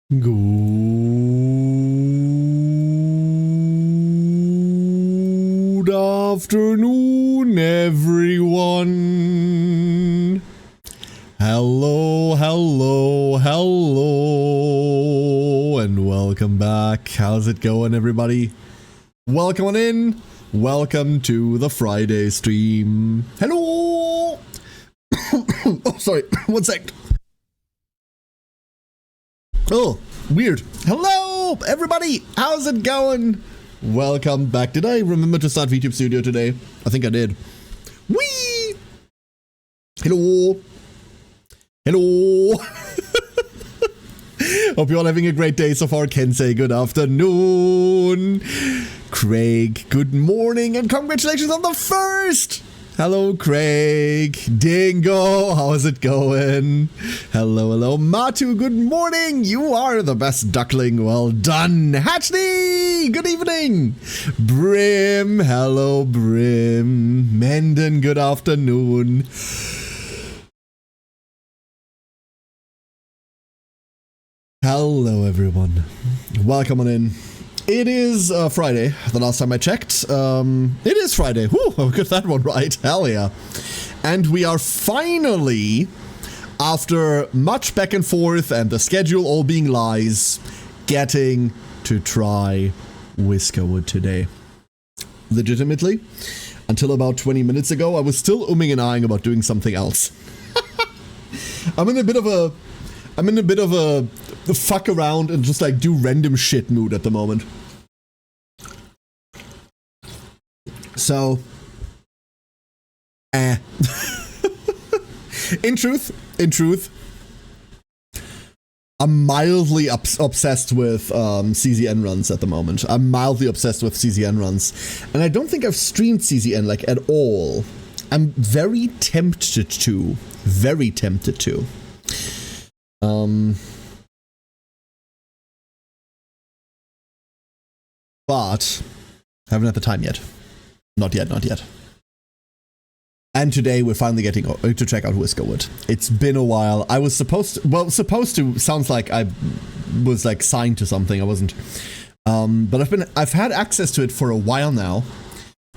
Good afternoon, everyone. Hello, and welcome back. How's it going, everybody? Welcome on in. Welcome to the Friday stream. Hello. Oh, sorry. One sec. Oh, weird. Hello, everybody. How's it going? Welcome back. Did I remember to start VTube Studio today? I think I did. Whee! Hello. Hello. Hope you're all having a great day so far. Ken say good afternoon. Craig, good morning and congratulations on the first. Hello, Craig. Dingo, how's it going? Hello. Matu, good morning. You are the best duckling. Well done. Hatchley, good evening. Brim, hello, Brim. Menden, good afternoon. Hello, everyone. Welcome on in. It is Friday, the last time I checked. It is Friday. Whew, I got that one right. Hell yeah. And we are finally, after much back and forth and the schedule all being lies, getting to try Whiskerwood today. Legitimately, until about 20 minutes ago, I was still umming and ahhing about doing something else. I'm in a bit of a fuck around and just like do random shit mood at the moment. So, in truth, I'm mildly obsessed with CZN runs at the moment. I'm mildly obsessed with CZN runs, and I don't think I've streamed CZN like at all. I'm very tempted to. But haven't had the time yet. Not yet. And today we're finally getting to check out Whiskerwood. It's been a while. I was supposed to, sounds like I was like signed to something. I wasn't. But I've had access to it for a while now.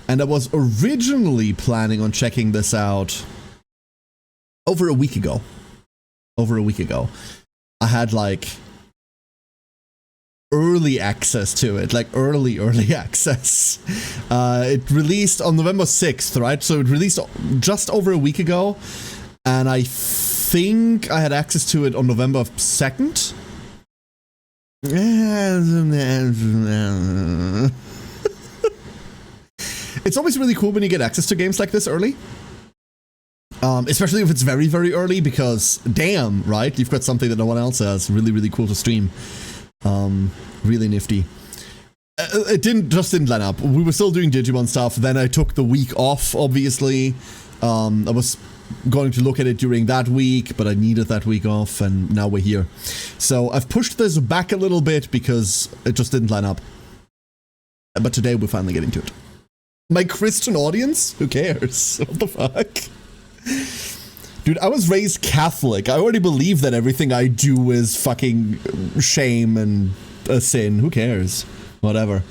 And I was originally planning on checking this out over a week ago. I had like early access to it, like early access. It released on November 6th, right? So it released just over a week ago, and I think I had access to it on November 2nd. It's always really cool when you get access to games like this early. Especially if it's very, very early, because damn, right? You've got something that no one else has. Really cool to stream. Really nifty. It didn't line up. We were still doing Digimon stuff. Then I took the week off, obviously. I was going to look at it during that week, but I needed that week off, and now we're here. So I've pushed this back a little bit because it just didn't line up. But today we're finally getting to it. My Christian audience? Who cares? What the fuck? Dude, I was raised Catholic. I already believe that everything I do is fucking shame and a sin. Who cares? Whatever.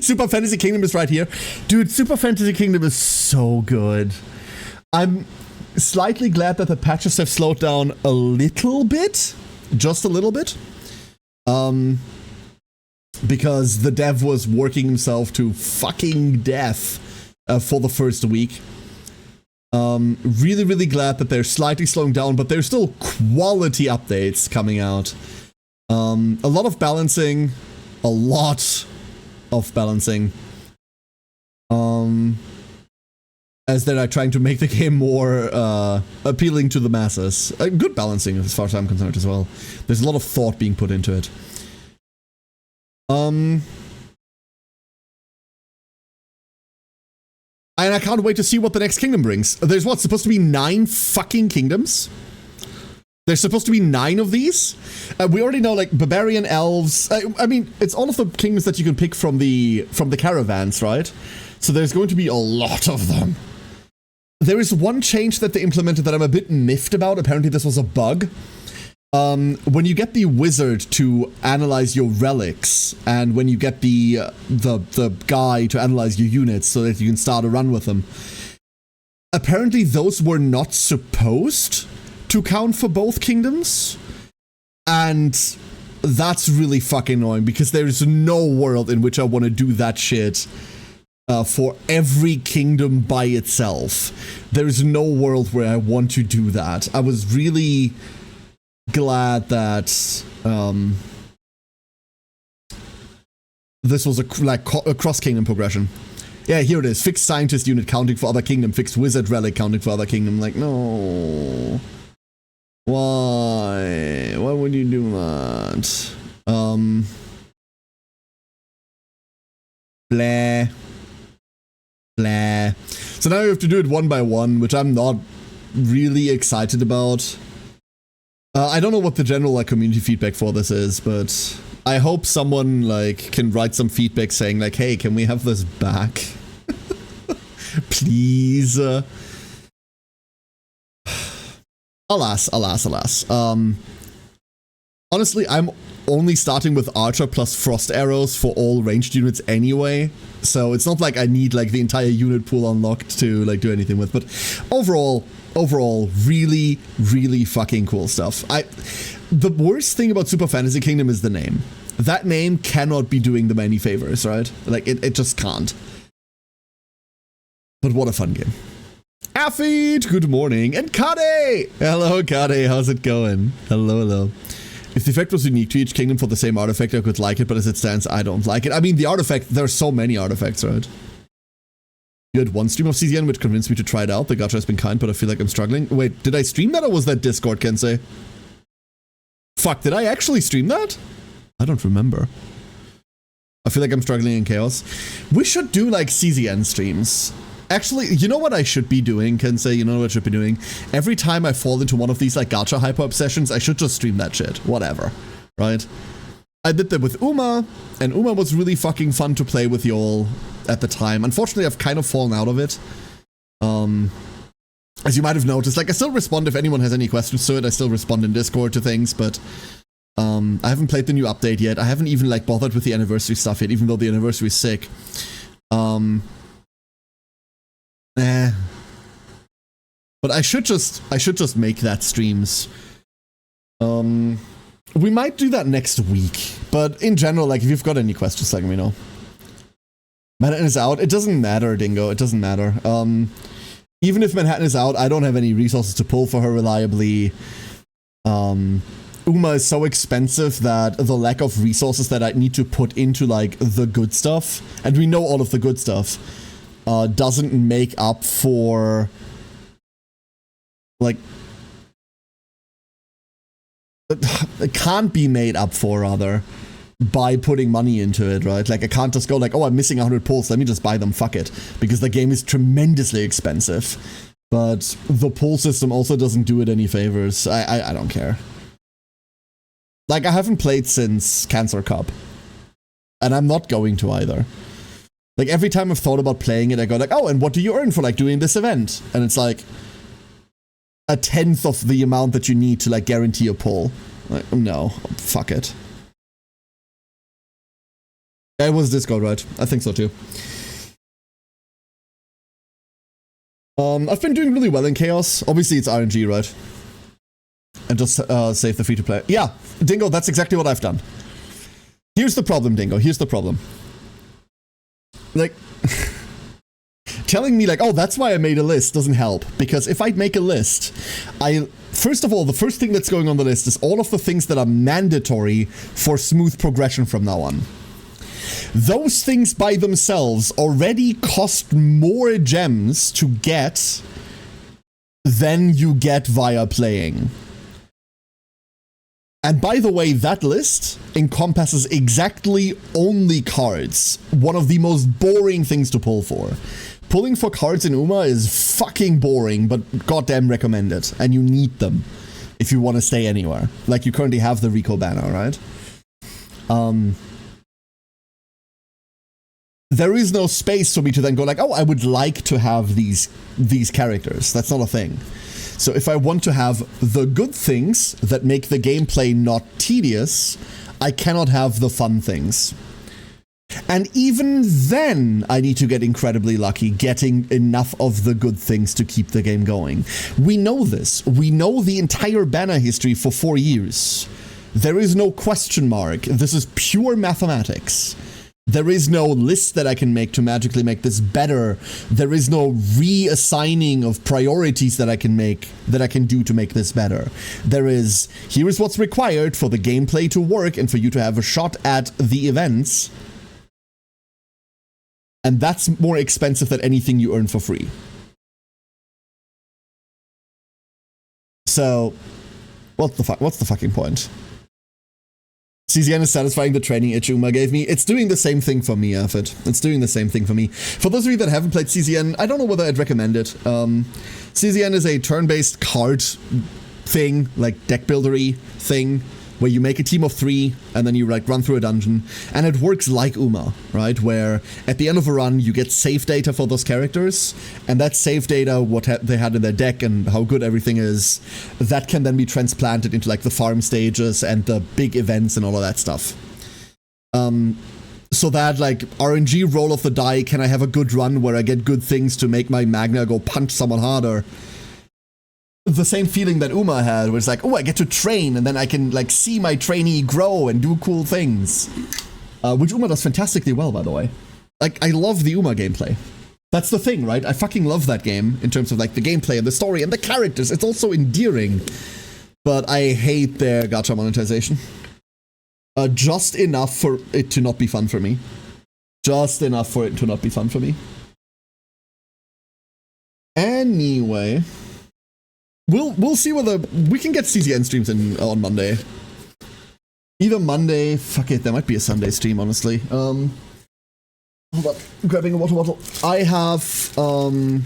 Super Fantasy Kingdom is right here. Dude, Super Fantasy Kingdom is so good. I'm slightly glad that the patches have slowed down a little bit. Just a little bit. Because the dev was working himself to fucking death for the first week. Really glad that they're slightly slowing down, but there's still quality updates coming out. A lot of balancing. As they're like trying to make the game more appealing to the masses. Good balancing as far as I'm concerned as well. There's a lot of thought being put into it. And I can't wait to see what the next kingdom brings. There's what, supposed to be 9 fucking kingdoms? There's supposed to be 9 of these? We already know, like, barbarian elves. I mean, it's all of the kingdoms that you can pick from the caravans, right? So there's going to be a lot of them. There is one change that they implemented that I'm a bit miffed about. Apparently this was a bug. When you get the wizard to analyze your relics, and when you get the guy to analyze your units so that you can start a run with them, apparently those were not supposed to count for both kingdoms, and that's really fucking annoying because there's no world in which I want to do that shit for every kingdom by itself. There's no world where I want to do that. I was really glad that this was a cross-kingdom progression. Yeah, here it is. Fixed scientist unit counting for other kingdom. Fixed wizard relic counting for other kingdom. Like, no. Why? Why would you do that? Blah. Blah. So now you have to do it one by one, which I'm not really excited about. I don't know what the general community feedback for this is, but I hope someone can write some feedback saying hey, can we have this back? Please. Alas. Honestly, I'm only starting with Archer plus Frost Arrows for all ranged units anyway, so it's not like I need the entire unit pool unlocked to do anything with, but overall, really, really fucking cool stuff. The worst thing about Super Fantasy Kingdom is the name. That name cannot be doing them any favors, right? It just can't. But what a fun game. Affid, good morning, and Kade! Hello, Kade, how's it going? Hello. If the effect was unique to each kingdom for the same artifact, I could like it, but as it stands, I don't like it. I mean, the artifact, there's so many artifacts, right? You had one stream of CZN which convinced me to try it out. The gacha has been kind, but I feel like I'm struggling. Wait, did I stream that or was that Discord, Kensei? Fuck, did I actually stream that? I don't remember. I feel like I'm struggling in chaos. We should do CZN streams. Actually, you know what I should be doing, Kensei? You know what I should be doing? Every time I fall into one of these gacha hyper obsessions, I should just stream that shit. Whatever. Right? I did that with Uma, and Uma was really fucking fun to play with y'all at the time. Unfortunately, I've kind of fallen out of it. As you might have noticed, I still respond if anyone has any questions to it. I still respond in Discord to things, but I haven't played the new update yet. I haven't even bothered with the anniversary stuff yet, even though the anniversary is sick. But I should just make that streams. We might do that next week, but in general, if you've got any questions, let me know. Manhattan is out. It doesn't matter, Dingo. It doesn't matter. Even if Manhattan is out, I don't have any resources to pull for her reliably. Uma is so expensive that the lack of resources that I need to put into the good stuff, and we know all of the good stuff, doesn't make up for it can't be made up for, rather, by putting money into it, right? I can't just go oh, I'm missing 100 pulls, let me just buy them, fuck it. Because the game is tremendously expensive. But the pull system also doesn't do it any favors. I don't care. I haven't played since Cancer Cup. And I'm not going to either. Every time I've thought about playing it, I go oh, and what do you earn for doing this event? And it's a tenth of the amount that you need to guarantee a pull. No, fuck it. It was Discord, right? I think so too. I've been doing really well in Chaos. Obviously it's RNG, right? And just save the free-to-play. Yeah, Dingo, that's exactly what I've done. Here's the problem, Dingo. Here's the problem. Telling me oh, that's why I made a list doesn't help, because if I make a list, first of all, the first thing that's going on the list is all of the things that are mandatory for smooth progression from now on. Those things by themselves already cost more gems to get than you get via playing. And by the way, that list encompasses exactly only cards. One of the most boring things to pull for. Pulling for cards in Uma is fucking boring, but goddamn recommended. And you need them if you want to stay anywhere. You currently have the Rico banner, right? there is no space for me to then go like, oh, I would like to have these characters. That's not a thing. So if I want to have the good things that make the gameplay not tedious, I cannot have the fun things. And even then, I need to get incredibly lucky getting enough of the good things to keep the game going. We know this. We know the entire banner history for 4 years. There is no question mark. This is pure mathematics. There is no list that I can make to magically make this better. There is no reassigning of priorities that I can make, that I can do to make this better. There is, here is what's required for the gameplay to work and for you to have a shot at the events. And that's more expensive than anything you earn for free. So, what's the fucking point? CZN is satisfying the training itch Uma gave me. It's doing the same thing for me, Aphid. It's doing the same thing for me. For those of you that haven't played CZN, I don't know whether I'd recommend it. CZN is a turn-based card thing, like deck buildery thing, where you make a team of 3 and then you like run through a dungeon, and it works like Uma, right? Where at the end of a run you get save data for those characters, and that save data, what they had in their deck and how good everything is, that can then be transplanted into like the farm stages and the big events and all of that stuff. So that like RNG roll of the die, can I have a good run where I get good things to make my Magna go punch someone harder? The same feeling that Uma had, where it's like, oh, I get to train, and then I can like see my trainee grow and do cool things. Which Uma does fantastically well, by the way. Like, I love the Uma gameplay. That's the thing, right? I fucking love that game in terms of like the gameplay and the story and the characters. It's also endearing. But I hate their gacha monetization. Just enough for it to not be fun for me. Just enough for it to not be fun for me. Anyway, we'll see whether we can get CZN streams on Monday. Either Monday, fuck it, there might be a Sunday stream, honestly. Hold up, grabbing a water bottle. I have kind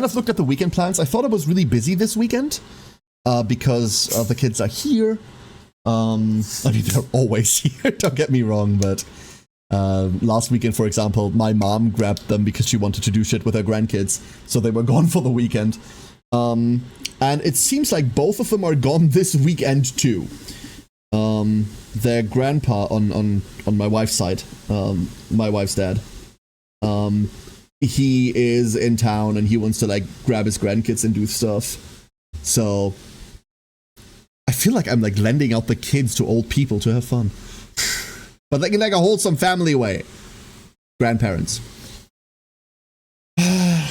of looked at the weekend plans. I thought I was really busy this weekend because the kids are here. I mean, they're always here, don't get me wrong, but last weekend, for example, my mom grabbed them because she wanted to do shit with her grandkids, so they were gone for the weekend. And it seems like both of them are gone this weekend too. Their grandpa on my wife's side, my wife's dad, he is in town and he wants to like grab his grandkids and do stuff. So I feel like I'm like lending out the kids to old people to have fun, but like in like a wholesome family way. Grandparents. I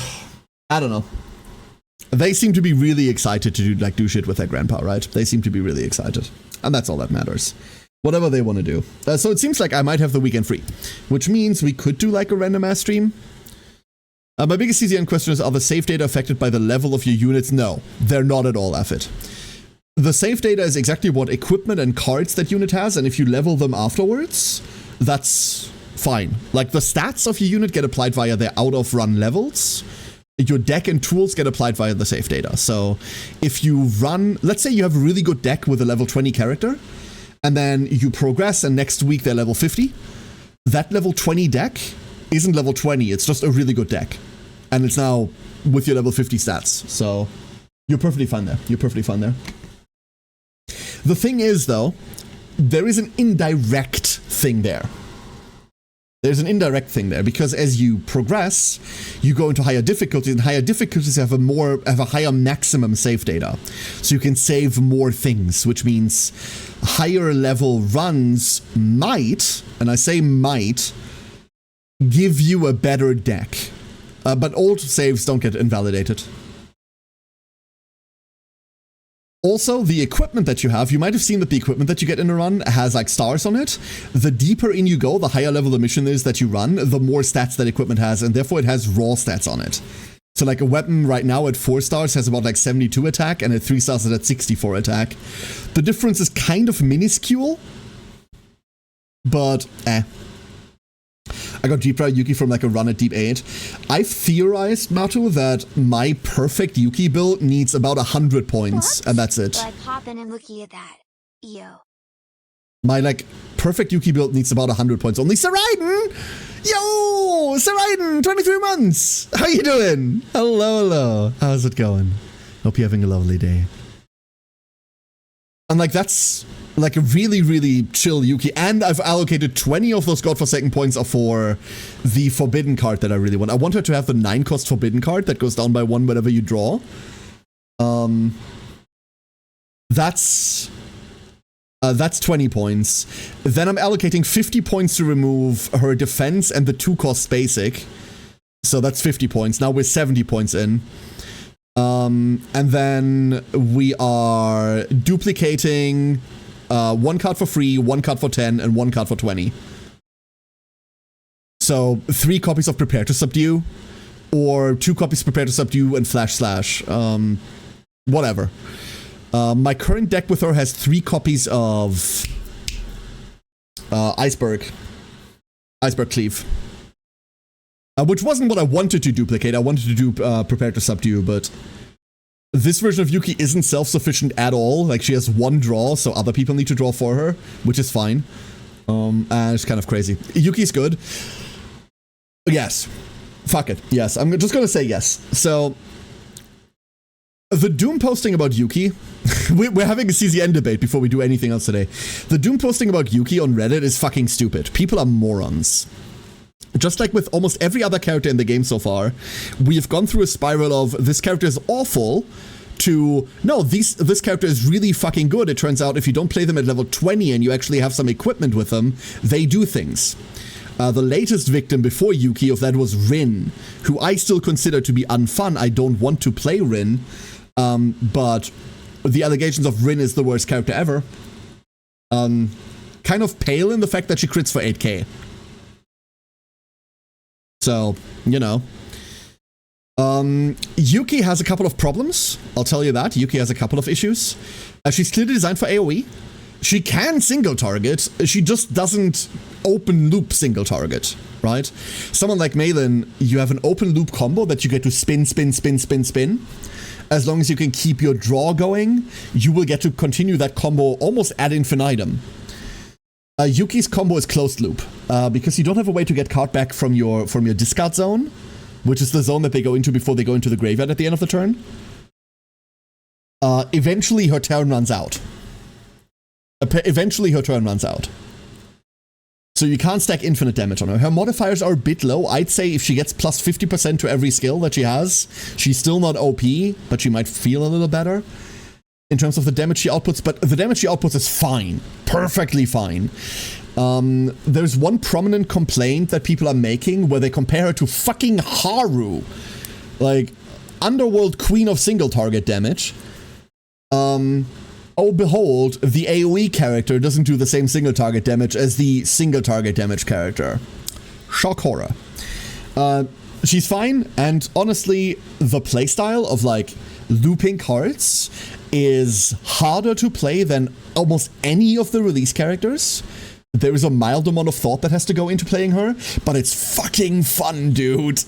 don't know. They seem to be really excited to do shit with their grandpa, right? They seem to be really excited. And that's all that matters. Whatever they want to do. So it seems like I might have the weekend free, which means we could do like a random ass stream. My biggest CZN question is, are the save data affected by the level of your units? No, they're not at all, Effort. The save data is exactly what equipment and cards that unit has, and if you level them afterwards, that's fine. Like the stats of your unit get applied via their out of run levels. Your deck and tools get applied via the save data. So if you run, let's say you have a really good deck with a level 20 character, and then you progress and next week they're level 50, that level 20 deck isn't level 20, it's just a really good deck. And it's now with your level 50 stats. So you're perfectly fine there. You're perfectly fine there. The thing is though, there is an indirect thing there. There's an indirect thing there, because as you progress, you go into higher difficulties, and higher difficulties have a higher maximum save data. So you can save more things, which means higher level runs might, and I say might, give you a better deck. But old saves don't get invalidated. Also, the equipment that you have, you might have seen that the equipment that you get in a run has like stars on it. The deeper in you go, the higher level the mission is that you run, the more stats that equipment has, and therefore it has raw stats on it. So like a weapon right now at 4 stars has about like 72 attack, and at 3 stars it's at 64 attack. The difference is kind of minuscule, but I got Jeepra Yuki from like a run at Deep 8. I've theorized, Matu, that my perfect Yuki build needs about 100 points, and that's it. Like popping and looking at that. Yo. My, like, perfect Yuki build needs about 100 points only. Saraiden! Yo! Saraiden! 23 months! How you doing? Hello. How's it going? Hope you're having a lovely day. And, like, that's, like, a really, really chill Yuki. And I've allocated 20 of those Godforsaken points are for the Forbidden card that I really want. I want her to have the 9-cost Forbidden card that goes down by 1 whenever you draw. That's 20 points. Then I'm allocating 50 points to remove her defense and the 2-cost basic. So that's 50 points. Now we're 70 points in. And then we are duplicating 1 card for free, 1 card for 10, and 1 card for 20. So 3 copies of Prepare to Subdue, or 2 copies of Prepare to Subdue and Flash Slash. Whatever. My current deck with her has 3 copies of Iceberg Cleave. Which wasn't what I wanted to duplicate. I wanted to do Prepare to Subdue, but this version of Yuki isn't self-sufficient at all. Like, she has 1 draw, so other people need to draw for her, which is fine. And it's kind of crazy. Yuki's good. Yes. Fuck it. Yes. I'm just gonna say yes. So, the Doom posting about Yuki, we're having a CZN debate before we do anything else today. The Doom posting about Yuki on Reddit is fucking stupid. People are morons. Just like with almost every other character in the game so far, we have gone through a spiral of this character is awful to, no, this character is really fucking good. It turns out if you don't play them at level 20 and you actually have some equipment with them, they do things. The latest victim before Yuki of that was Rin, who I still consider to be unfun. I don't want to play Rin, but the allegations of Rin is the worst character ever. Kind of pale in the fact that she crits for 8k. So, you know. Yuki has a couple of problems. I'll tell you that. Yuki has a couple of issues. She's clearly designed for AoE. She can single target. She just doesn't open loop single target, right? Someone like Malin, you have an open loop combo that you get to spin. As long as you can keep your draw going, you will get to continue that combo almost ad infinitum. Yuki's combo is closed loop, because you don't have a way to get card back from your discard zone, which is the zone that they go into before they go into the graveyard at the end of the turn. Eventually her turn runs out. So you can't stack infinite damage on her. Her modifiers are a bit low. I'd say if she gets plus 50% to every skill that she has, she's still not OP, but she might feel a little better in terms of the damage she outputs, but the damage she outputs is fine. Perfectly fine. There's one prominent complaint that people are making where they compare her to fucking Haru. Like, Underworld Queen of single target damage. Oh behold, the AoE character doesn't do the same single target damage as the single target damage character. Shock horror. She's fine, and honestly, the playstyle of, like, looping cards is harder to play than almost any of the release characters. There is a mild amount of thought that has to go into playing her, but it's fucking fun, dude.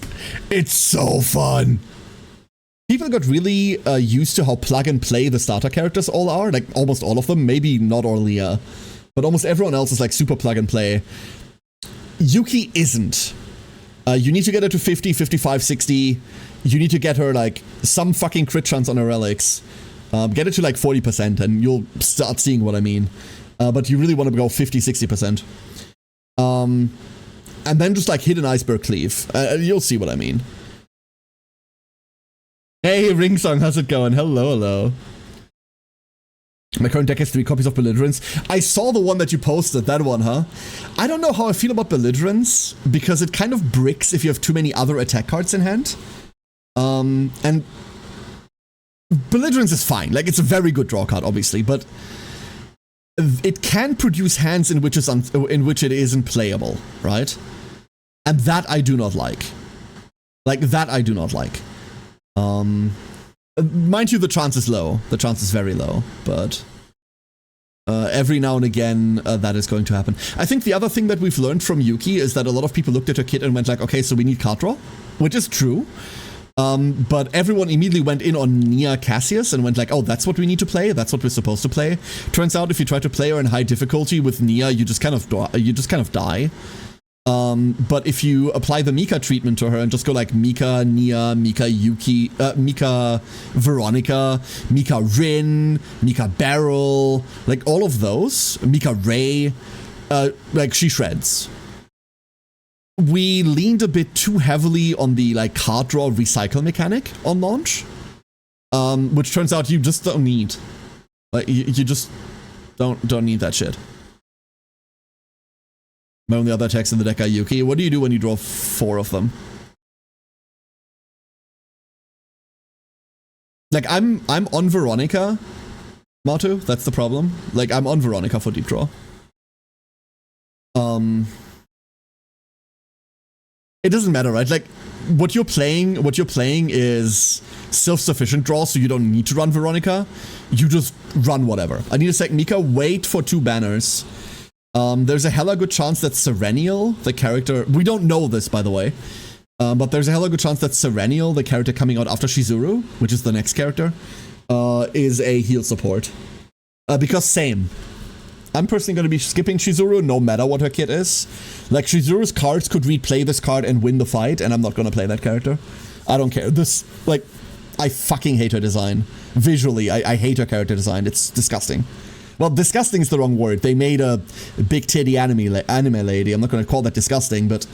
It's so fun. People got really used to how plug and play the starter characters all are, like almost all of them, maybe not Orlia, but almost everyone else is like super plug and play. Yuki isn't. You need to get her to 50, 55, 60. You need to get her like some fucking crit chance on her relics. Get it to like 40% and you'll start seeing what I mean. But you really want to go 50, 60%. And then just like hit an Iceberg Cleave. You'll see what I mean. Hey, Ringsong, how's it going? Hello. My current deck has 3 copies of Belligerence. I saw the one that you posted, that one, huh? I don't know how I feel about Belligerence, because it kind of bricks if you have too many other attack cards in hand. And Belligerence is fine. Like, it's a very good draw card, obviously, but it can produce hands in which it isn't playable, right? And that I do not like. Mind you, the chance is low. The chance is very low, but every now and again, that is going to happen. I think the other thing that we've learned from Yuki is that a lot of people looked at her kit and went like, okay, so we need card draw, which is true. But everyone immediately went in on Nia Cassius and went like, oh, that's what we need to play? That's what we're supposed to play? Turns out if you try to play her in high difficulty with Nia, you just kind of die. But if you apply the Mika treatment to her and just go like Mika, Nia, Mika Yuki, Mika Veronica, Mika Rin, Mika Beryl, like all of those, Mika Ray, like she shreds. We leaned a bit too heavily on the like card draw recycle mechanic on launch, which turns out you just don't need. Like you just don't need that shit. My only other attacks in the deck are Yuki. What do you do when you draw 4 of them? Like I'm on Veronica, Matu. That's the problem. Like I'm on Veronica for deep draw. It doesn't matter, right? Like, what you're playing is self-sufficient draw, so you don't need to run Veronica. You just run whatever. I need a sec, Mika, wait for 2 banners. There's a hella good chance that Serenial, the character... We don't know this, by the way. But there's a hella good chance that Serenial, the character coming out after Shizuru, which is the next character, is a heal support. Because same. I'm personally going to be skipping Shizuru no matter what her kit is. Like, Shizuru's cards could replay this card and win the fight, and I'm not going to play that character. I don't care. This, like, I fucking hate her design. Visually, I hate her character design. It's disgusting. Well, disgusting is the wrong word. They made a big titty anime lady. I'm not going to call that disgusting, but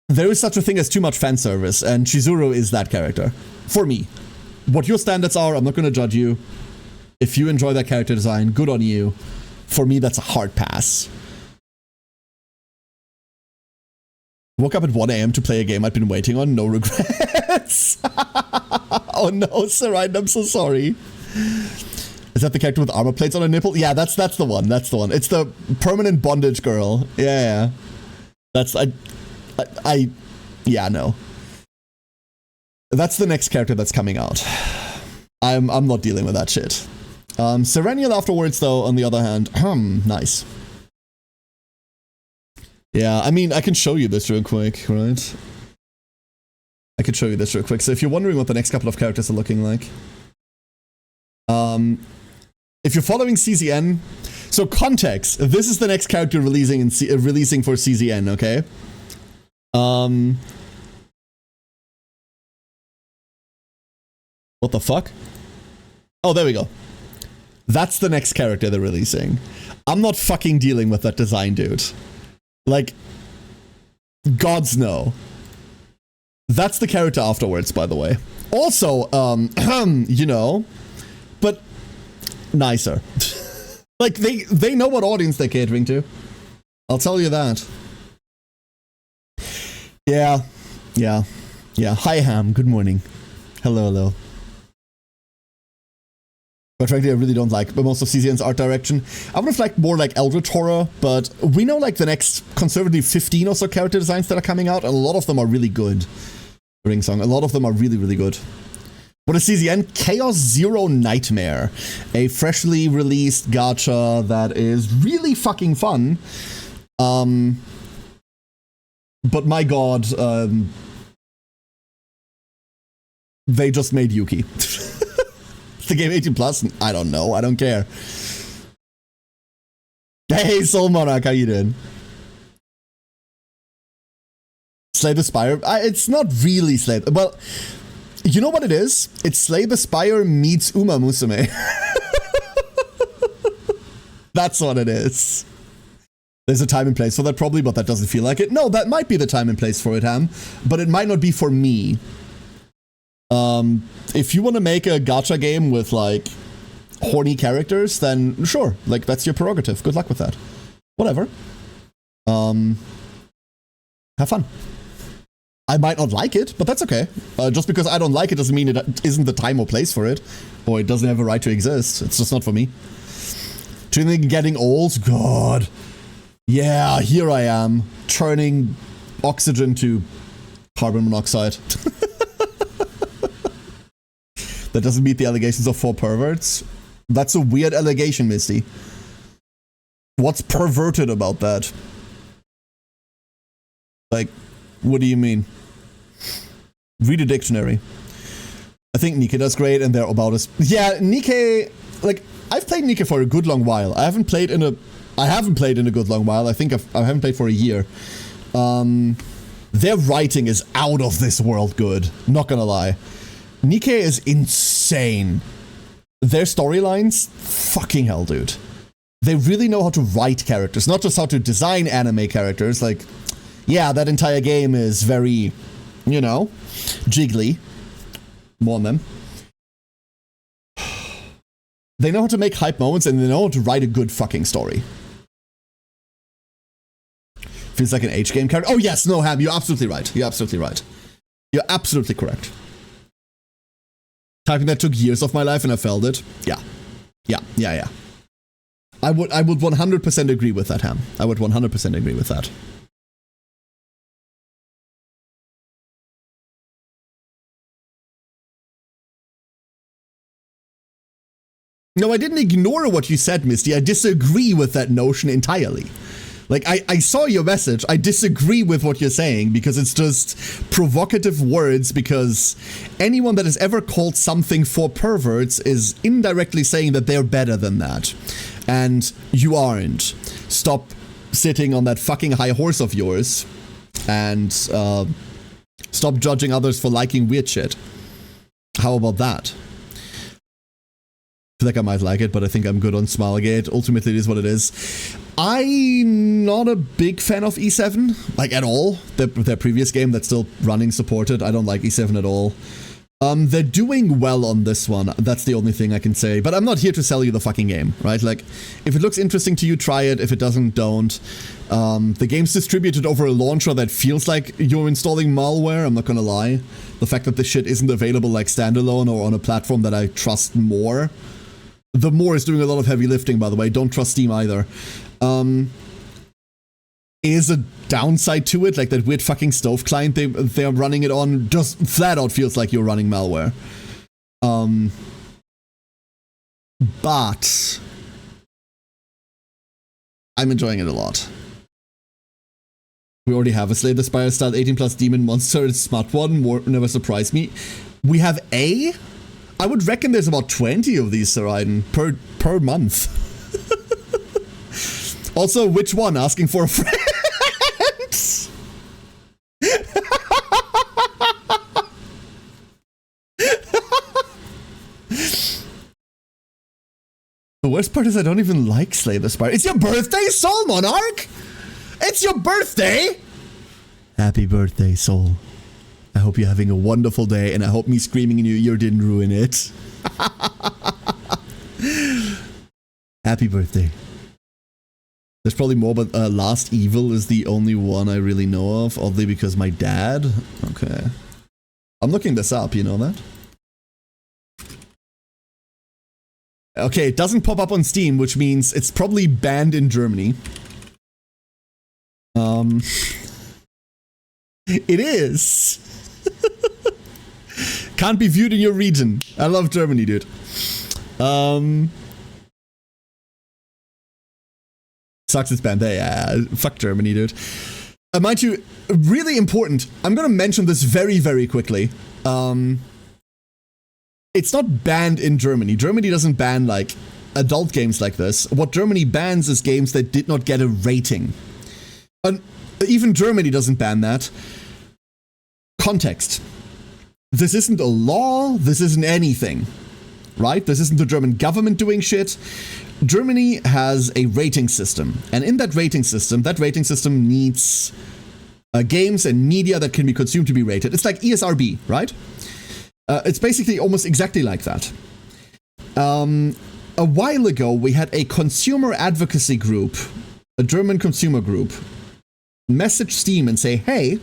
there is such a thing as too much fan service, and Shizuru is that character. For me. What your standards are, I'm not going to judge you. If you enjoy that character design, good on you. For me, that's a hard pass. Woke up at 1 AM to play a game I'd been waiting on. No regrets. Oh no, Sarine, I'm so sorry. Is that the character with armor plates on her nipple? Yeah, that's the one. That's the one. It's the permanent bondage girl. Yeah. That's yeah, no. That's the next character that's coming out. I'm not dealing with that shit. Serenial afterwards, though, on the other hand, nice. Yeah, I mean, I can show you this real quick, right? I can show you this real quick. So if you're wondering what the next couple of characters are looking like, if you're following CZN, so context, this is the next character releasing for CZN, okay? What the fuck? Oh, there we go. That's the next character they're releasing. I'm not fucking dealing with that design, dude. Like, gods no. That's the character afterwards, by the way. Also, you know, but nicer. Like, they know what audience they're catering to. I'll tell you that. Yeah. Hi, Ham. Good morning. Hello. But frankly, I really don't like most of CZN's art direction. I would have liked more like Eldritch Horror, but we know like the next conservative 15 or so character designs that are coming out, and a lot of them are really good. Ring Song, a lot of them are really, really good. What is CZN? Chaos Zero Nightmare. A freshly released gacha that is really fucking fun. But my god, they just made Yuki. The game 18 plus? I don't know. I don't care. Hey, Soul Monarch, how you doing? Slay the Spire? It's not really Slay. Well, you know what it is? It's Slay the Spire meets Uma Musume. That's what it is. There's a time and place for that probably, but that doesn't feel like it. No, that might be the time and place for it, Ham. But it might not be for me. If you want to make a gacha game with, like, horny characters, then sure. Like, that's your prerogative. Good luck with that. Whatever. Have fun. I might not like it, but that's okay. Just because I don't like it doesn't mean it isn't the time or place for it. Or it doesn't have a right to exist. It's just not for me. Do you think getting old? God. Yeah, here I am. Turning oxygen to carbon monoxide. That doesn't meet the allegations of 4 perverts. That's a weird allegation, Misty. What's perverted about that? Like, what do you mean? Read a dictionary. I think Nikke does great, and they're about us. Yeah, Nikke, like, I've played Nikke for a good long while. I haven't played in a good long while. I think I haven't played for a year. Their writing is out of this world good. Not gonna lie. Nikke is insane. Their storylines, fucking hell, dude. They really know how to write characters, not just how to design anime characters. Like, yeah, that entire game is very, you know, jiggly. More on them. They know how to make hype moments, and they know how to write a good fucking story. Feels like an H game character. Oh yes, no, Ham, you're absolutely right. You're absolutely right. You're absolutely correct. Typing that took years of my life, and I felt it. Yeah. I would 100% agree with that, Ham. I would 100% agree with that. No, I didn't ignore what you said, Misty. I disagree with that notion entirely. Like, I saw your message. I disagree with what you're saying because it's just provocative words, because anyone that has ever called something for perverts is indirectly saying that they're better than that. And you aren't. Stop sitting on that fucking high horse of yours and stop judging others for liking weird shit. How about that? I feel like I might like it, but I think I'm good on Smilegate. Ultimately, it is what it is. I'm not a big fan of E7, like, at all. Their previous game that's still running supported, I don't like E7 at all. They're doing well on this one. That's the only thing I can say. But I'm not here to sell you the fucking game, right? Like, if it looks interesting to you, try it. If it doesn't, don't. The game's distributed over a launcher that feels like you're installing malware, I'm not gonna lie. The fact that this shit isn't available like standalone or on a platform that I trust more. The More is doing a lot of heavy lifting, by the way. Don't trust Steam either. Is a downside to it, like that weird fucking stove client they're running it on just flat out feels like you're running malware. But I'm enjoying it a lot. We already have a Slay the Spire style 18 plus demon monster. It's smart one. More never surprised me. We have a. I would reckon there's about 20 of these, Sir Aiden, per month. Also, which one? Asking for a friend? The worst part is I don't even like Slay the Spire. It's your birthday, Soul Monarch! It's your birthday! Happy birthday, Soul. I hope you're having a wonderful day, and I hope me screaming in your ear didn't ruin it. Happy birthday. There's probably more, but Last Evil is the only one I really know of, oddly because my dad... Okay. I'm looking this up, you know that? Okay, it doesn't pop up on Steam, which means it's probably banned in Germany. It is! Can't be viewed in your region. I love Germany, dude. Sucks it's banned there. Yeah, fuck Germany, dude. Mind you, really important. I'm gonna mention this very, very quickly. It's not banned in Germany. Germany doesn't ban, like, adult games like this. What Germany bans is games that did not get a rating. And even Germany doesn't ban that. Context. This isn't a law, this isn't anything, right? This isn't the German government doing shit. Germany has a rating system, and in that rating system needs games and media that can be consumed to be rated. It's like ESRB, right? It's basically almost exactly like that. A while ago, we had a consumer advocacy group, a German consumer group, message Steam and say, hey,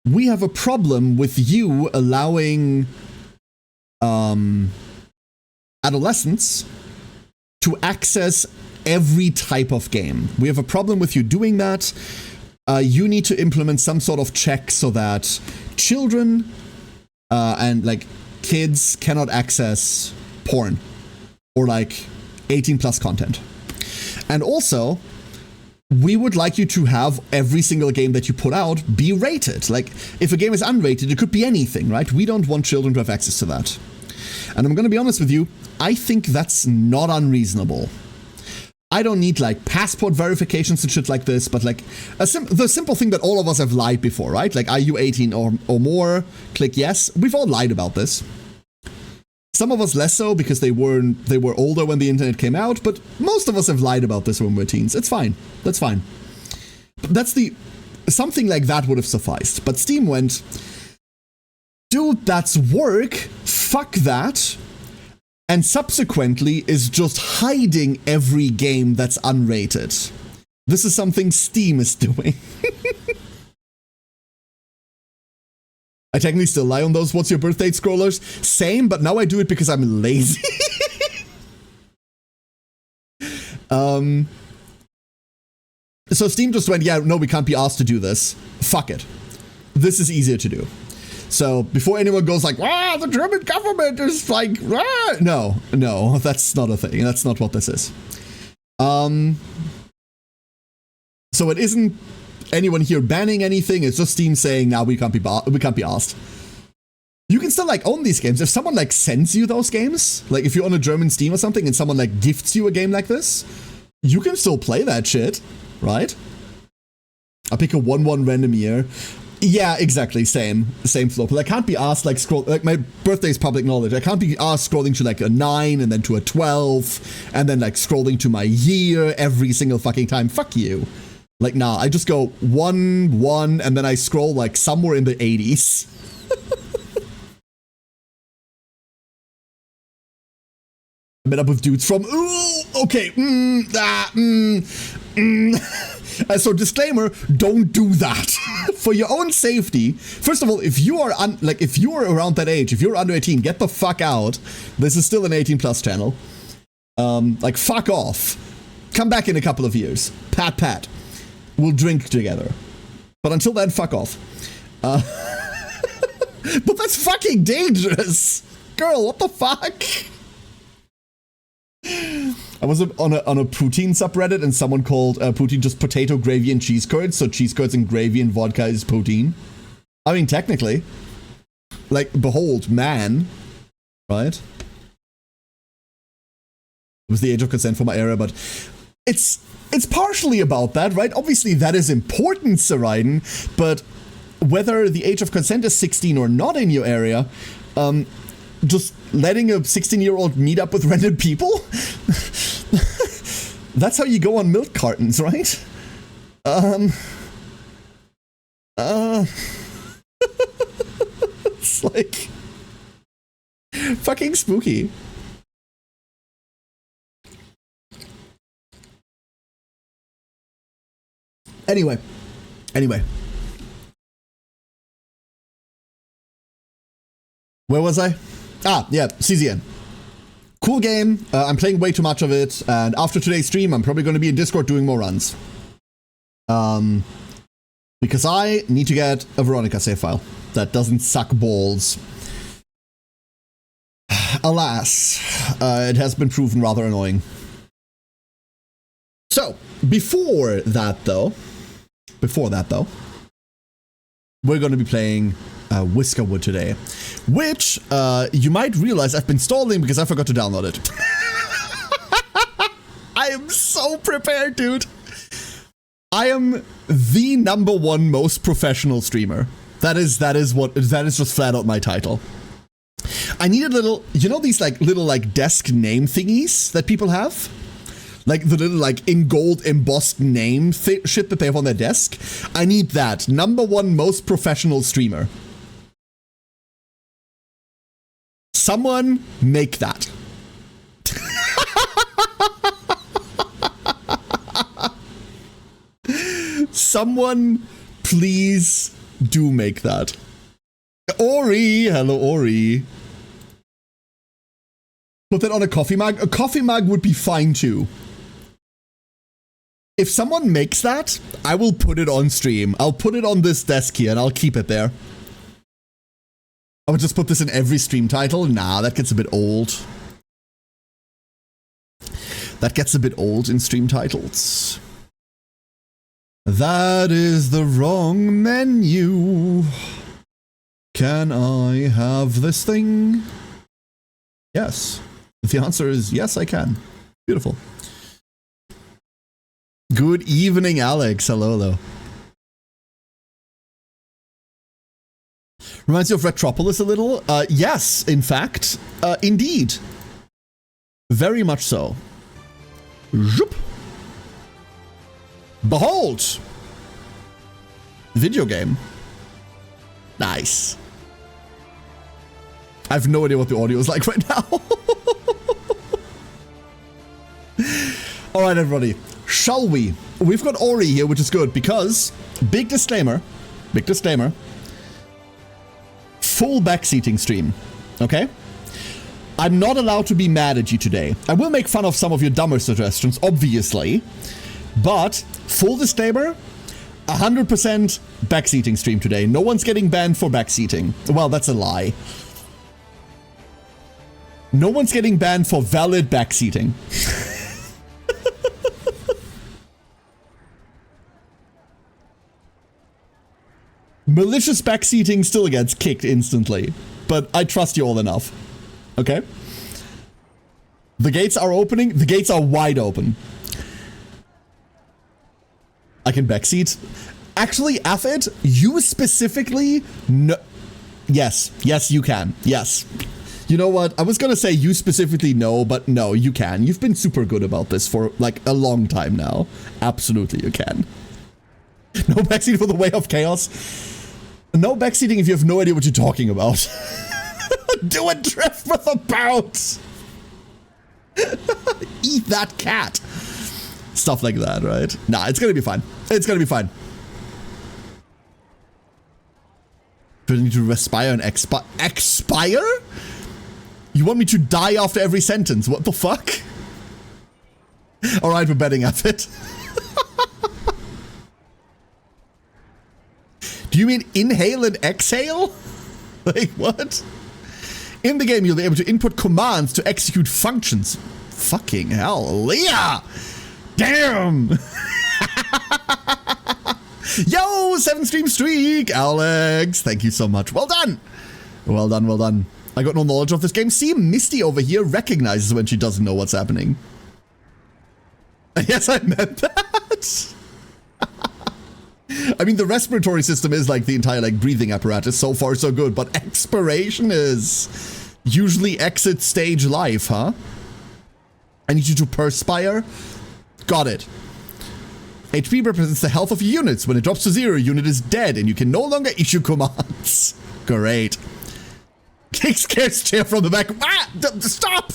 we have a problem with you allowing adolescents to access every type of game. We have a problem with you doing that. You need to implement some sort of check so that children and like kids cannot access porn or like 18 plus content. And also, we would like you to have every single game that you put out be rated. Like, if a game is unrated, it could be anything, right? We don't want children to have access to that. And I'm gonna be honest with you, I think that's not unreasonable. I don't need, like, passport verifications and shit like this, but, like, the simple thing that all of us have lied before, right? Like, are you 18 or more? Click yes. We've all lied about this. Some of us less so because they were older when the internet came out, but most of us have lied about this when we're teens. It's fine. That's fine. Something like that would have sufficed. But Steam went, dude, that's work. Fuck that. And subsequently is just hiding every game that's unrated. This is something Steam is doing. I technically still lie on those what's your birthday scrollers. Same, but now I do it because I'm lazy. So Steam just went, yeah, no, we can't be asked to do this. Fuck it. This is easier to do. So before anyone goes like, the German government is like, no, that's not a thing. That's not what this is. So it isn't anyone here banning anything. It's just Steam saying, now we can't be asked. You can still like own these games. If someone like sends you those games, like if you're on a German Steam or something and someone like gifts you a game like this, you can still play that shit, right? I'll pick a 1-1 random year. Yeah, exactly. Same flow. But I can't be asked like my birthday is public knowledge. I can't be asked scrolling to like a 9 and then to a 12 and then like scrolling to my year every single fucking time. Fuck you. Like, nah, I just go 1-1 and then I scroll like somewhere in the 80s. I met up with dudes from, okay, So disclaimer, don't do that. For your own safety. First of all, if you are around that age, if you're under 18, get the fuck out. This is still an 18+ channel. Like, fuck off. Come back in a couple of years. Pat. We'll drink together. But until then, fuck off. But that's fucking dangerous. Girl, what the fuck? I was on a poutine subreddit and someone called poutine just potato, gravy, and cheese curds. So cheese curds and gravy and vodka is poutine. I mean, technically. Like, behold, man. Right? It was the age of consent for my era, but it's partially about that, right? Obviously, that is important, Saraiden, but whether the age of consent is 16 or not in your area, just letting a 16-year-old meet up with random people? That's how you go on milk cartons, right? It's like fucking spooky. Anyway. Where was I? Yeah, CZN. Cool game. I'm playing way too much of it, and after today's stream, I'm probably going to be in Discord doing more runs. Because I need to get a Veronica save file that doesn't suck balls. Alas, it has been proven rather annoying. So, before that though, we're going to be playing Whiskerwood today, which you might realize I've been stalling because I forgot to download it. I am so prepared, dude. I am the #1 most professional streamer. That is just flat out my title. I need a little, you know, these like little like desk name thingies that people have? Like the little like in gold embossed name shit that they have on their desk. I need that. #1 most professional streamer. Someone make that. Someone please do make that. Ori! Hello, Ori. Put that on a coffee mug. A coffee mug would be fine too. If someone makes that, I will put it on stream. I'll put it on this desk here and I'll keep it there. I would just put this in every stream title. Nah, that gets a bit old. That gets a bit old in stream titles. That is the wrong menu. Can I have this thing? Yes. The answer is yes, I can. Beautiful. Good evening, Alex. Hello, hello. Reminds you of Retropolis a little? Yes, in fact. Indeed. Very much so. Zoop. Behold! Video game. Nice. I have no idea what the audio is like right now. Alright, everybody. Shall we? We've got Ori here, which is good because, big disclaimer, full backseating stream, okay? I'm not allowed to be mad at you today. I will make fun of some of your dumber suggestions, obviously, but full disclaimer, 100% backseating stream today. No one's getting banned for backseating. Well, that's a lie. No one's getting banned for valid backseating. Malicious backseating still gets kicked instantly, but I trust you all enough. Okay? The gates are opening. The gates are wide open. I can backseat. Actually, Affid, you specifically... No. Yes. Yes, you can. Yes. You know what? I was gonna say you specifically no, but no, you can. You've been super good about this for, like, a long time now. Absolutely, you can. No backseat for the way of chaos. No backseating if you have no idea what you're talking about. Do a drift with a bounce. Eat that cat. Stuff like that, right? Nah, it's gonna be fine. It's gonna be fine. Do I need to respire and expire? You want me to die after every sentence? What the fuck? Alright, we're betting at it. Do you mean inhale and exhale? Like, what? In the game, you'll be able to input commands to execute functions. Fucking hell, Leah! Damn! Yo, 7-stream streak! Alex, thank you so much. Well done! Well done, well done. I got no knowledge of this game. See, Misty over here recognizes when she doesn't know what's happening. Yes, I meant that. I mean, the respiratory system is like the entire, like, breathing apparatus. So far, so good. But expiration is usually exit stage life, huh? I need you to perspire. Got it. HP represents the health of your units. When it drops to 0, your unit is dead, and you can no longer issue commands. Great. Kick scares chair from the back. Ah! Stop!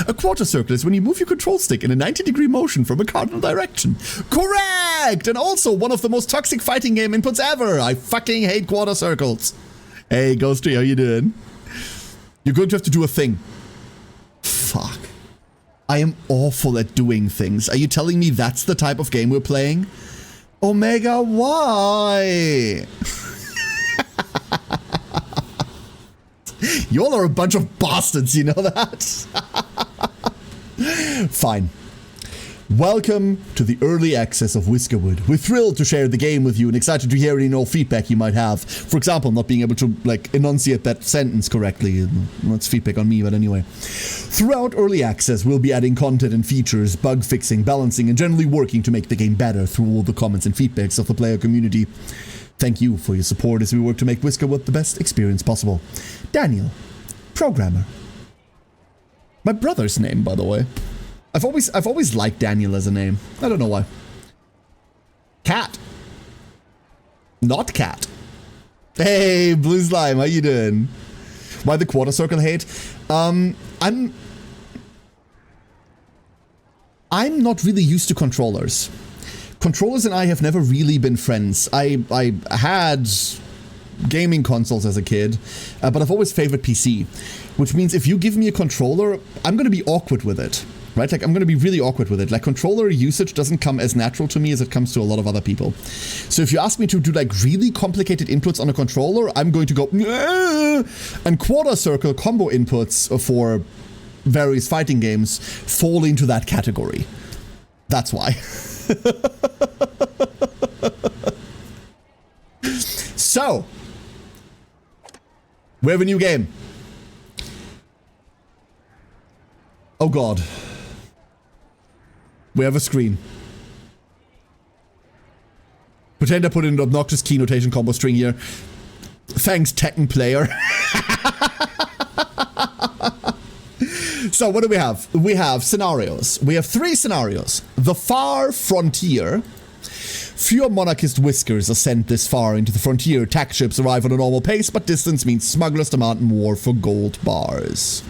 A quarter circle is when you move your control stick in a 90-degree motion from a cardinal direction. Correct! And also one of the most toxic fighting game inputs ever. I fucking hate quarter circles. Hey, Ghostry, how you doing? You're going to have to do a thing. Fuck. I am awful at doing things. Are you telling me that's the type of game we're playing? Omega, why? Y'all are a bunch of bastards, you know that? Fine. Welcome to the early access of Whiskerwood. We're thrilled to share the game with you and excited to hear any feedback you might have. For example, not being able to, like, enunciate that sentence correctly. That's feedback on me, but anyway. Throughout early access, we'll be adding content and features, bug fixing, balancing, and generally working to make the game better through all the comments and feedbacks of the player community. Thank you for your support as we work to make Whiskerwood the best experience possible. Daniel, programmer. My brother's name, by the way. I've always liked Daniel as a name. I don't know why. Cat. Not cat. Hey, Blue Slime, how you doing? Why the quarter circle hate? I'm not really used to controllers. Controllers and I have never really been friends. I had gaming consoles as a kid, but I've always favored PC, which means if you give me a controller, I'm going to be awkward with it, right? Like, I'm going to be really awkward with it. Like, controller usage doesn't come as natural to me as it comes to a lot of other people. So if you ask me to do, like, really complicated inputs on a controller, I'm going to go, and quarter circle combo inputs for various fighting games fall into that category. That's why. So, we have a new game. Oh god. We have a screen. Pretend I put in an obnoxious key notation combo string here. Thanks, Tekken player. So what do we have? We have scenarios. We have 3 scenarios. The far frontier. Fewer monarchist whiskers are sent this far into the frontier. Attack ships arrive on a normal pace, but distance means smugglers demand more for gold bars.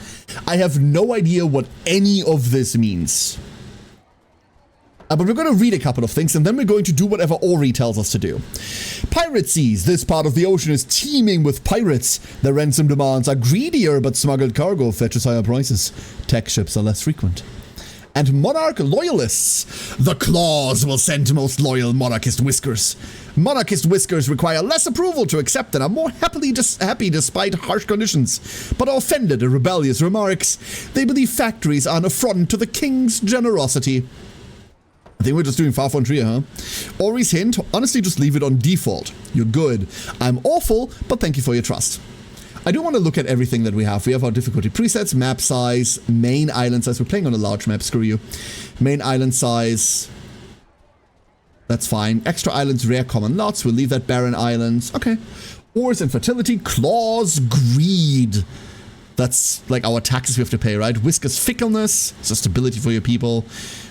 I have no idea what any of this means. But we're going to read a couple of things, and then we're going to do whatever Ori tells us to do. Pirate seas. This part of the ocean is teeming with pirates. Their ransom demands are greedier, but smuggled cargo fetches higher prices. Tech ships are less frequent. And monarch loyalists. The claws will send most loyal monarchist whiskers. Monarchist whiskers require less approval to accept and are more happy despite harsh conditions, but are offended at rebellious remarks. They believe factories are an affront to the king's generosity. I think we're just doing Far Frontier, huh? Ori's hint, honestly just leave it on default. You're good. I'm awful, but thank you for your trust. I do want to look at everything that we have. We have our difficulty presets, map size, main island size. We're playing on a large map, screw you. Main island size. That's fine. Extra islands, rare common lots. We'll leave that barren islands. Okay. Ores and fertility, claws, greed. That's like our taxes we have to pay, right? Whiskers fickleness, so stability for your people.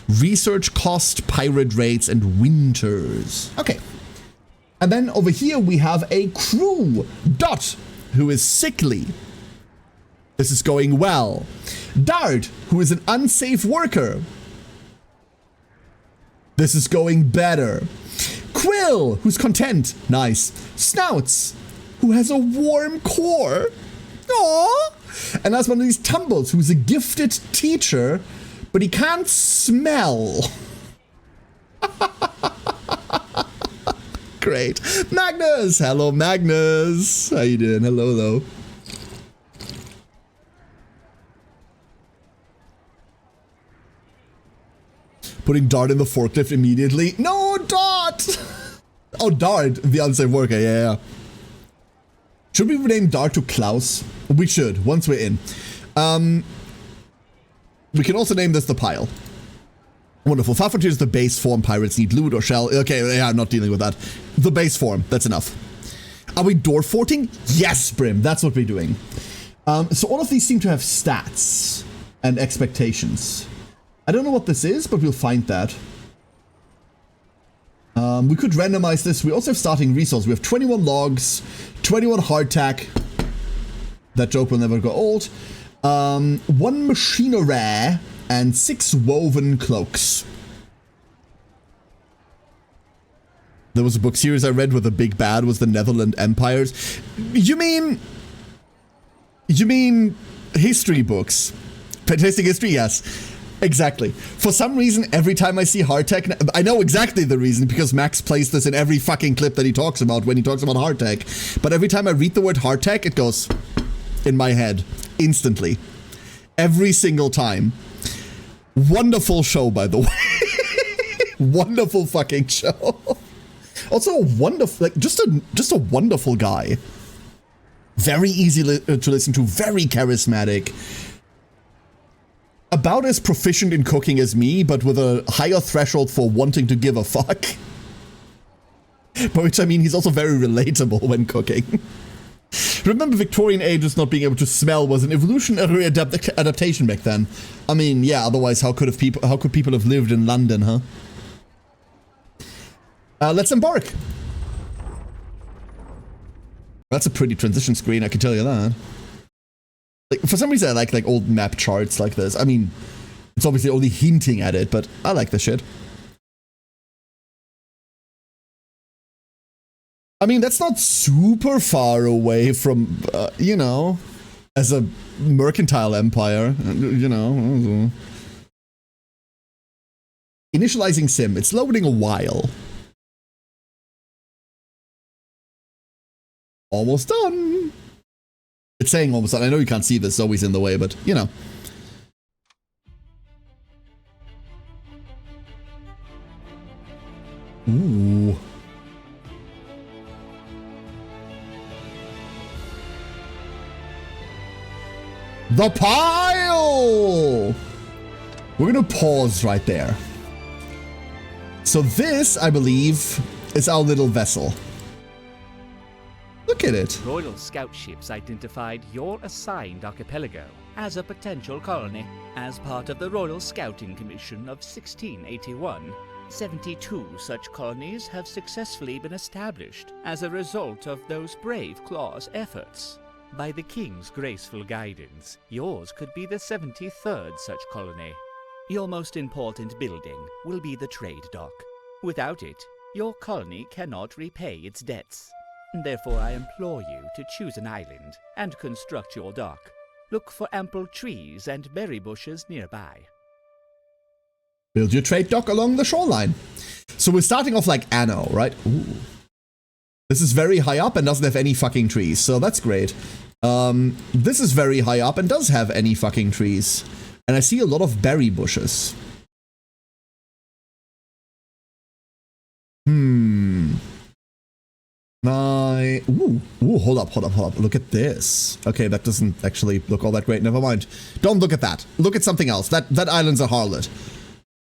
Research cost, pirate rates, and winters. Okay. And then over here we have a crew. Dot, who is sickly. This is going well. Dart, who is an unsafe worker. This is going better. Quill, who's content. Nice. Snouts, who has a warm core. Aww. And that's one of these Tumbles, who's a gifted teacher, but he can't smell. Great. Magnus! Hello, Magnus. How you doing? Hello, hello. Putting Dart in the forklift immediately. No, Dart! Oh, Dart, the unsafe worker. Yeah. Should we rename Dart to Klaus? We should, once we're in. We can also name this the Pile. Wonderful. Far Frontier is the base form. Pirates need loot or shell. Okay, yeah, I'm not dealing with that. The base form. That's enough. Are we door forting? Yes, Brim. That's what we're doing. So all of these seem to have stats and expectations. I don't know what this is, but we'll find that. We could randomize this. We also have starting resource. We have 21 logs, 21 hardtack. That joke will never go old. 1 machinery and 6 woven cloaks. There was a book series I read where the big bad was the Netherland empires. You mean history books? Fantastic history, yes. Exactly. For some reason, every time I see hardtech, I know exactly the reason, because Max plays this in every fucking clip that he talks about when he talks about hardtech. But every time I read the word hardtech, it goes in my head instantly. Every single time. Wonderful show, by the way. Wonderful fucking show. Also a wonderful, like, just a wonderful guy. Very easy to listen to, very charismatic. About as proficient in cooking as me, but with a higher threshold for wanting to give a fuck. By which I mean he's also very relatable when cooking. Remember, Victorian ages not being able to smell was an evolutionary adaptation back then. I mean, yeah, otherwise how could people have lived in London, huh? Let's embark. That's a pretty transition screen, I can tell you that. Like, for some reason I like old map charts like this. I mean, it's obviously only hinting at it, but I like this shit. I mean, that's not super far away from, you know, as a mercantile empire, you know. Initializing sim. It's loading a while. Almost done. It's saying almost done. I know you can't see this. Zoe's in the way, but, you know. The pile! We're gonna pause right there. So this, I believe, is our little vessel. Look at it. Royal Scout ships identified your assigned archipelago as a potential colony. As part of the Royal Scouting Commission of 1681, 72 such colonies have successfully been established as a result of those brave Claw's efforts. By the King's graceful guidance, yours could be the 73rd such colony. Your most important building will be the trade dock. Without it, your colony cannot repay its debts. Therefore, I implore you to choose an island and construct your dock. Look for ample trees and berry bushes nearby. Build your trade dock along the shoreline. So we're starting off like Anno, right? Ooh. This is very high up and doesn't have any fucking trees, so that's great. This is very high up and does have any fucking trees. And I see a lot of berry bushes. Ooh, hold up. Look at this. Okay, that doesn't actually look all that great. Never mind. Don't look at that. Look at something else. That island's a harlot.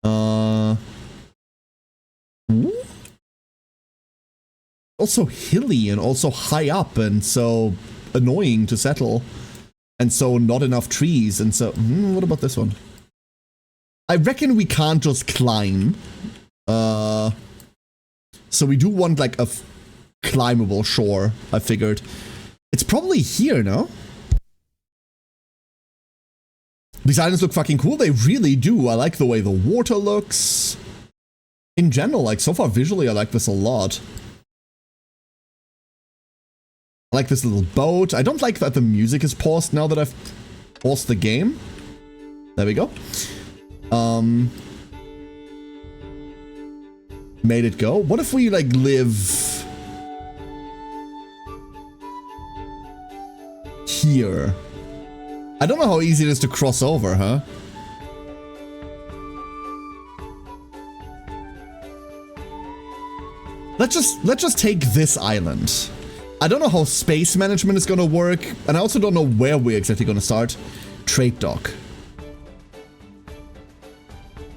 Ooh. Also hilly and also high up and so annoying to settle. And so not enough trees and so... what about this one? I reckon we can't just climb. So we do want like a climbable shore, I figured. It's probably here, no? These islands look fucking cool. They really do. I like the way the water looks. In general, like so far visually, I like this a lot. I like this little boat. I don't like that the music is paused now that I've paused the game. There we go. Made it go. What if we like live here? I don't know how easy it is to cross over, huh? Let's just take this island. I don't know how space management is gonna work, and I also don't know where we're exactly gonna start. Trade dock.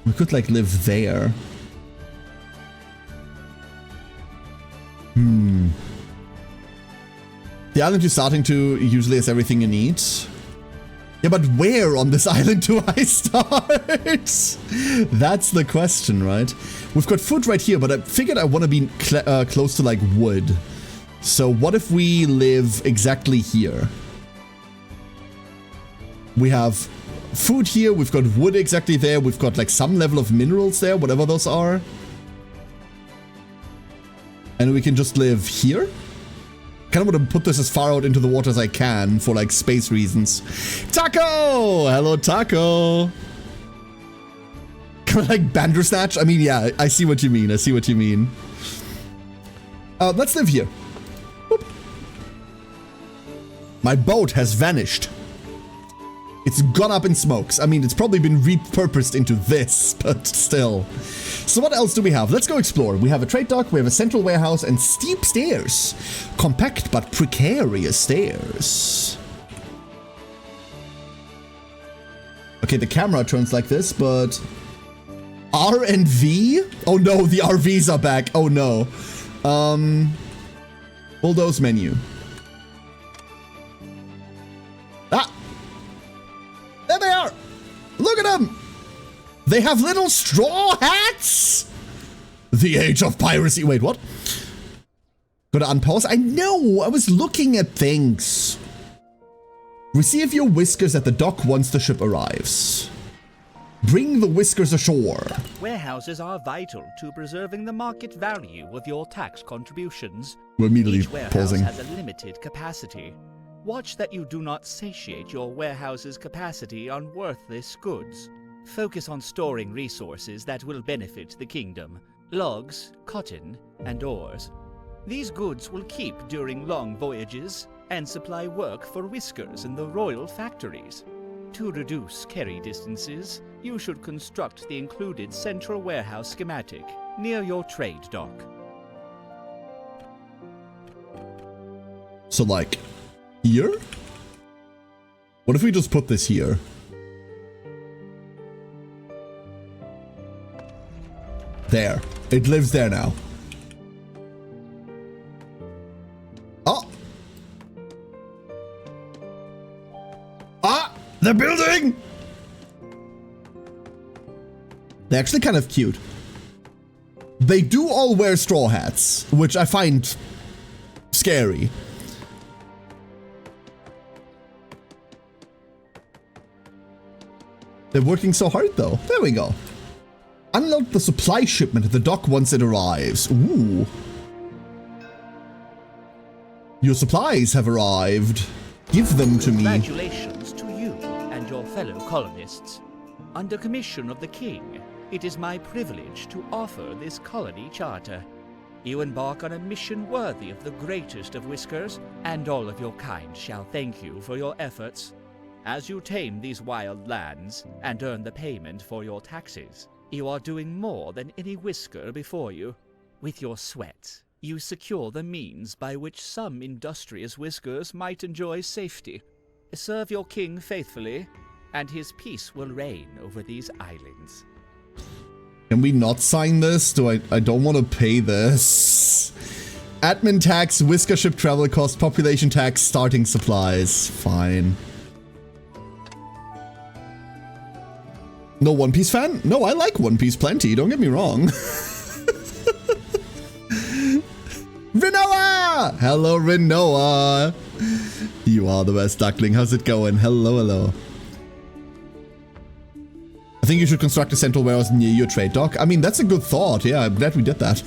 We could like live there. The island you're starting to usually has everything you need. Yeah, but where on this island do I start? That's the question, right? We've got food right here, but I figured I want to be close to like wood. So what if we live exactly here? We have food here, we've got wood exactly there, we've got like some level of minerals there, whatever those are. And we can just live here. Kind of want to put this as far out into the water as I can for like space reasons. Taco! Hello, Taco! Kind of like Bandersnatch? I mean, yeah, I see what you mean. I see what you mean. Let's live here. Boop. My boat has vanished. It's gone up in smokes. I mean, it's probably been repurposed into this, but still. So what else do we have? Let's go explore. We have a trade dock, we have a central warehouse, and steep stairs. Compact but precarious stairs. Okay, the camera turns like this, but... R and V? Oh no, the RVs are back. Oh no. Bulldoze menu. Ah! There they are! Look at them! They have little straw hats! The age of piracy. Wait, what? Gotta unpause? I know! I was looking at things. Receive your whiskers at the dock once the ship arrives. Bring the whiskers ashore. Warehouses are vital to preserving the market value of your tax contributions. We're immediately Each warehouse pausing. has a limited capacity. Watch that you do not satiate your warehouse's capacity on worthless goods. Focus on storing resources that will benefit the kingdom. Logs, cotton, and ores. These goods will keep during long voyages and supply work for whiskers in the royal factories. To reduce carry distances, you should construct the included central warehouse schematic near your trade dock. So like, here? What if we just put this here? There. It lives there now. Oh! Ah! They're building! They're actually kind of cute. They do all wear straw hats, which I find scary. They're working so hard though. There we go. Unload the supply shipment at the dock once it arrives. Ooh. Your supplies have arrived. Give them to me. Congratulations to you and your fellow colonists. Under commission of the king, it is my privilege to offer this colony charter. You embark on a mission worthy of the greatest of Whiskers, and all of your kind shall thank you for your efforts. As you tame these wild lands and earn the payment for your taxes, you are doing more than any Whisker before you. With your sweat, you secure the means by which some industrious Whiskers might enjoy safety. Serve your king faithfully, and his peace will reign over these islands. Can we not sign this? I don't want to pay this. Admin tax, Whisker ship travel cost, population tax, starting supplies. Fine. No One Piece fan? No, I like One Piece plenty, don't get me wrong. Rinoa! Hello, Rinoa! You are the best duckling. How's it going? Hello, hello. I think you should construct a central warehouse near your trade dock. I mean, that's a good thought. Yeah, I'm glad we did that.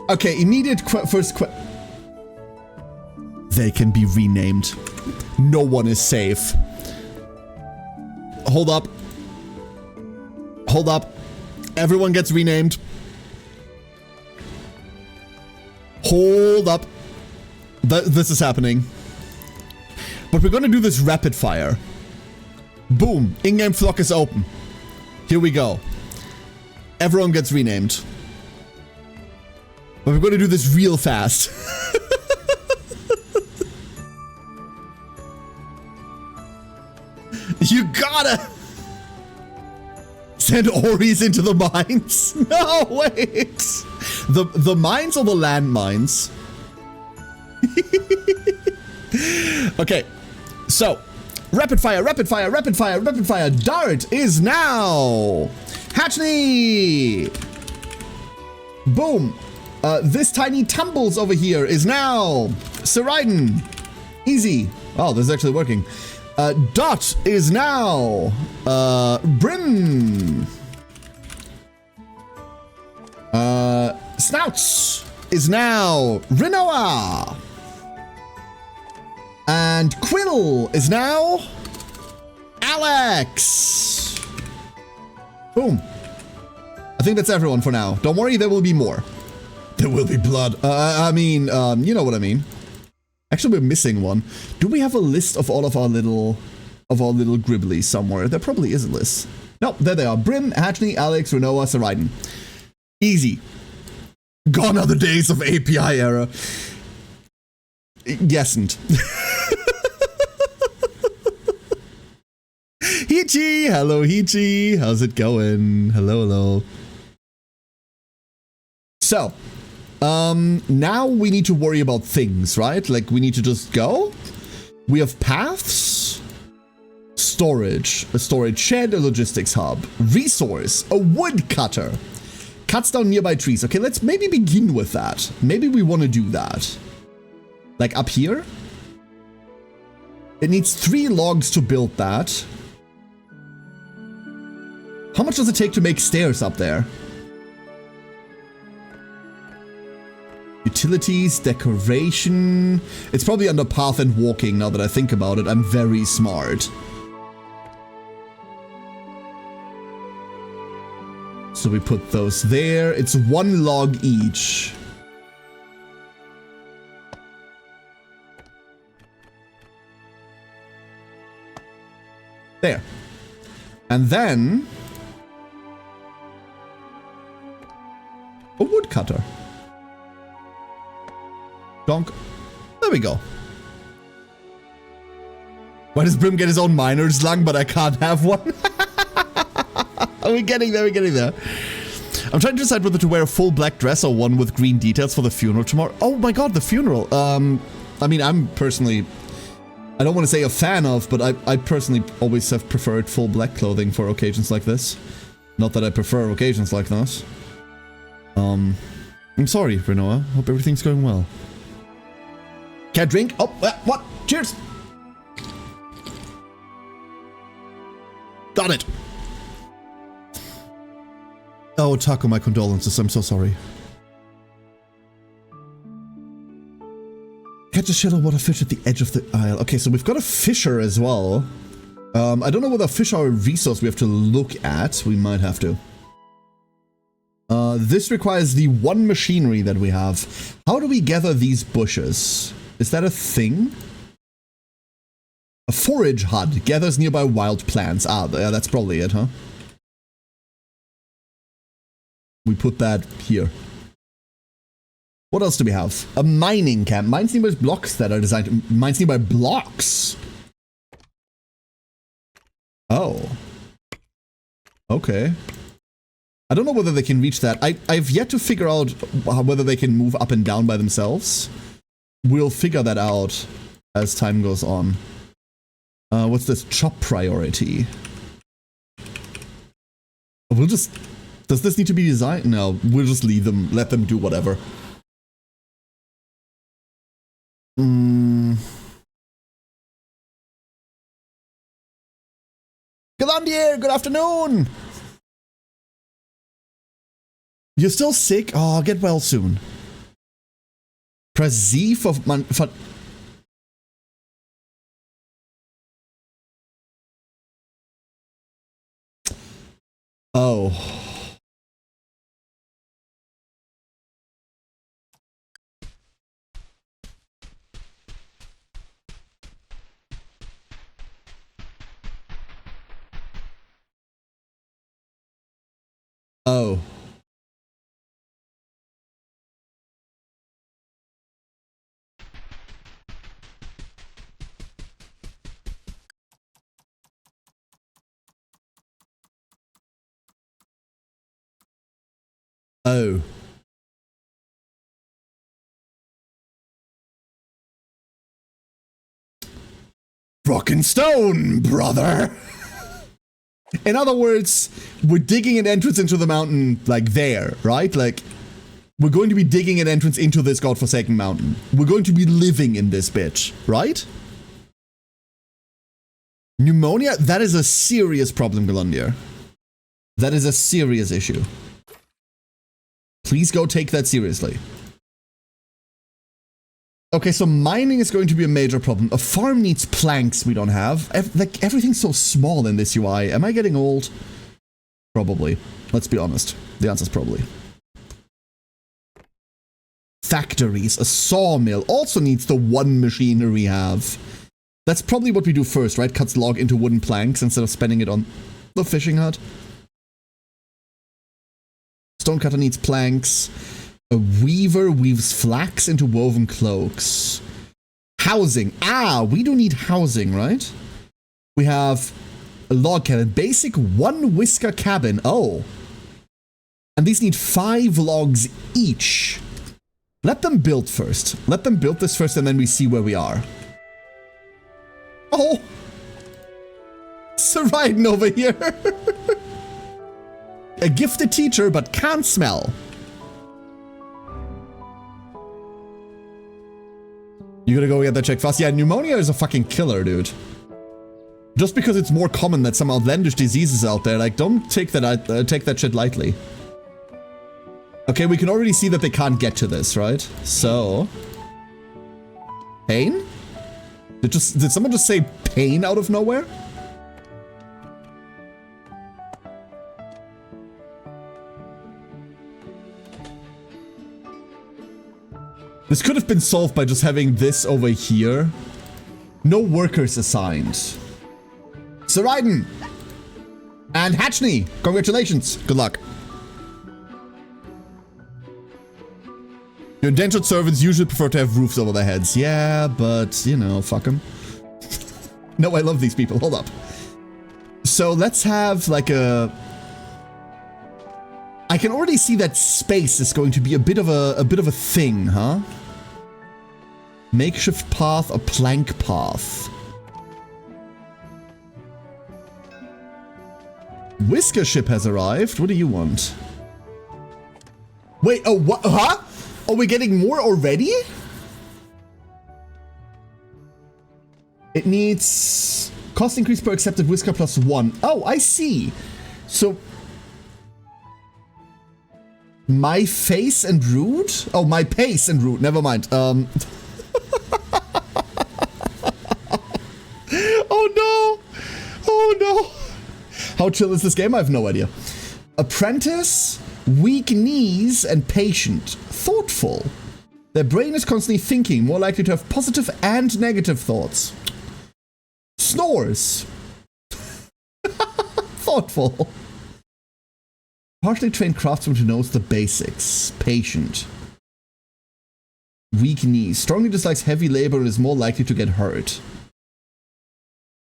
Okay, immediate They can be renamed. No one is safe. Hold up. Hold up. Everyone gets renamed. Hold up. This is happening. But we're gonna do this rapid fire. Boom. In-game flock is open. Here we go. Everyone gets renamed. But we're gonna do this real fast. You gotta send Oris into the mines. No, wait. The mines or the land mines? Okay, so rapid fire, rapid fire, rapid fire, rapid fire. Dart is now. Hatchley. Boom. This tiny tumbles over here is now. Saraiden. Easy. Oh, this is actually working. Dot is now. Bryn. Snouts is now. Rinoa. And Quill is now. Alex. Boom. I think that's everyone for now. Don't worry, there will be more. There will be blood. I mean, you know what I mean. Actually, we're missing one. Do we have a list of all of our little gribblies somewhere? There probably is a list. Nope, there they are. Brim, Hatchley, Alex, Renoa, Saraiden. Easy. Gone are the days of API error. Yesn't. Hichi! Hello, Hichi. How's it going? Hello, hello. So, now we need to worry about things, right? Like, we need to just go. We have paths, storage, a storage shed, a logistics hub, resource, a woodcutter, cuts down nearby trees. Okay, let's maybe begin with that. Maybe we want to do that. Like up here. It needs 3 logs to build that. How much does it take to make stairs up there? Utilities, decoration. It's probably under path and walking now that I think about it. I'm very smart. So we put those there. It's 1 log each. There. And then a woodcutter. Donk. There we go. Why does Brim get his own miner's lung, but I can't have one? We're getting there, we're getting there. I'm trying to decide whether to wear a full black dress or one with green details for the funeral tomorrow. Oh my god, the funeral. I mean, I'm personally, I don't want to say a fan of, but I personally always have preferred full black clothing for occasions like this. Not that I prefer occasions like that. I'm sorry, Renoa. Hope everything's going well. Can't drink? Oh, what? Cheers! Got it! Oh, Taco, my condolences. I'm so sorry. Catch a shallow water fish at the edge of the aisle. Okay, so we've got a fisher as well. I don't know whether fish are a resource we have to look at. We might have to. This requires the one machinery that we have. How do we gather these bushes? Is that a thing? A forage hut gathers nearby wild plants. Ah, yeah, that's probably it, huh? We put that here. What else do we have? A mining camp. Mines nearby blocks that are designed. Mines nearby blocks. Oh. Okay. I don't know whether they can reach that. I've yet to figure out whether they can move up and down by themselves. We'll figure that out as time goes on. What's this? Chop priority. We'll just... Does this need to be designed? No, we'll just leave them, let them do whatever. Galandier, good afternoon! You're still sick? Oh, get well soon. Press Z for... Oh. Oh. Oh. Rock and stone, brother! In other words, we're digging an entrance into the mountain, like there, right? Like, we're going to be digging an entrance into this godforsaken mountain. We're going to be living in this bitch, right? Pneumonia? That is a serious problem, Galundier. That is a serious issue. Please go take that seriously. Okay, so mining is going to be a major problem. A farm needs planks we don't have. Like, everything's so small in this UI. Am I getting old? Probably. Let's be honest. The answer's probably. Factories. A sawmill also needs the one machinery we have. That's probably what we do first, right? Cuts log into wooden planks instead of spending it on the fishing hut. Stonecutter needs planks. A weaver weaves flax into woven cloaks. Housing. Ah, we do need housing, right? We have a log cabin. Basic one whisker cabin. Oh. And these need 5 logs each. Let them build first. Let them build this first and then we see where we are. Oh. Saraiden over here. A gifted teacher, but can't smell. You gotta go get that checked fast. Yeah, pneumonia is a fucking killer, dude. Just because it's more common than some outlandish diseases out there, like, don't take that shit lightly. Okay, we can already see that they can't get to this, right? So... Pain? Did someone just say pain out of nowhere? This could have been solved by just having this over here. No workers assigned. Saraiden! And Hatchney! Congratulations! Good luck. Your indentured servants usually prefer to have roofs over their heads. Yeah, but, you know, fuck them. No, I love these people. Hold up. So let's have like a... I can already see that space is going to be a bit of a thing, huh? Makeshift path, a plank path. Whisker ship has arrived. What do you want? Wait, oh, what? Huh? Are we getting more already? It needs cost increase per accepted whisker plus 1. Oh, I see. So my face and route? Oh, my pace and route. Never mind. Oh no. Oh no. How chill is this game? I have no idea. Apprentice, weak knees, and patient. Thoughtful. Their brain is constantly thinking, more likely to have positive and negative thoughts. Snores. Thoughtful. Partially trained craftsman who knows the basics. Patient. Weak knees. Strongly dislikes heavy labor and is more likely to get hurt.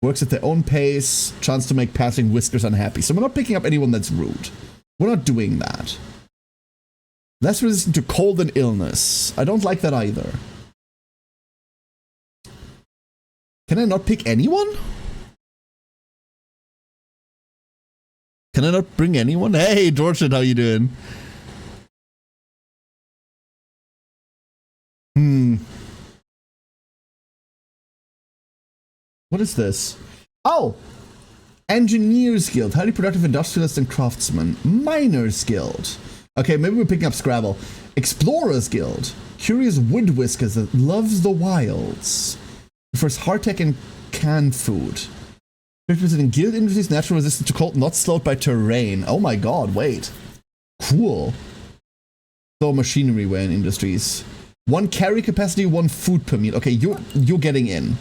Works at their own pace. Chance to make passing whiskers unhappy. So we're not picking up anyone that's rude. We're not doing that. Less resistant to cold and illness. I don't like that either. Can I not pick anyone? Can I not bring anyone? Hey, Dorset, how you doing? What is this? Oh! Engineers Guild. Highly productive industrialist and craftsman. Miners Guild. Okay, maybe we're picking up Scrabble. Explorers Guild. Curious wood whiskers that loves the wilds. Prefers hardtack and canned food. 50% in guild industries, natural resistance to cold, not slowed by terrain. Oh my god, wait. Cool. So machinery wear in industries. 1 carry capacity, 1 food per meal. Okay, you're getting in.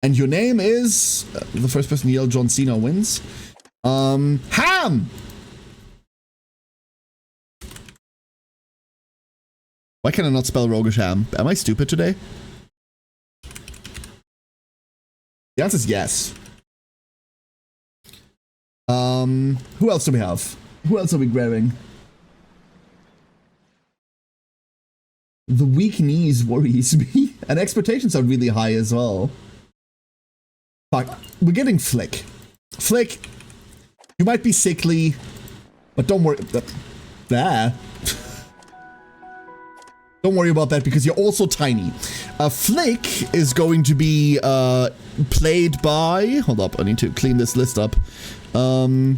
And your name is... the first person to yell John Cena wins. Ham! Why can I not spell roguish ham? Am I stupid today? The answer is yes. Who else do we have? Who else are we grabbing? The weak knees worries me. And expectations are really high as well. Fuck. We're getting Flick. Flick, you might be sickly, but don't worry. There. Don't worry about that because you're also tiny. Flick is going to be played by... Hold up, I need to clean this list up. Hold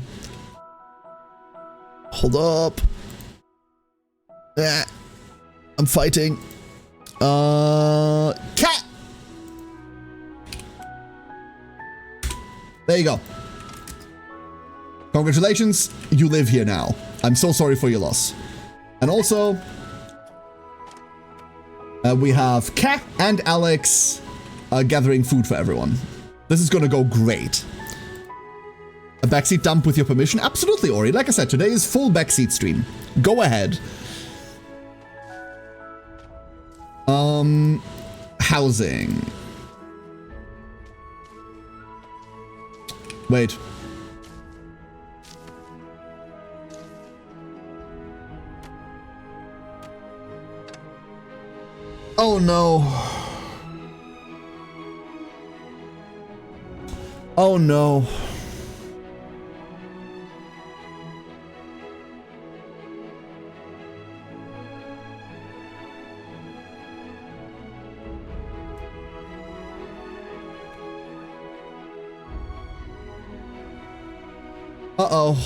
up. I'm fighting. Cat! There you go. Congratulations, you live here now. I'm so sorry for your loss. And also... we have Kat and Alex gathering food for everyone. This is gonna go great. A backseat dump with your permission? Absolutely, Ori. Like I said, today is full backseat stream. Go ahead. Housing. Wait. Oh no. Oh no. Uh-oh.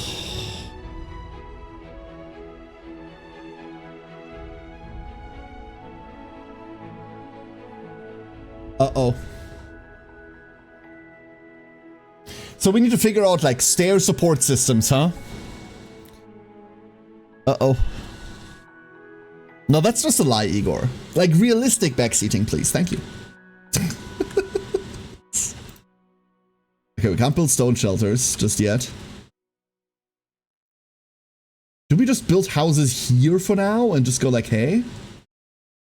Uh-oh. So we need to figure out, like, stair support systems, huh? Uh-oh. No, that's just a lie, Igor. Like, realistic backseating, please. Thank you. Okay, we can't build stone shelters just yet. Do we just build houses here for now and just go like, hey?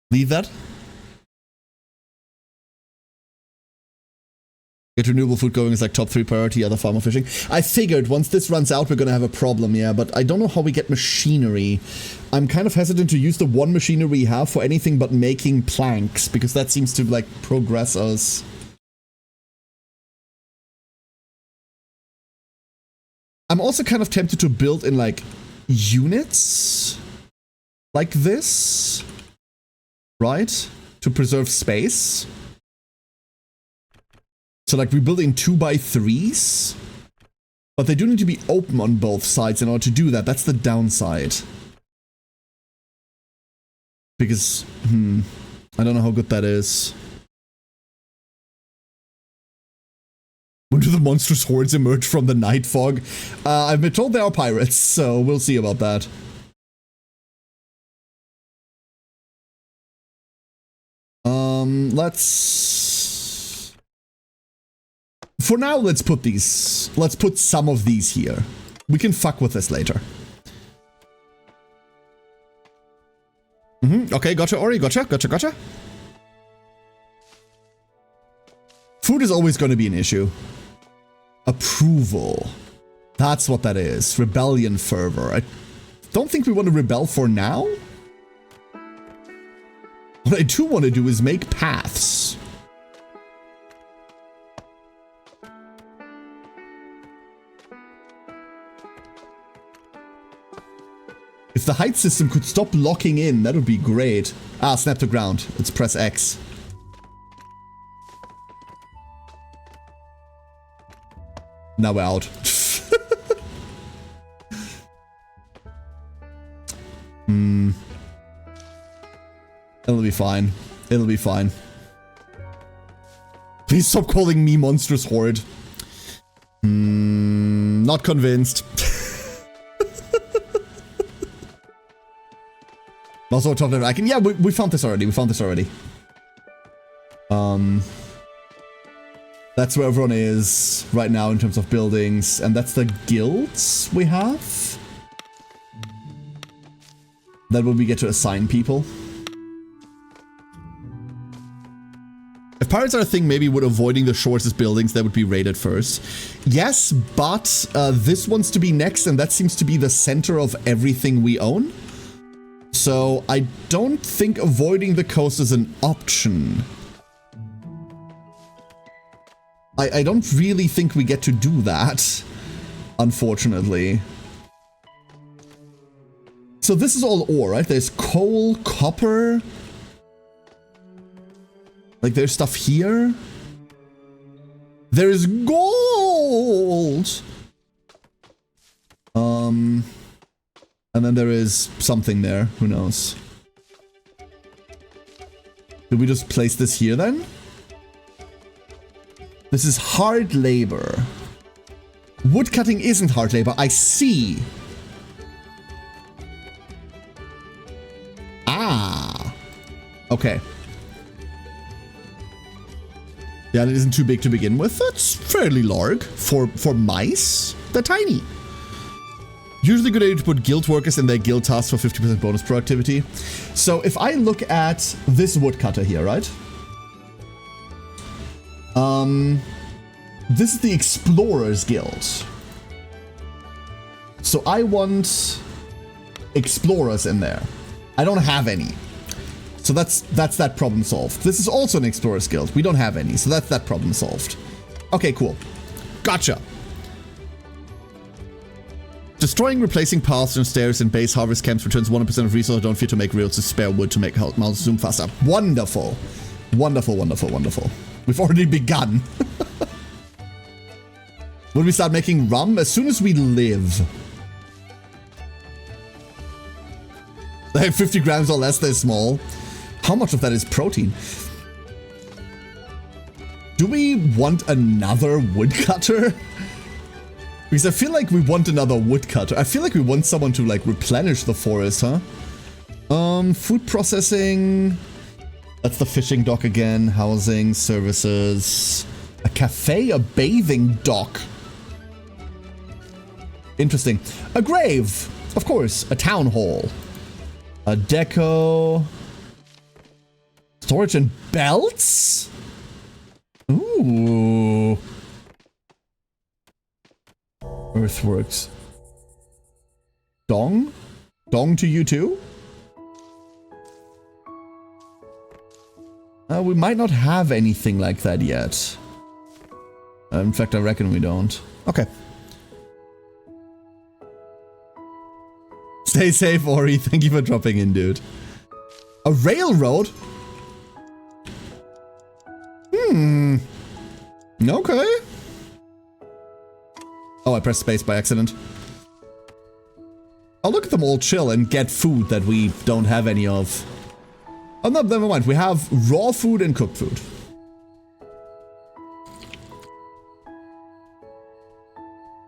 Leave that? Get renewable food going is like top 3 priority, other farmer fishing. I figured once this runs out, we're gonna have a problem, yeah, but I don't know how we get machinery. I'm kind of hesitant to use the one machinery we have for anything but making planks, because that seems to, like, progress us. I'm also kind of tempted to build in, like, units like this, right? To preserve space. So, like, we build in 2x3s, but they do need to be open on both sides in order to do that. That's the downside. Because, I don't know how good that is. When do the monstrous hordes emerge from the night fog? I've been told they are pirates, so we'll see about that. Let's... For now, let's put some of these here. We can fuck with this later. Okay, gotcha, Ori, gotcha. Food is always going to be an issue. Approval. That's what that is. Rebellion fervor. I don't think we want to rebel for now. What I do want to do is make paths. If the height system could stop locking in, that would be great. Ah, snap to ground. Let's press X. Now we're out. It'll be fine. It'll be fine. Please stop calling me monstrous horde. Not convinced. Also, top level icon. Yeah, we found this already. That's where everyone is right now in terms of buildings, and that's the guilds we have. That will we get to assign people. If pirates are a thing, maybe with avoiding the shortest buildings, that would be raided first. Yes, but this wants to be next, and that seems to be the center of everything we own. So I don't think avoiding the coast is an option. I don't really think we get to do that, unfortunately. So this is all ore, right? There's coal, copper. Like there's stuff here. There's gold! And then there is something there. Who knows? Did we just place this here then? This is hard labor. Woodcutting isn't hard labor. I see. Ah. Okay. Yeah, it isn't too big to begin with. That's fairly large for mice. They're tiny. Usually good idea to put guild workers in their guild tasks for 50% bonus productivity. So if I look at this woodcutter here, right? This is the Explorers Guild. So I want explorers in there. I don't have any. So that's that problem solved. This is also an Explorers Guild. We don't have any, so that's that problem solved. Okay, cool. Gotcha. Destroying, replacing paths and stairs in base harvest camps returns 100% of resources. Don't fear to make rails to spare wood to make mouse zoom faster. Wonderful. Wonderful, wonderful, wonderful. We've already begun. When we start making rum? As soon as we live. They have 50 grams or less, they're small. How much of that is protein? Do we want another woodcutter? Because I feel like we want another woodcutter. I feel like we want someone to, like, replenish the forest, huh? Food processing. That's the fishing dock again. Housing, services. A cafe, a bathing dock. Interesting. A grave. Of course. A town hall. A deco. Storage and belts? Ooh. Earthworks. Dong? Dong to you too? We might not have anything like that yet. In fact, I reckon we don't. Okay. Stay safe, Ori. Thank you for dropping in, dude. A railroad? Okay. Oh, I pressed space by accident. I'll look at them all chill and get food that we don't have any of. Oh, no, never mind. We have raw food and cooked food.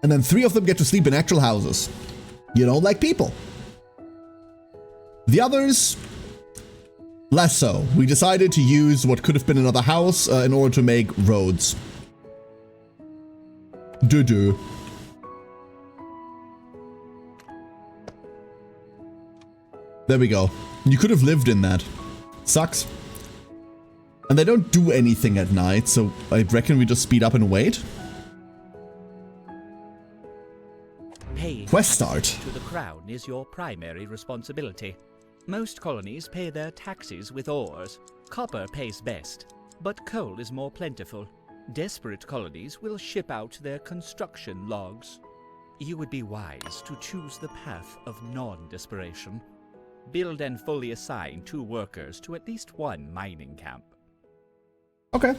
And then 3 of them get to sleep in actual houses. You know, like people. The others, less so. We decided to use what could have been another house in order to make roads. Doo-doo. There we go. You could have lived in that. Sucks. And they don't do anything at night, so I reckon we just speed up and wait. Paying Quest start. to the crown is your primary responsibility. Most colonies pay their taxes with ores. Copper pays best, but coal is more plentiful. Desperate colonies will ship out their construction logs. You would be wise to choose the path of non-desperation. Build and fully assign 2 workers to at least 1 mining camp. Okay.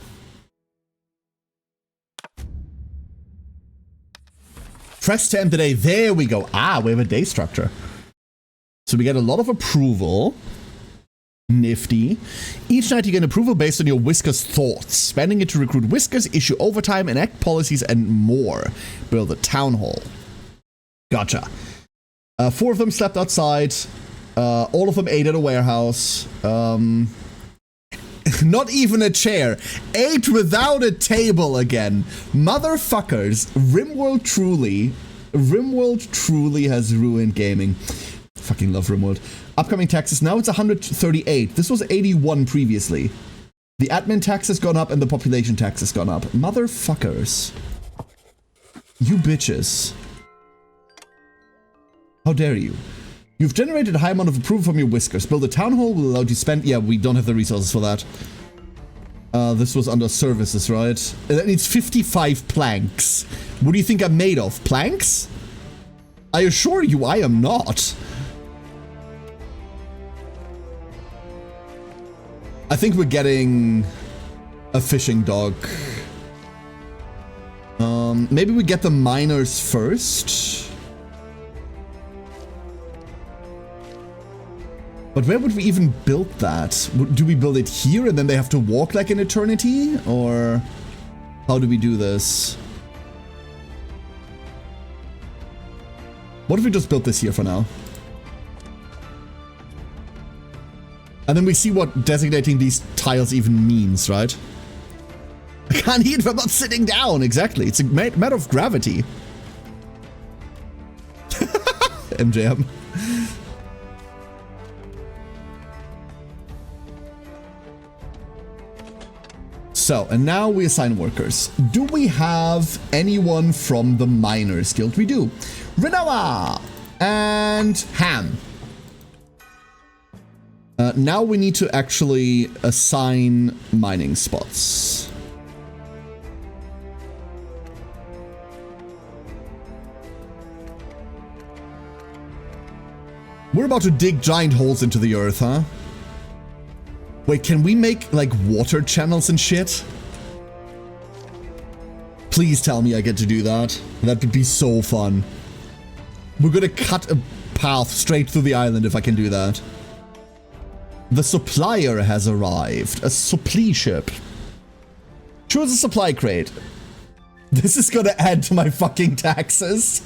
Press to end the day. There we go. Ah, we have a day structure. So we get a lot of approval. Nifty. Each night you get approval based on your Whiskers thoughts. Spending it to recruit Whiskers, issue overtime, enact policies, and more. Build a town hall. Gotcha. 4 of them slept outside. All of them ate at a warehouse. Not even a chair. Ate without a table again. Motherfuckers. Rimworld truly has ruined gaming. Fucking love Rimworld. Upcoming taxes. Now it's 138. This was 81 previously. The admin tax has gone up and the population tax has gone up. Motherfuckers. You bitches. How dare you? You've generated a high amount of approval from your Whiskers. Build a town hall will allow you to spend... Yeah, we don't have the resources for that. This was under services, right? That needs 55 planks. What do you think I'm made of? Planks? I assure you I am not. I think we're getting a fishing dock. Maybe we get the miners first. But where would we even build that? Do we build it here and then they have to walk like an eternity? Or how do we do this? What if we just built this here for now? And then we see what designating these tiles even means, right? I can't eat if I'm not sitting down. Exactly. It's a matter of gravity. MJM. So, and now we assign workers. Do we have anyone from the Miners Guild? We do. Renoa and Ham. Now we need to actually assign mining spots. We're about to dig giant holes into the earth, huh? Wait, can we make, like, water channels and shit? Please tell me I get to do that. That would be so fun. We're gonna cut a path straight through the island if I can do that. The supplier has arrived. A supply ship. Choose a supply crate. This is gonna add to my fucking taxes.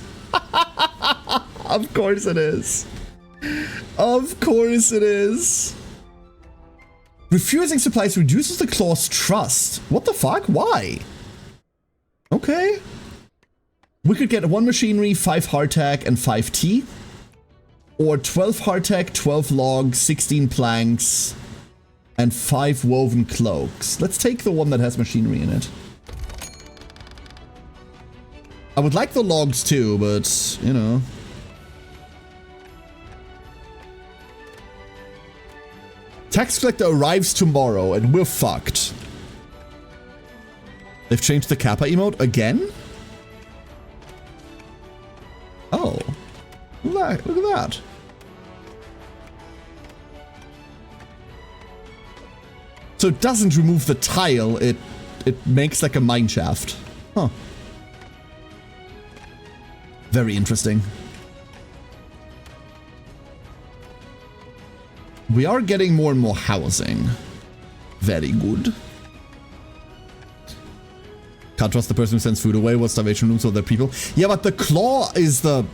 Of course it is. Of course it is. Refusing supplies reduces the claw's trust. What the fuck? Why? Okay. We could get 1 machinery, 5 hardtack, and 5 tea. Or 12 hardtack, 12 logs, 16 planks, and 5 woven cloaks. Let's take the one that has machinery in it. I would like the logs too, but, you know. Tax collector arrives tomorrow and we're fucked. They've changed the Kappa emote again? Oh. Look at that. So it doesn't remove the tile, it makes like a mine shaft. Huh. Very interesting. We are getting more and more housing. Very good. Can't trust the person who sends food away. What starvation rooms for their people? Yeah, but the claw is the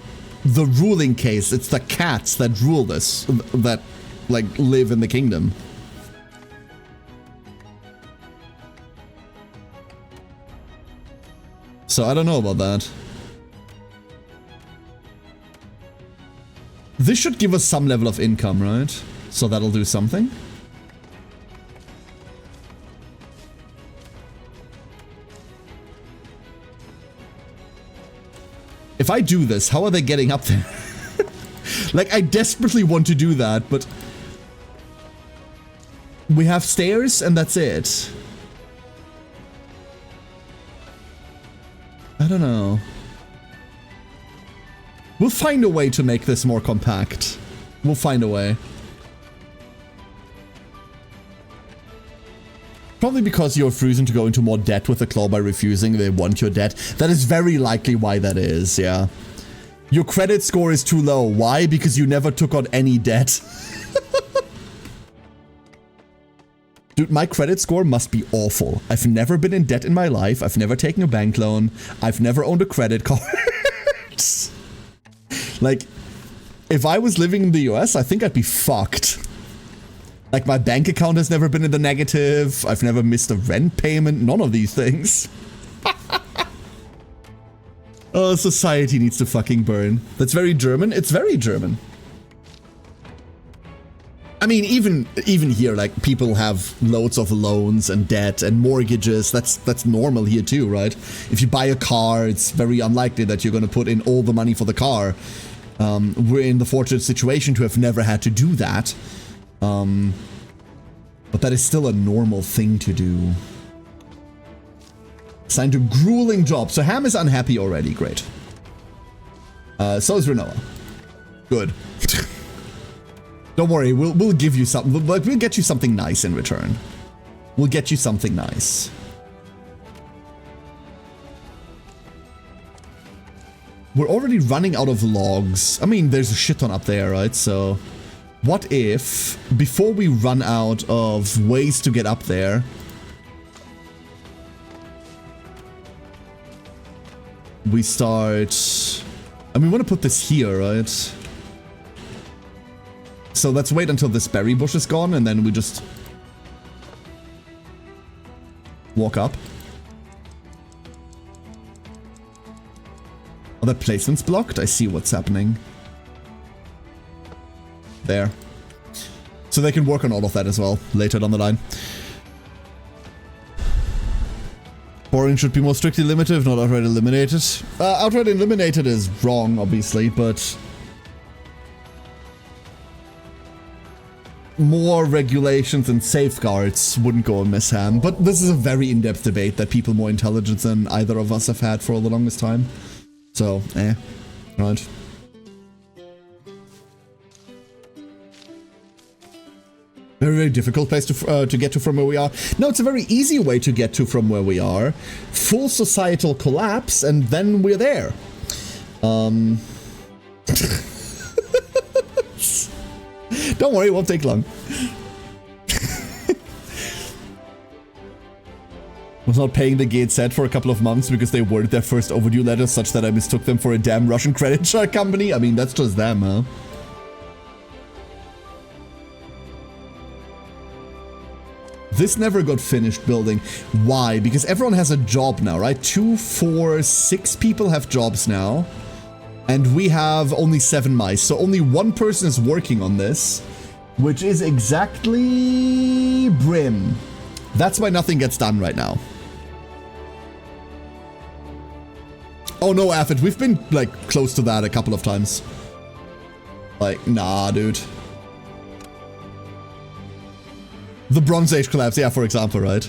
ruling case. It's the cats that rule this, that like live in the kingdom. So I don't know about that. This should give us some level of income, right? So that'll do something. If I do this, how are they getting up there? Like, I desperately want to do that, but we have stairs and that's it. I don't know. We'll find a way to make this more compact. We'll find a way. Probably because you're refusing to go into more debt with the claw by refusing. They want your debt. That is very likely why that is, yeah. Your credit score is too low. Why? Because you never took on any debt. Dude, my credit score must be awful. I've never been in debt in my life. I've never taken a bank loan. I've never owned a credit card. Like, if I was living in the US, I think I'd be fucked. Like, my bank account has never been in the negative. I've never missed a rent payment. None of these things. Oh, society needs to fucking burn. That's very German. It's very German. I mean, even here, like, people have loads of loans and debt and mortgages. That's normal here too, right? If you buy a car, it's very unlikely that you're going to put in all the money for the car. We're in the fortunate situation to have never had to do that. But that is still a normal thing to do. Assigned to grueling job. So Ham is unhappy already. Great. So is Renoa. Good. Don't worry, we'll give you something. We'll get you something nice in return. We'll get you something nice. We're already running out of logs. I mean, there's a shit ton up there, right? So, what if, before we run out of ways to get up there, we start... I mean, we want to put this here, right? So let's wait until this berry bush is gone, and then we just walk up. Are the placements blocked? I see what's happening. There. So they can work on all of that as well, later down the line. Boring should be more strictly limited, if not outright eliminated. Outright eliminated is wrong, obviously, but... more regulations and safeguards wouldn't go amiss, Ham. But this is a very in-depth debate that people more intelligent than either of us have had for the longest time. So, right. Very, very difficult place to get to from where we are. No, it's a very easy way to get to from where we are. Full societal collapse, and then we're there. Don't worry, it won't take long. Was not paying the gate set for a couple of months because they worded their first overdue letter such that I mistook them for a damn Russian credit card company. I mean, that's just them, huh? This never got finished building. Why? Because everyone has a job now, right? 2, 4, 6 people have jobs now. And we have only 7 mice, so only one person is working on this, which is exactly Brim. That's why nothing gets done right now. Oh no, Aphid, we've been, like, close to that a couple of times. Like, nah, dude. The Bronze Age collapse, yeah, for example, right?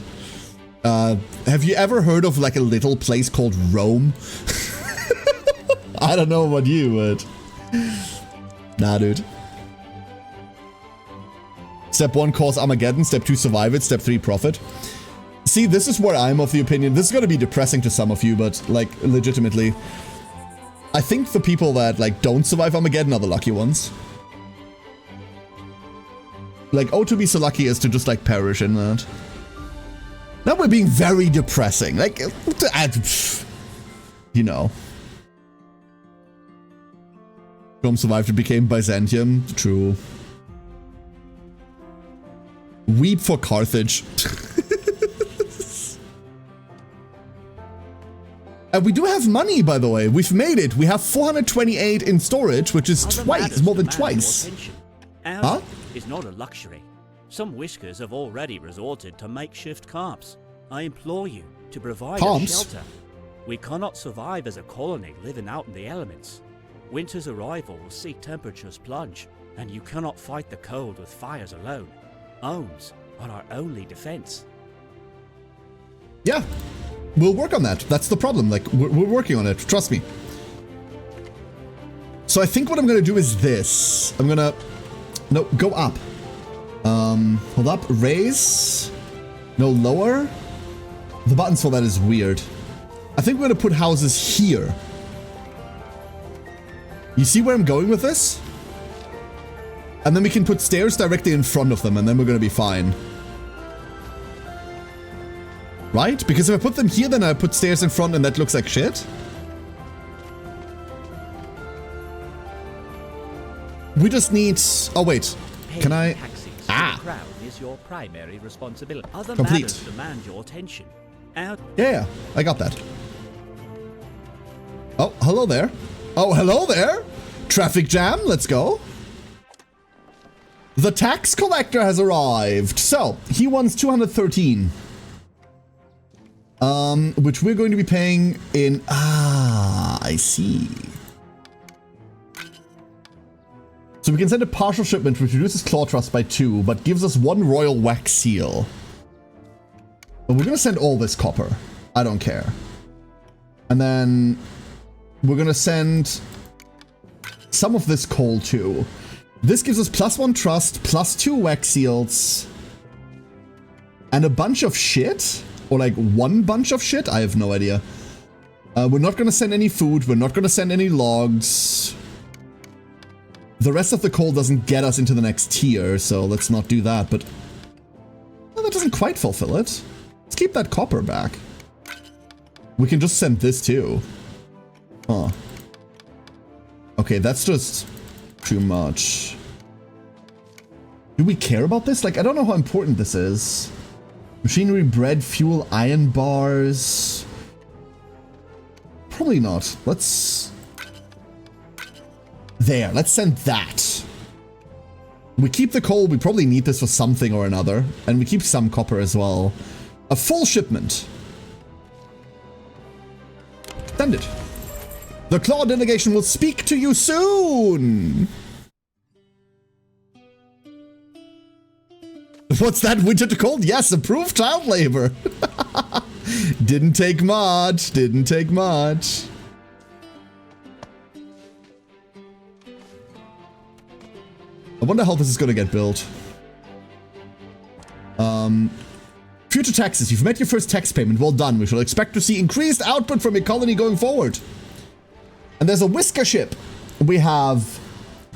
Have you ever heard of, like, a little place called Rome? I don't know about you, but... Nah, dude. Step 1, cause Armageddon. Step 2, survive it. Step 3, profit. See, this is where I'm of the opinion. This is going to be depressing to some of you, but, like, legitimately. I think the people that, like, don't survive Armageddon are the lucky ones. Like, oh, to be so lucky is to just, like, perish in that. Now we're being very depressing. Like, you know. Rome survived and became Byzantium. True. Weep for Carthage. And we do have money, by the way. We've made it. We have 428 in storage, which is twice, more than twice. Huh? Is not a luxury. Some whiskers have already resorted to makeshift camps. I implore you to provide a shelter. We cannot survive as a colony living out in the elements. Winter's arrival will see temperatures plunge, and you cannot fight the cold with fires alone. Homes are our only defense. Yeah, we'll work on that. That's the problem. Like, we're working on it. Trust me. So I think what I'm going to do is this. I'm going to... No, go up. Hold up. Raise. No, lower. The buttons for that is weird. I think we're going to put houses here. You see where I'm going with this? And then we can put stairs directly in front of them, and then we're going to be fine. Right? Because if I put them here, then I put stairs in front, and that looks like shit. We just need... Oh, wait. Can I... Ah! The crown is your primary responsibility. Other Complete. matters demand your attention. Yeah, I got that. Oh, hello there. Oh, hello there. Traffic jam, let's go. The tax collector has arrived. So, he wants 213. Which we're going to be paying in... Ah, I see. So we can send a partial shipment which reduces claw trust by 2, but gives us 1 royal wax seal. But we're going to send all this copper. I don't care. And then we're going to send some of this coal too. This gives us +1 trust, +2 wax seals, and a bunch of shit. Or like 1 bunch of shit? I have no idea. We're not going to send any food. We're not going to send any logs. The rest of the coal doesn't get us into the next tier, so let's not do that. But well, that doesn't quite fulfill it. Let's keep that copper back. We can just send this too. Huh. Okay, that's just too much. Do we care about this? Like, I don't know how important this is. Machinery, bread, fuel, iron bars. Probably not. Let's... There, let's send that. We keep the coal. We probably need this for something or another. And we keep some copper as well. A full shipment. Send it. The Claw delegation will speak to you soon. What's that winter called? Yes, approved child labor. Didn't take much. Didn't take much. I wonder how this is going to get built. Future taxes. You've met your first tax payment. Well done. We shall expect to see increased output from your colony going forward. And there's a whisker ship. We have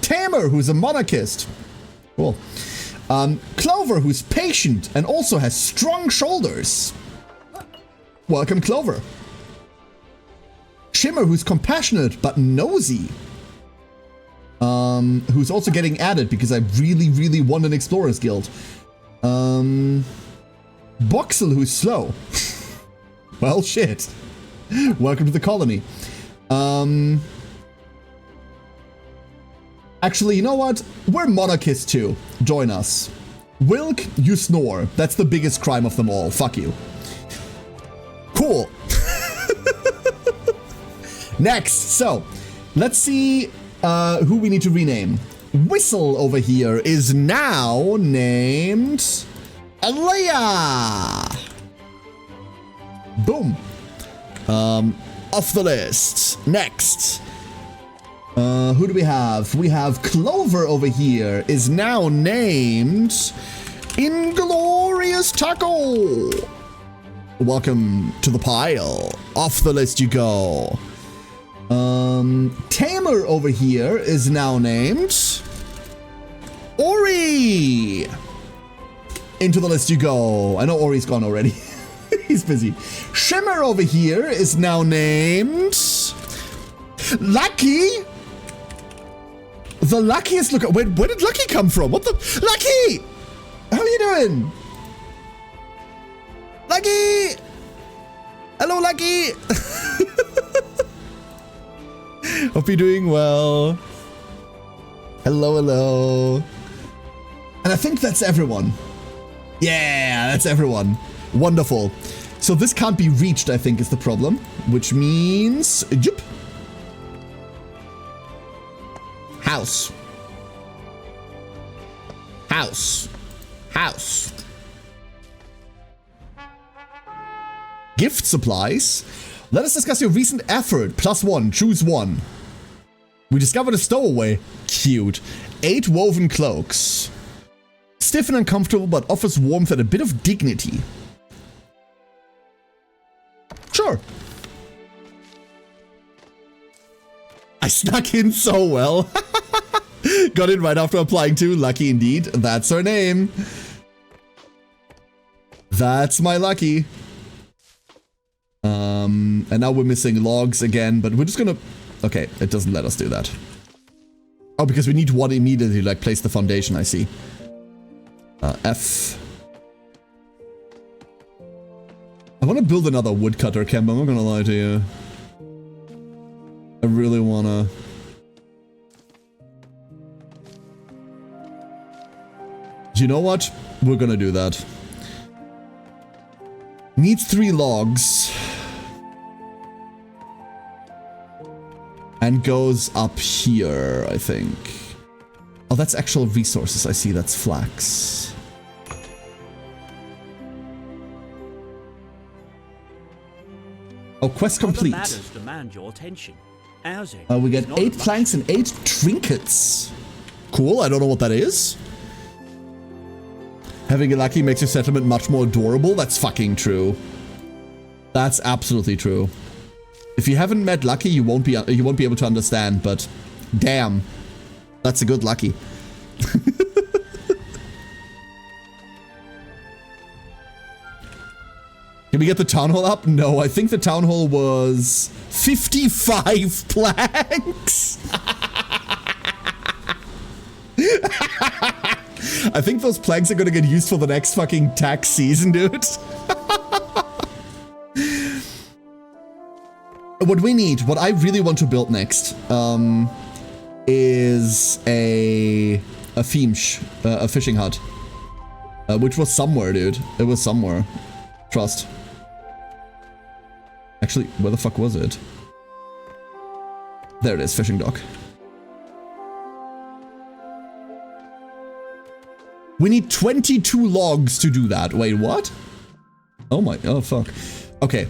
Tamer, who's a monarchist. Cool. Clover, who's patient and also has strong shoulders. Welcome, Clover. Shimmer, who's compassionate but nosy. Who's also getting added because I really, really want an Explorers Guild. Boxel, who's slow. Well, shit. Welcome to the colony. Actually, you know what? We're monarchists too. Join us. Wilk, you snore. That's the biggest crime of them all. Fuck you. Cool. Next, so let's see who we need to rename. Whistle over here is now named Alea. Boom. Off the list. Next. Who do we have? We have Clover over here is now named Inglorious Taco. Welcome to the pile. Off the list you go. Tamer over here is now named Ori. Into the list you go. I know Ori's gone already. He's busy. Shimmer over here is now named Lucky. The luckiest look. Wait, where did Lucky come from? What the? Lucky! How are you doing? Lucky! Hello, Lucky! Hope you're doing well. Hello, hello. And I think that's everyone. Yeah, that's everyone. Wonderful. So this can't be reached, I think, is the problem. Which means... Yep. House. House. House. Gift supplies. Let us discuss your recent effort. +1. Choose one. We discovered a stowaway. Cute. 8 woven cloaks. Stiff and uncomfortable, but offers warmth and a bit of dignity. Sure. I snuck in so well. Got in right after applying to. Lucky indeed. That's her name. That's my Lucky. And now we're missing logs again, but we're just gonna... Okay, it doesn't let us do that. Oh, because we need one immediately, like, place the foundation, I see. F. I want to build another woodcutter camp, I'm not gonna lie to you. I really wanna... Do you know what? We're gonna do that. Needs 3 logs. And goes up here, I think. Oh, that's actual resources. I see, that's flax. Oh, quest complete. Other matters demand your attention. Housing We get 8 planks and 8 trinkets. Cool, I don't know what that is. Having a Lucky makes your settlement much more adorable. That's fucking true. That's absolutely true. If you haven't met Lucky, you won't be able to understand, but damn. That's a good Lucky. Can we get the town hall up? No, I think the town hall was 55 planks. I think those planks are gonna get used for the next fucking tax season, dude. What we need, what I really want to build next, is a fishing hut. Which was somewhere, dude. It was somewhere. Trust. Actually, where the fuck was it? There it is, fishing dock. We need 22 logs to do that. Wait, what? Oh fuck. Okay.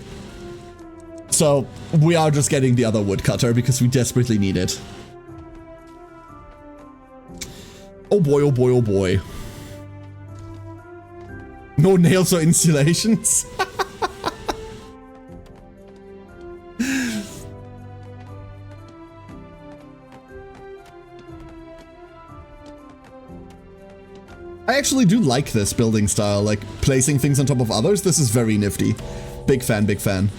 So, we are just getting the other woodcutter because we desperately need it. Oh boy, oh boy, oh boy. No nails or installations. I actually do like this building style, like placing things on top of others. This is very nifty. Big fan, big fan.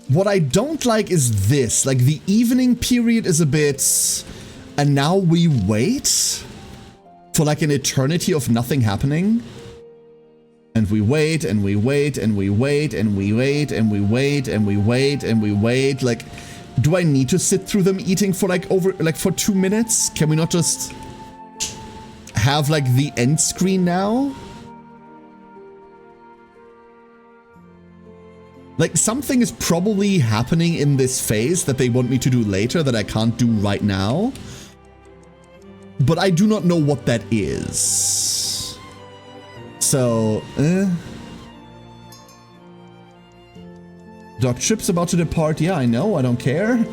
What I don't like is this, like the evening period is a bit, and now we wait for like an eternity of nothing happening. And we wait, and we wait, and we wait, and we wait, and we wait, and we wait, and we wait. Like, do I need to sit through them eating for like for 2 minutes? Can we not just have like the end screen now? Like, something is probably happening in this phase that they want me to do later that I can't do right now. But I do not know what that is. So, Doc Chip's about to depart. Yeah, I know. I don't care.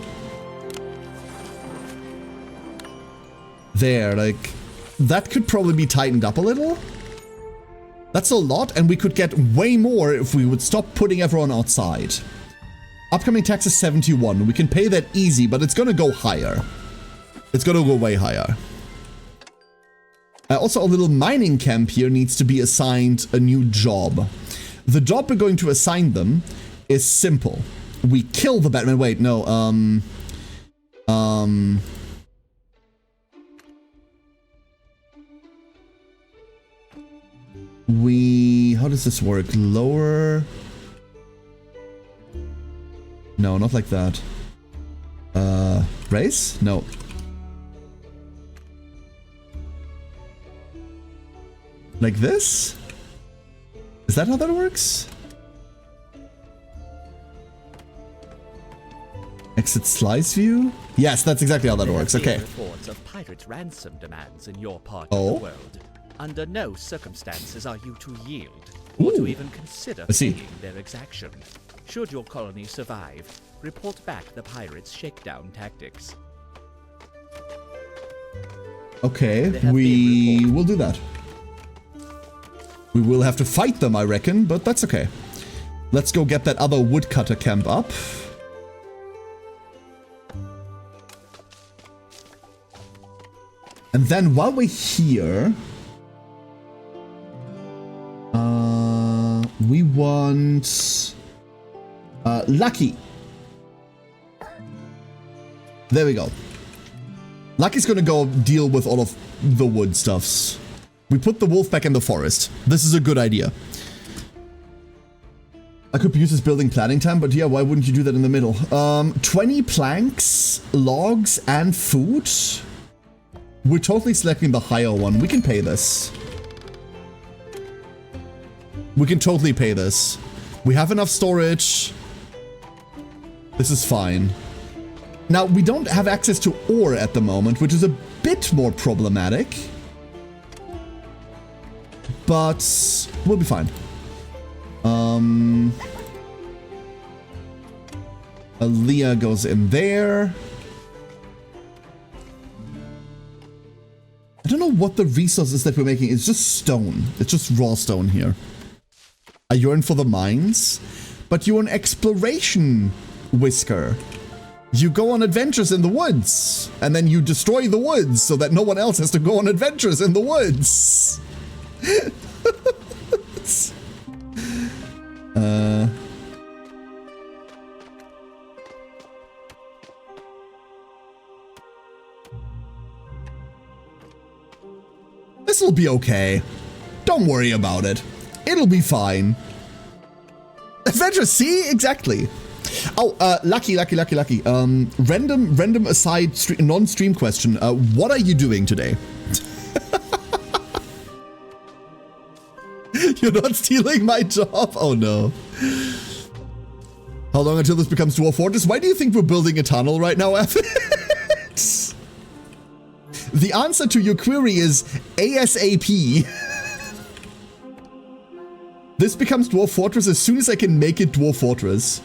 There, like, that could probably be tightened up a little. That's a lot, and we could get way more if we would stop putting everyone outside. Upcoming tax is 71. We can pay that easy, but it's gonna go higher. It's gonna go way higher. Also, a little mining camp here needs to be assigned a new job. The job we're going to assign them is simple. We kill the Batman. Wait, no, how does this work? Lower? No, not like that. Raise? No. Like this? Is that how that works? Exit slice view? Yes, that's exactly how that works. Okay. Reports of pirate ransom demands in your part of the world. Under no circumstances are you to yield, or to even consider paying their exaction. Should your colony survive, report back the pirates' shakedown tactics. Okay, we will do that. We will have to fight them, I reckon, but that's okay. Let's go get that other woodcutter camp up. And then while we're here, we want Lucky. There we go. Lucky's gonna go deal with all of the wood stuffs. We put the wolf back in the forest. This is a good idea. I could use this building planning time, but yeah, why wouldn't you do that in the middle? 20 planks, logs, and food. We're totally selecting the higher one. We can pay this. We can totally pay this. We have enough storage. This is fine. Now, we don't have access to ore at the moment, which is a bit more problematic. But we'll be fine. Aaliyah goes in there. I don't know what the resources that we're making. It's just stone. It's just raw stone here. I yearn for the mines, but you're an exploration whisker. You go on adventures in the woods, and then you destroy the woods so that no one else has to go on adventures in the woods. This'll be okay. Don't worry about it. It'll be fine. Adventure, see? Exactly. Oh, lucky. Random aside, non-stream question. What are you doing today? You're not stealing my job? Oh no. How long until this becomes Dwarf Fortress? Why do you think we're building a tunnel right now, F? The answer to your query is ASAP. This becomes Dwarf Fortress as soon as I can make it Dwarf Fortress.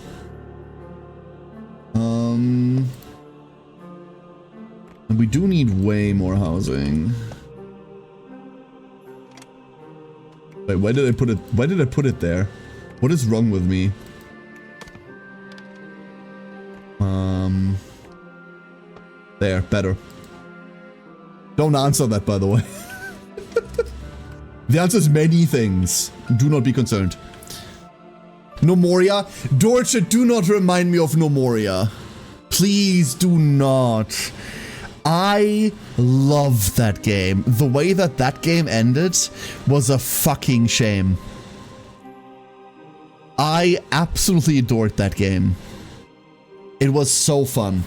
And we do need way more housing. Wait, why did I put it? Why did I put it there? What is wrong with me? There, better. Don't answer that, by the way. The answer is many things. Do not be concerned. Nomoria? Dorche, do not remind me of Nomoria. Please do not. I love that game. The way that that game ended was a fucking shame. I absolutely adored that game. It was so fun.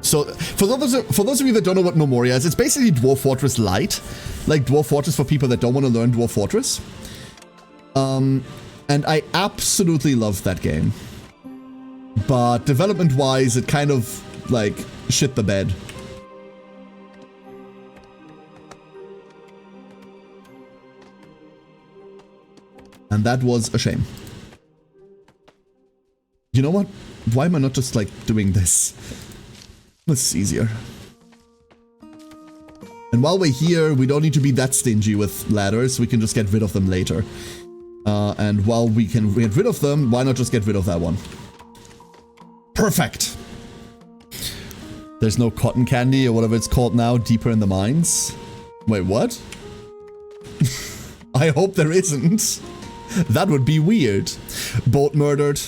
So, for those of you that don't know what Nomoria is, it's basically Dwarf Fortress Lite. Like Dwarf Fortress for people that don't want to learn Dwarf Fortress. And I absolutely love that game. But development-wise, it kind of, like, shit the bed. And that was a shame. You know what? Why am I not just, like, doing this? This is easier. And while we're here, we don't need to be that stingy with ladders. We can just get rid of them later. And while we can get rid of them, why not just get rid of that one? Perfect! There's no cotton candy or whatever it's called now deeper in the mines. Wait, what? I hope there isn't. That would be weird. Boat murdered.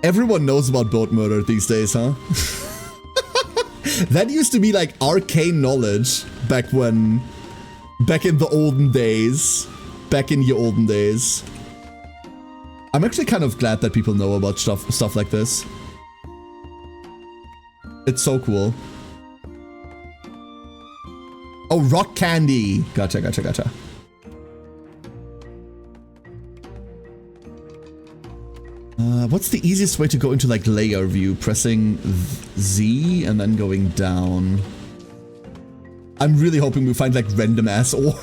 Everyone knows about boat murder these days, huh? That used to be like arcane knowledge back in the olden days. Back in your olden days. I'm actually kind of glad that people know about stuff like this. It's so cool. Oh, rock candy. Gotcha, gotcha, gotcha. What's the easiest way to go into like layer view? Pressing Z and then going down. I'm really hoping we find like random ass ore.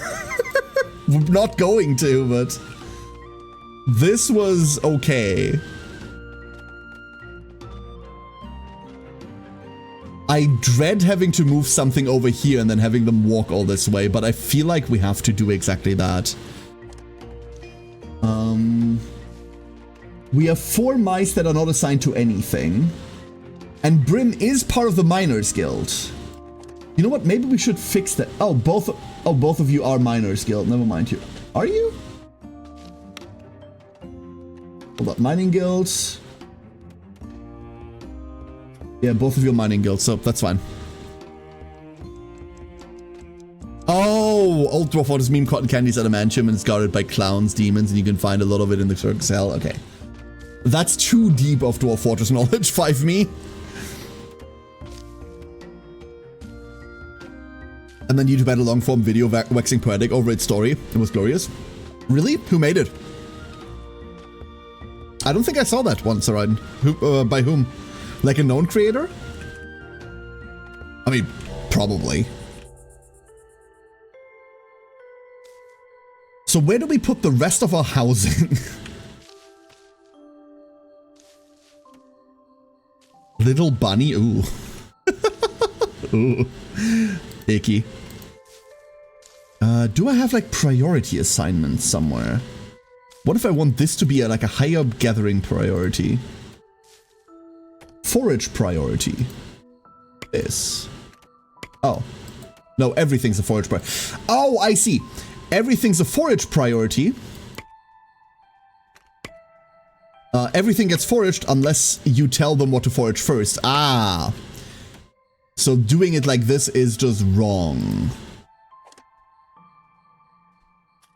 We're not going to, but this was okay. I dread having to move something over here and then having them walk all this way, but I feel like we have to do exactly that. We have 4 mice that are not assigned to anything. And Brim is part of the Miners Guild. You know what? Maybe we should fix that. Oh, both of you are Miners Guild. Never mind you. Are you? Hold up. Mining Guild. Yeah, both of you are Mining Guild, so that's fine. Oh, Old Dwarf orders meme cotton candies adamantium and is guarded by clowns, demons, and you can find a lot of it in the Circus Hell. Okay. That's too deep of Dwarf Fortress knowledge, 5 me. And then YouTube had a long form video waxing poetic over its story. It was glorious. Really? Who made it? I don't think I saw that once, alright. By whom? Like a known creator? I mean, probably. So where do we put the rest of our housing? Little bunny? Ooh. Ooh. Icky. Do I have like priority assignments somewhere? What if I want this to be like a higher gathering priority? Forage priority. This. Oh. No, everything's a forage priority. Oh, I see. Everything's a forage priority. Everything gets foraged unless you tell them what to forage first. Ah. So doing it like this is just wrong.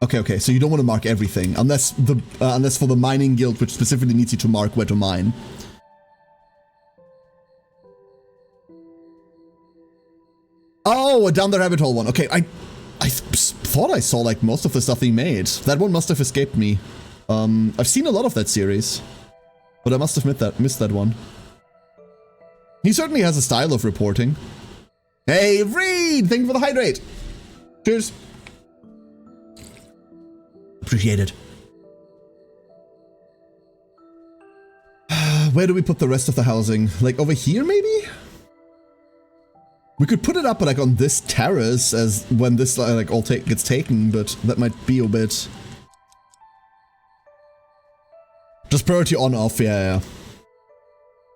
Okay, so you don't want to mark everything unless for the mining guild, which specifically needs you to mark where to mine. Oh, down the rabbit hole one. Okay, I thought I saw like most of the stuff he made. That one must have escaped me. I've seen a lot of that series, but I must have missed that one. He certainly has a style of reporting. Hey, Reed! Thank you for the hydrate! Cheers! Appreciate it. Where do we put the rest of the housing? Like over here, maybe? We could put it up like on this terrace as when this like all gets taken, but that might be a bit... Just priority on off, yeah.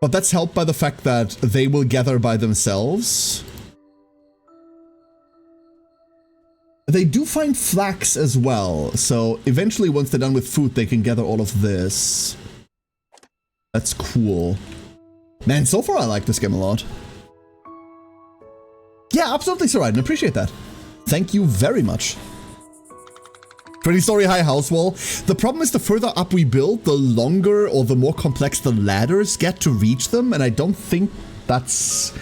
But that's helped by the fact that they will gather by themselves. They do find flax as well, so eventually once they're done with food, they can gather all of this. That's cool. Man, so far I like this game a lot. Yeah, absolutely, Sir Ryden, appreciate that. Thank you very much. 20-story high house wall. The problem is the further up we build, the longer or the more complex the ladders get to reach them, and I don't think that's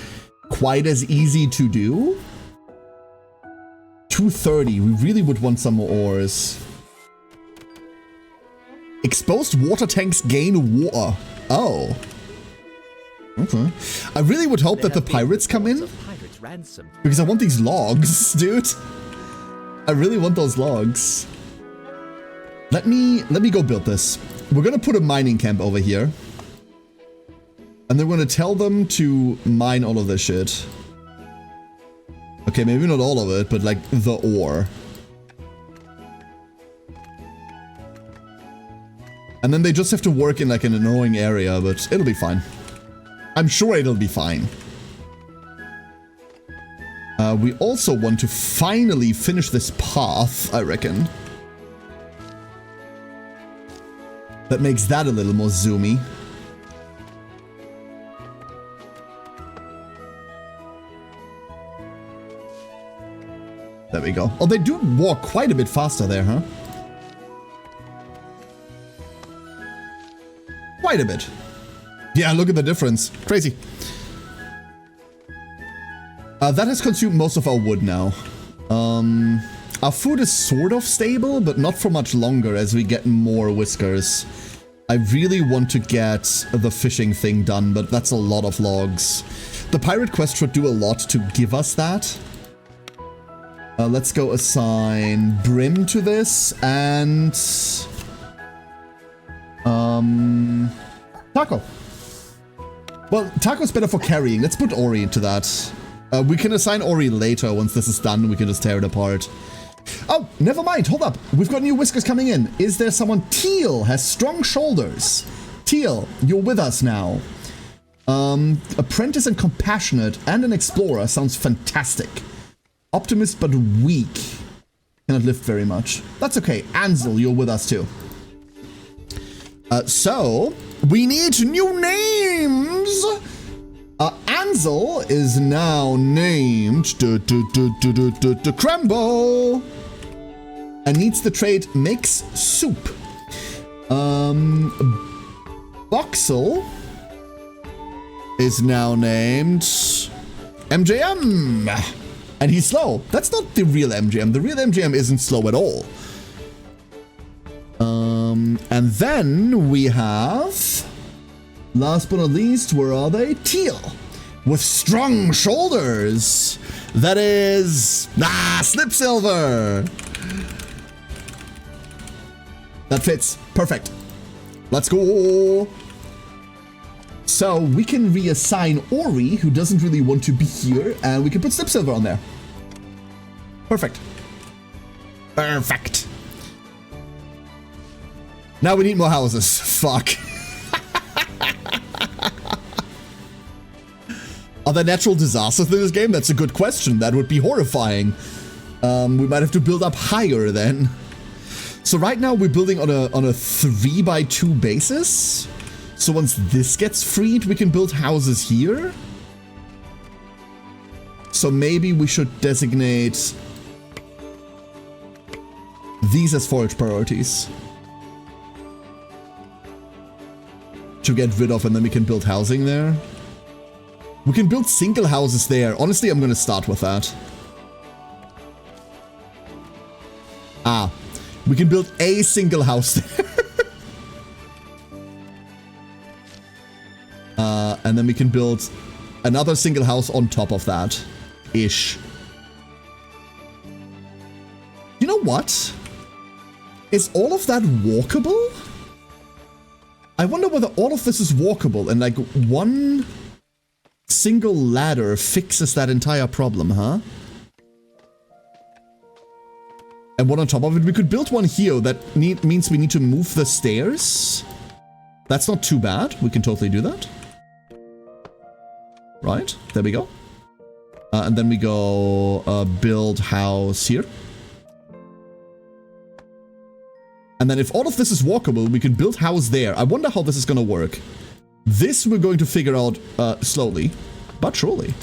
quite as easy to do. 230, we really would want some more ores. Exposed water tanks gain water. Oh. Okay. I really would hope that the pirates come in. Pirates ransomed. Because I want these logs, dude. I really want those logs. Let me go build this. We're gonna put a mining camp over here. And then we're gonna tell them to mine all of this shit. Okay, maybe not all of it, but like the ore. And then they just have to work in like an annoying area, but it'll be fine. I'm sure it'll be fine. We also want to finally finish this path, I reckon. That makes that a little more zoomy. There we go. Oh, they do walk quite a bit faster there, huh? Quite a bit. Yeah, look at the difference. Crazy. That has consumed most of our wood now. Our food is sort of stable, but not for much longer as we get more whiskers. I really want to get the fishing thing done, but that's a lot of logs. The pirate quest should do a lot to give us that. Let's go assign Brim to this and... Taco. Well, Taco's better for carrying. Let's put Ori into that. We can assign Ori later. Once this is done, we can just tear it apart. Oh, never mind. Hold up. We've got new whiskers coming in. Is there someone? Teal has strong shoulders. Teal, you're with us now. Apprentice and compassionate and an explorer sounds fantastic. Optimist but weak. Cannot lift very much. That's okay. Ansel, you're with us too. So, we need new names! Ansel is now named Crembo and needs the trait makes soup. Boxel is now named MJM and he's slow. That's not the real MJM. The real MJM isn't slow at all. And then we have, last but not least, where are they? Teal, with strong shoulders. That is, Slip Silver. That fits, perfect. Let's go. So we can reassign Ori, who doesn't really want to be here, and we can put Slip Silver on there. Perfect. Perfect. Now we need more houses. Fuck. Are there natural disasters in this game? That's a good question. That would be horrifying. We might have to build up higher then. So right now we're building on a 3x2 basis. So once this gets freed, we can build houses here. So maybe we should designate these as forage priorities to get rid of, and then we can build housing there. We can build single houses there. Honestly, I'm going to start with that. We can build a single house there. And then we can build another single house on top of that. Ish. You know what? Is all of that walkable? I wonder whether all of this is walkable and like one single ladder fixes that entire problem, huh? And one on top of it, we could build one here. That means we need to move the stairs. That's not too bad. We can totally do that. Right, there we go. And then we go build house here. And then if all of this is walkable, we can build house there. I wonder how this is going to work. This we're going to figure out slowly, but surely.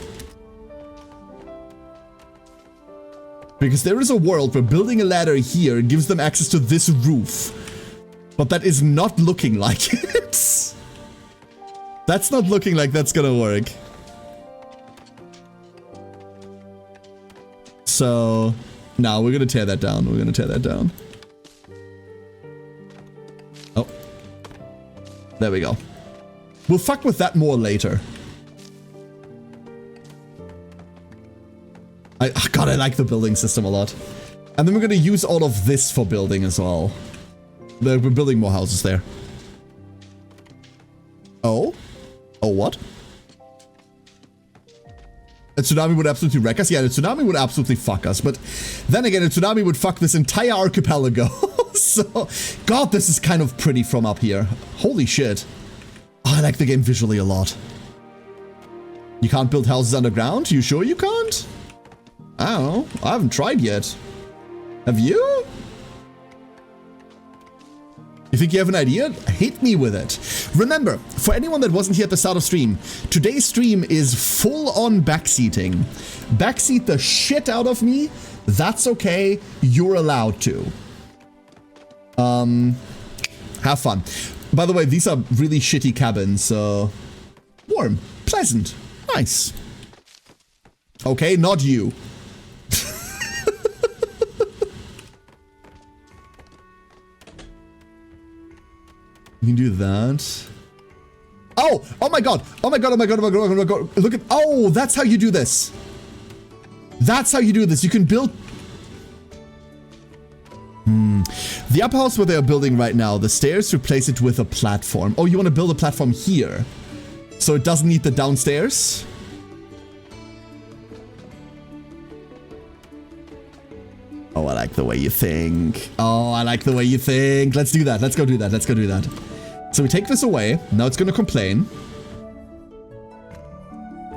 Because there is a world where building a ladder here gives them access to this roof. But that is not looking like it. That's not looking like that's going to work. So, no, we're going to tear that down. We're going to tear that down. Oh. There we go. We'll fuck with that more later. God, I like the building system a lot. And then we're gonna use all of this for building as well. We're building more houses there. Oh? Oh, what? A tsunami would absolutely wreck us? Yeah, a tsunami would absolutely fuck us. But then again, a tsunami would fuck this entire archipelago. So, God, this is kind of pretty from up here. Holy shit. Oh, I like the game visually a lot. You can't build houses underground? You sure you can't? I don't know. I haven't tried yet. Have you? You think you have an idea? Hit me with it. Remember, for anyone that wasn't here at the start of stream, today's stream is full-on backseating. Backseat the shit out of me. That's okay. You're allowed to. Have fun. By the way, these are really shitty cabins, so... Warm. Pleasant. Nice. Okay, not you. You can do that. Oh! Oh my god! Oh my god, oh my god, oh my god, oh my god. Look at... Oh, that's how you do this. That's how you do this. You can build... The upper house where they are building right now, the stairs, replace it with a platform. Oh, you want to build a platform here. So it doesn't need the downstairs? Oh, I like the way you think. Oh, I like the way you think. Let's do that. Let's go do that. Let's go do that. So we take this away. Now it's going to complain.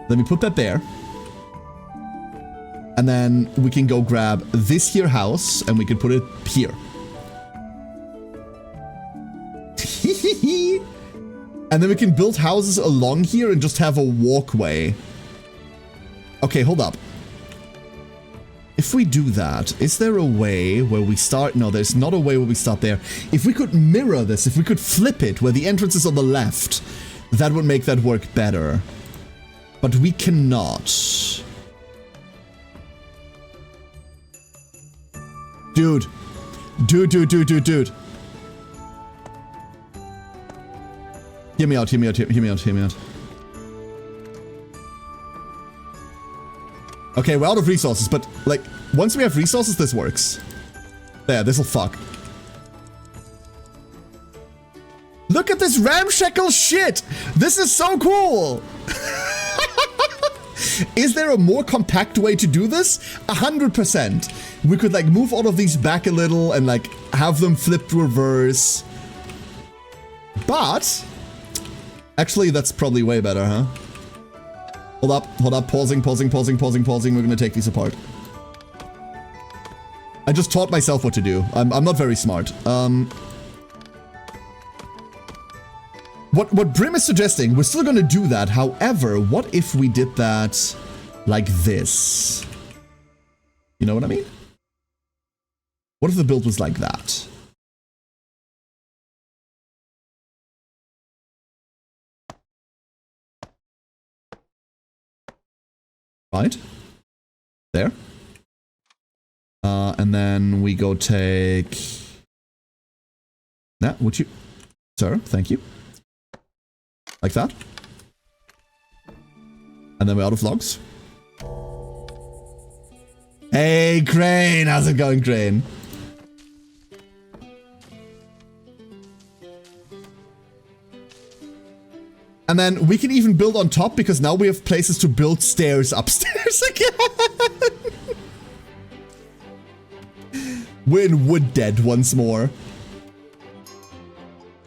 Let me put that there. And then we can go grab this here house and we can put it here. And then we can build houses along here and just have a walkway. Okay, hold up. If we do that, is there a way where we start? No, there's not a way where we start there. If we could mirror this, if we could flip it where the entrance is on the left, that would make that work better. But we cannot. Dude. Dude. Hear me out. Okay, we're out of resources, but, like, once we have resources, this works. There, this'll fuck. Look at this ramshackle shit! This is so cool! Is there a more compact way to do this? 100%. We could, like, move all of these back a little and, like, have them flipped greverse. But... Actually, that's probably way better, huh? Hold up, pausing. We're gonna take these apart. I just taught myself what to do. I'm not very smart. What Brim is suggesting, we're still gonna do that. However, what if we did that like this? You know what I mean? What if the build was like that? Right there, and then we go take that. Would you, sir? Thank you. Like that, and then we're out of logs. Hey, Crane, how's it going, Crane? And then we can even build on top because now we have places to build stairs upstairs again. We're in Wood Dead once more.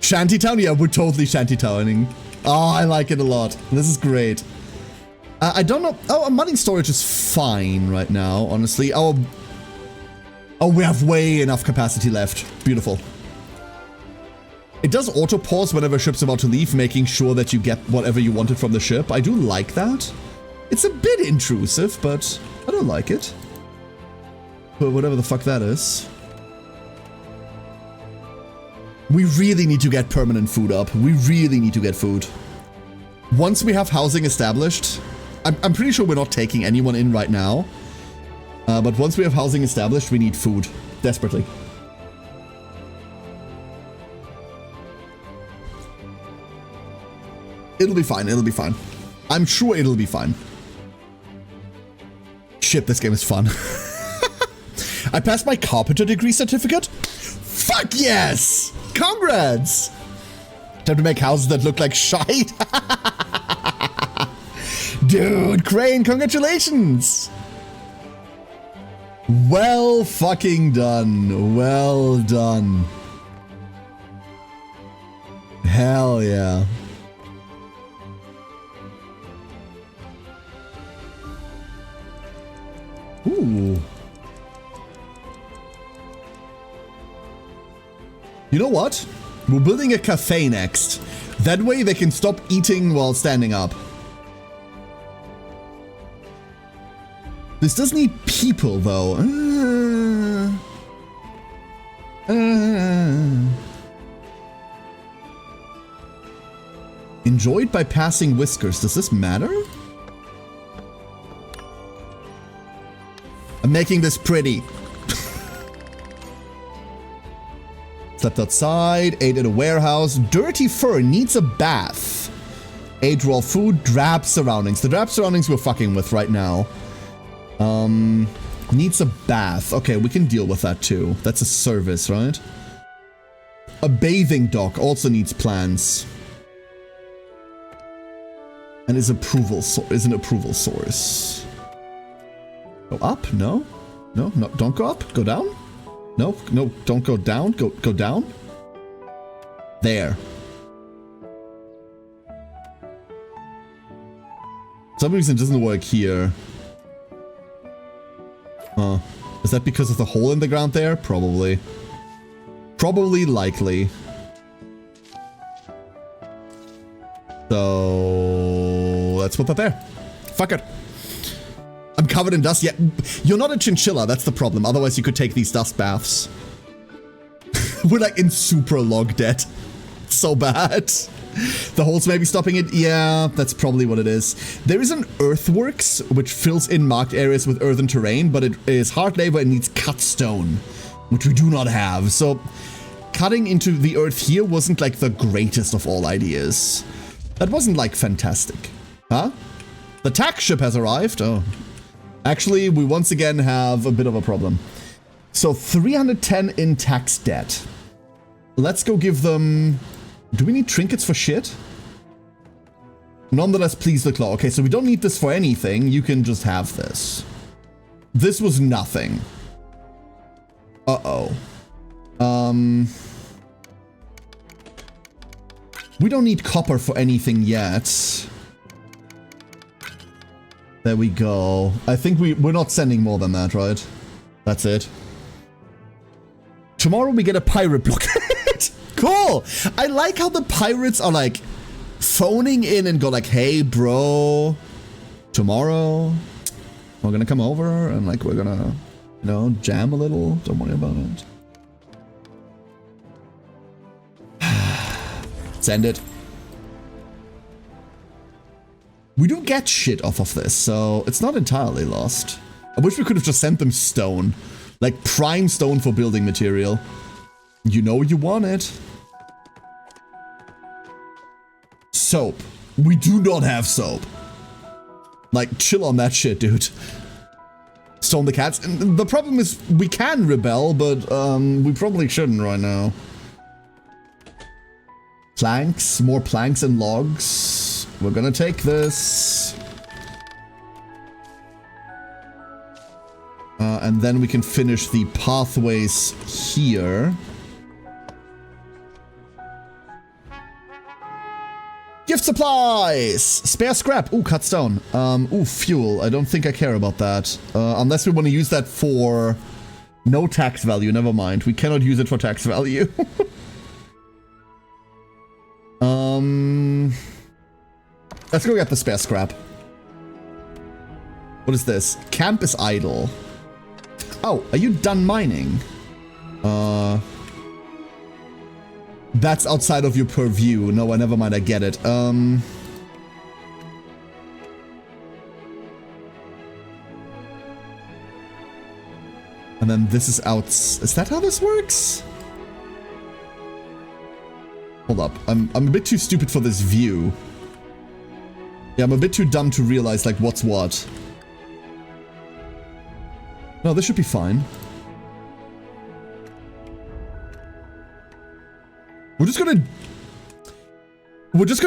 Shantytown? Yeah, we're totally shantytowning. Oh, I like it a lot. This is great. I don't know. Oh, our mining storage is fine right now, honestly. Oh, we have way enough capacity left. Beautiful. It does auto-pause whenever a ship's about to leave, making sure that you get whatever you wanted from the ship. I do like that. It's a bit intrusive, but I don't like it. But whatever the fuck that is. We really need to get permanent food up. We really need to get food. Once we have housing established, I'm pretty sure we're not taking anyone in right now. But once we have housing established, we need food. Desperately. It'll be fine, it'll be fine. I'm sure it'll be fine. Shit, this game is fun. I passed my carpenter degree certificate? Fuck yes! Congrats! Time to make houses that look like shite. Dude, Crane, congratulations! Well fucking done. Well done. Hell yeah. Ooh. You know what? We're building a cafe next. That way they can stop eating while standing up. This does need people, though. Enjoyed by passing Whiskers. Does this matter? I'm making this pretty. Slept outside, ate at a warehouse. Dirty fur needs a bath. Ate raw food, drab surroundings. The drab surroundings we're fucking with right now. Needs a bath. Okay, we can deal with that too. That's a service, right? A bathing dock also needs plans. And is an approval source. Go up? No? No, don't go up. Go down? No, don't go down. Go down. There. For some reason it doesn't work here. Is that because of the hole in the ground there? Probably. Probably likely. So let's put that there. Fuck it. I'm covered in dust. Yeah, you're not a chinchilla. That's the problem. Otherwise, you could take these dust baths. We're like in super log debt. So bad. The holes may be stopping it. Yeah, that's probably what it is. There is an earthworks, which fills in marked areas with earthen terrain, but it is hard labor and needs cut stone, which we do not have. So cutting into the earth here wasn't like the greatest of all ideas. That wasn't like fantastic. Huh? The tax ship has arrived. Oh. Actually, we once again have a bit of a problem. So 310 in tax debt. Let's go give them... Do we need trinkets for shit? Nonetheless, please the claw. Okay, so we don't need this for anything. You can just have this. This was nothing. Uh-oh. We don't need copper for anything yet. There we go. I think we're not sending more than that, right? That's it. Tomorrow we get a pirate blockade. Cool! I like how the pirates are like phoning in and go like, hey bro, tomorrow we're gonna come over and like we're gonna, you know, jam a little. Don't worry about it. Send it. We do get shit off of this, so it's not entirely lost. I wish we could have just sent them stone. Like prime stone for building material. You know you want it. Soap. We do not have soap. Like, chill on that shit, dude. Stone the cats. And the problem is, we can rebel, but we probably shouldn't right now. Planks. More planks and logs. We're gonna take this. And then we can finish the pathways here. Gift supplies! Spare scrap. Ooh, cut stone. Ooh, fuel. I don't think I care about that. Unless we want to use that for no tax value. Never mind. We cannot use it for tax value. Let's go get the spare scrap. What is this? Camp is idle. Oh, are you done mining? That's outside of your purview. No, never mind, I get it. And then this is out. Is that how this works? Hold up. I'm a bit too stupid for this view. Yeah, I'm a bit too dumb to realize, like, what's what. No, this should be fine. We're just gonna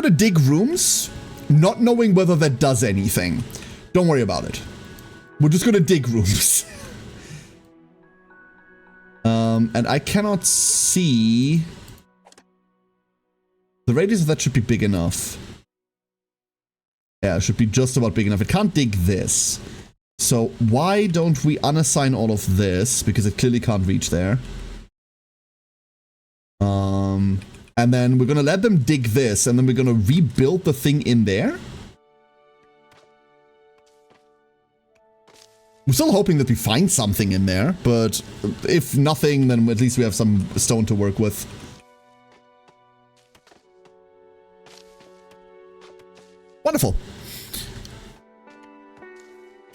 dig rooms, not knowing whether that does anything. Don't worry about it. We're just gonna dig rooms. And I cannot see... The radius of that should be big enough. Yeah, it should be just about big enough. It can't dig this. So why don't we unassign all of this? Because it clearly can't reach there. And then we're gonna let them dig this, and then we're gonna rebuild the thing in there. We're still hoping that we find something in there, but if nothing, then at least we have some stone to work with. Wonderful.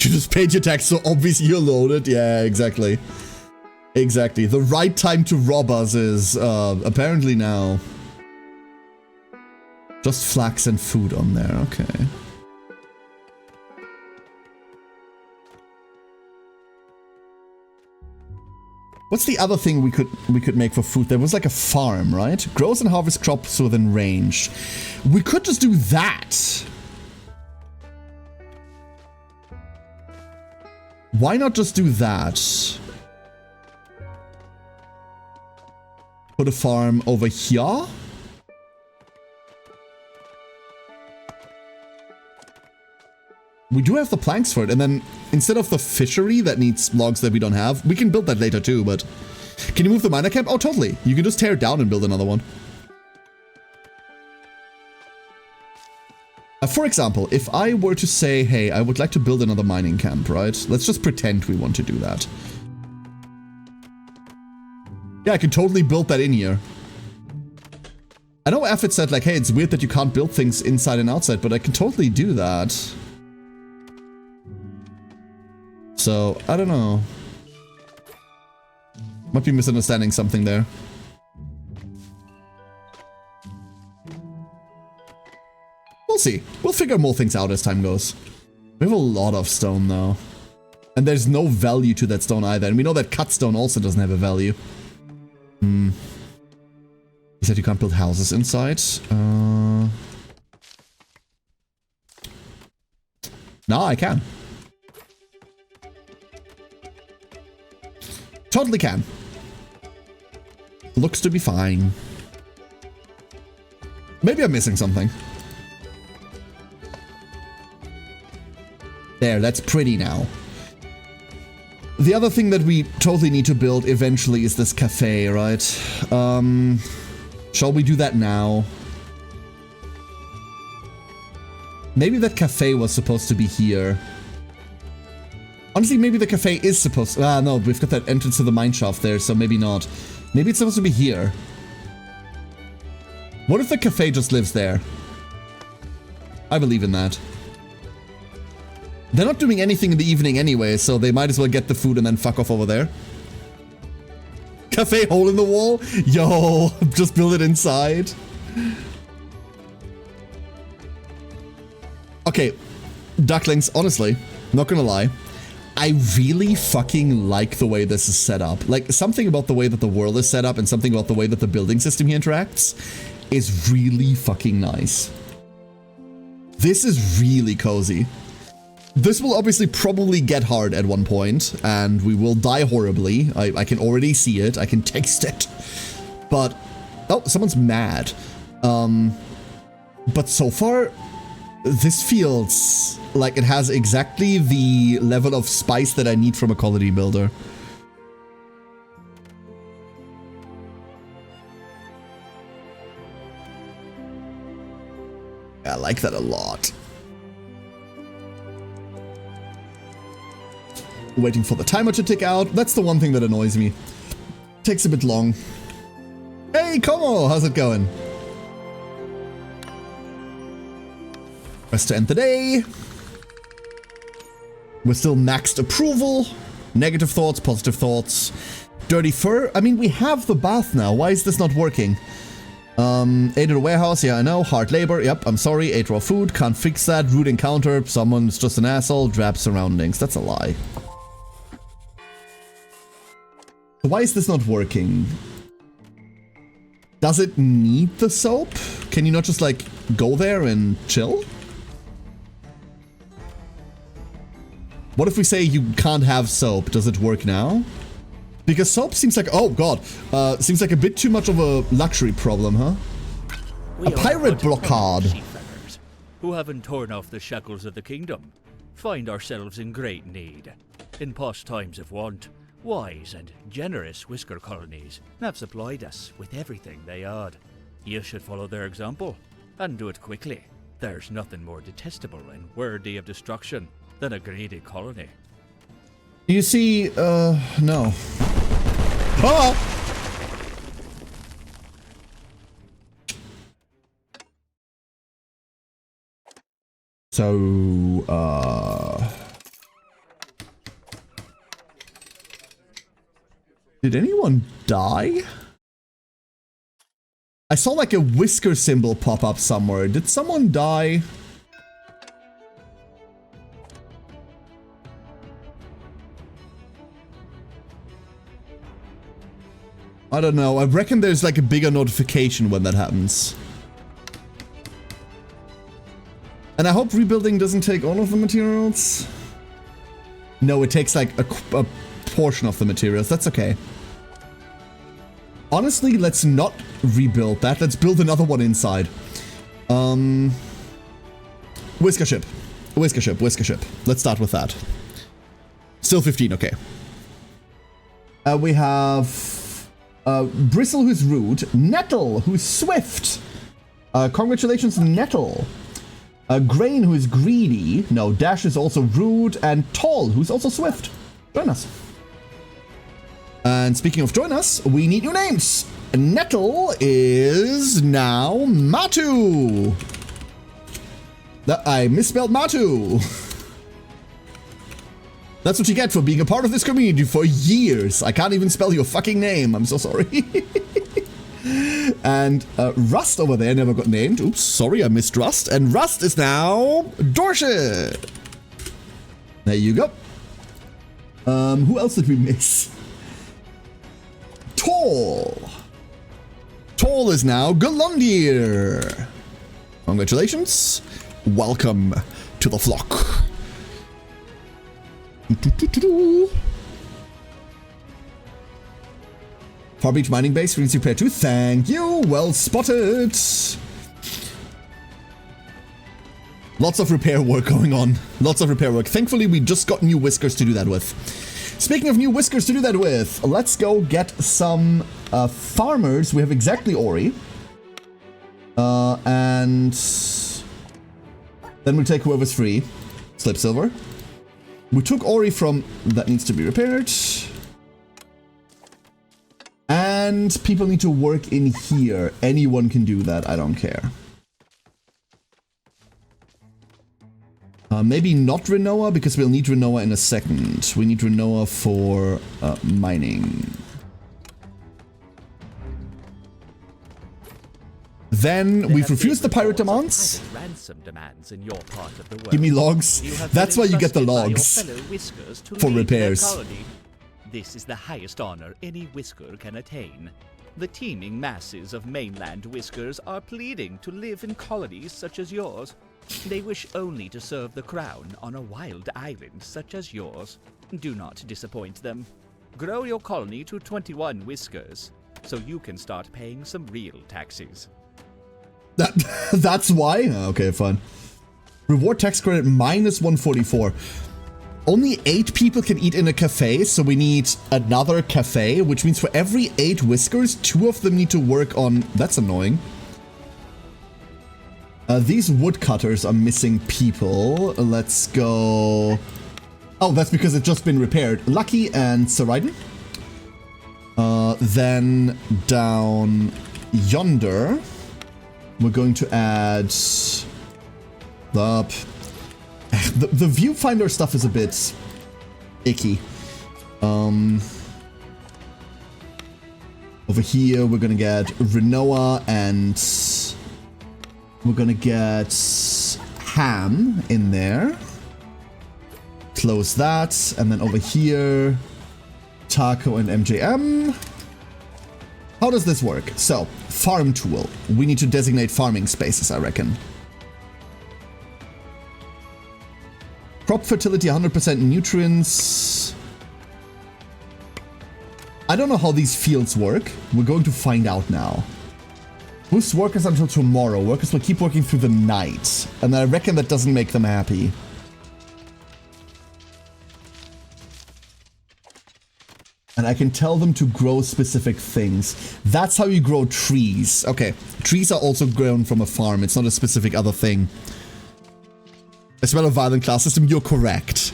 You just paid your tax, so obviously you're loaded. Yeah, exactly. Exactly. The right time to rob us is apparently now. Just flax and food on there. Okay. What's the other thing we could make for food? There was like a farm, right? Grows and harvest crops within range. We could just do that. Why not just do that? Put a farm over here. We do have the planks for it, and then instead of the fishery that needs logs that we don't have, we can build that later too, but... Can you move the miner camp? Oh, totally. You can just tear it down and build another one. For example, if I were to say, hey, I would like to build another mining camp, right? Let's just pretend we want to do that. Yeah, I can totally build that in here. I know Affit said, like, hey, it's weird that you can't build things inside and outside, but I can totally do that. So, I don't know. Might be misunderstanding something there. We'll see. We'll figure more things out as time goes. We have a lot of stone, though. And there's no value to that stone either. And we know that cut stone also doesn't have a value. You said you can't build houses inside? No, I can. Totally can. Looks to be fine. Maybe I'm missing something. There, that's pretty now. The other thing that we totally need to build eventually is this cafe, right? Shall we do that now? Maybe that cafe was supposed to be here. Honestly, maybe the cafe is supposed to... Ah, no, we've got that entrance to the mine shaft there, so maybe not. Maybe it's supposed to be here. What if the cafe just lives there? I believe in that. They're not doing anything in the evening anyway, so they might as well get the food and then fuck off over there. Cafe hole in the wall? Yo, just build it inside. Okay, ducklings, honestly, not gonna lie. I really fucking like the way this is set up. Like, something about the way that the world is set up and something about the way that the building system here interacts is really fucking nice. This is really cozy. This will obviously probably get hard at one point, and we will die horribly. I can already see it. I can taste it. But... Oh, someone's mad. But so far, this feels like it has exactly the level of spice that I need from a colony builder. I like that a lot. Waiting for the timer to tick out. That's the one thing that annoys me. Takes a bit long. Hey, Como! How's it going? Press to end the day. We're still maxed approval. Negative thoughts, positive thoughts. Dirty fur. I mean, we have the bath now. Why is this not working? Ate at a warehouse, yeah, I know. Hard labor, yep, I'm sorry. Ate raw food, can't fix that. Rude encounter, someone's just an asshole. Drab surroundings, that's a lie. Why is this not working? Does it need the soap? Can you not just, like, go there and chill? What if we say you can't have soap? Does it work now? Because soap seems like, oh god, seems like a bit too much of a luxury problem, huh? A pirate blockade. Seafarers who haven't torn off the shackles of the kingdom find ourselves in great need. In past times of want, wise and generous whisker colonies have supplied us with everything they had. You should follow their example and do it quickly. There's nothing more detestable and worthy of destruction than a greedy colony. You see, no. Ah! So, did anyone die? I saw like a whisker symbol pop up somewhere. Did someone die? I don't know. I reckon there's like a bigger notification when that happens. And I hope rebuilding doesn't take all of the materials. No, it takes like a portion of the materials. That's okay. Honestly, let's not rebuild that. Let's build another one inside. Whisker ship. Whisker ship. Whisker ship. Let's start with that. Still 15, okay. We have... Bristle, who's rude. Nettle, who's swift. Congratulations, Nettle. Grain, who is greedy. No, Dash is also rude. And Tall, who's also swift. Join us. And speaking of join us, we need new names. Nettle is now Matu. I misspelled Matu. That's what you get for being a part of this community for years. I can't even spell your fucking name. I'm so sorry. And Rust over there never got named. Oops, sorry, I missed Rust. And Rust is now Dorset. There you go. Who else did we miss? Tall. Tall is now Galundir. Congratulations. Welcome to the flock. Far Beach Mining Base, Greens Repair 2. Thank you. Well spotted. Lots of repair work going on. Lots of repair work. Thankfully, we just got new whiskers to do that with. Speaking of new whiskers to do that with, let's go get some farmers. We have exactly Ori. And then we'll take whoever's free. Slip Silver. We took Ori from that needs to be repaired. And people need to work in here. Anyone can do that. I don't care. Maybe not Renoa, because we'll need Renoa in a second. We need Renoa for mining. Then we've refused the pirate demands. Ransom demands in your part of the world. Give me logs. That's why you get the logs for repairs. This is the highest honor any whisker can attain. The teeming masses of mainland whiskers are pleading to live in colonies such as yours. They wish only to serve the crown on a wild island such as yours. Do not disappoint them. Grow your colony to 21 whiskers, so you can start paying some real taxes. That's why? Okay, fine. Reward tax credit minus 144. Only 8 people can eat in a cafe, so we need another cafe, which means for every 8 whiskers, 2 of them need to work on... That's annoying. These woodcutters are missing people. Let's go... Oh, that's because it's just been repaired. Lucky and Saraiden. Then down yonder, we're going to add... The viewfinder stuff is a bit Over here, we're gonna get Renoa and we're gonna get Ham in there. Close that. And then over here, Taco and MJM. How does this work? So, farm tool. We need to designate farming spaces, I reckon. Crop fertility, 100% nutrients. I don't know how these fields work. We're going to find out now. Boost workers until tomorrow. Workers will keep working through the night. And I reckon that doesn't make them happy. And I can tell them to grow specific things. That's how you grow trees. Okay, trees are also grown from a farm. It's not a specific other thing. As well, a violent class system, you're correct.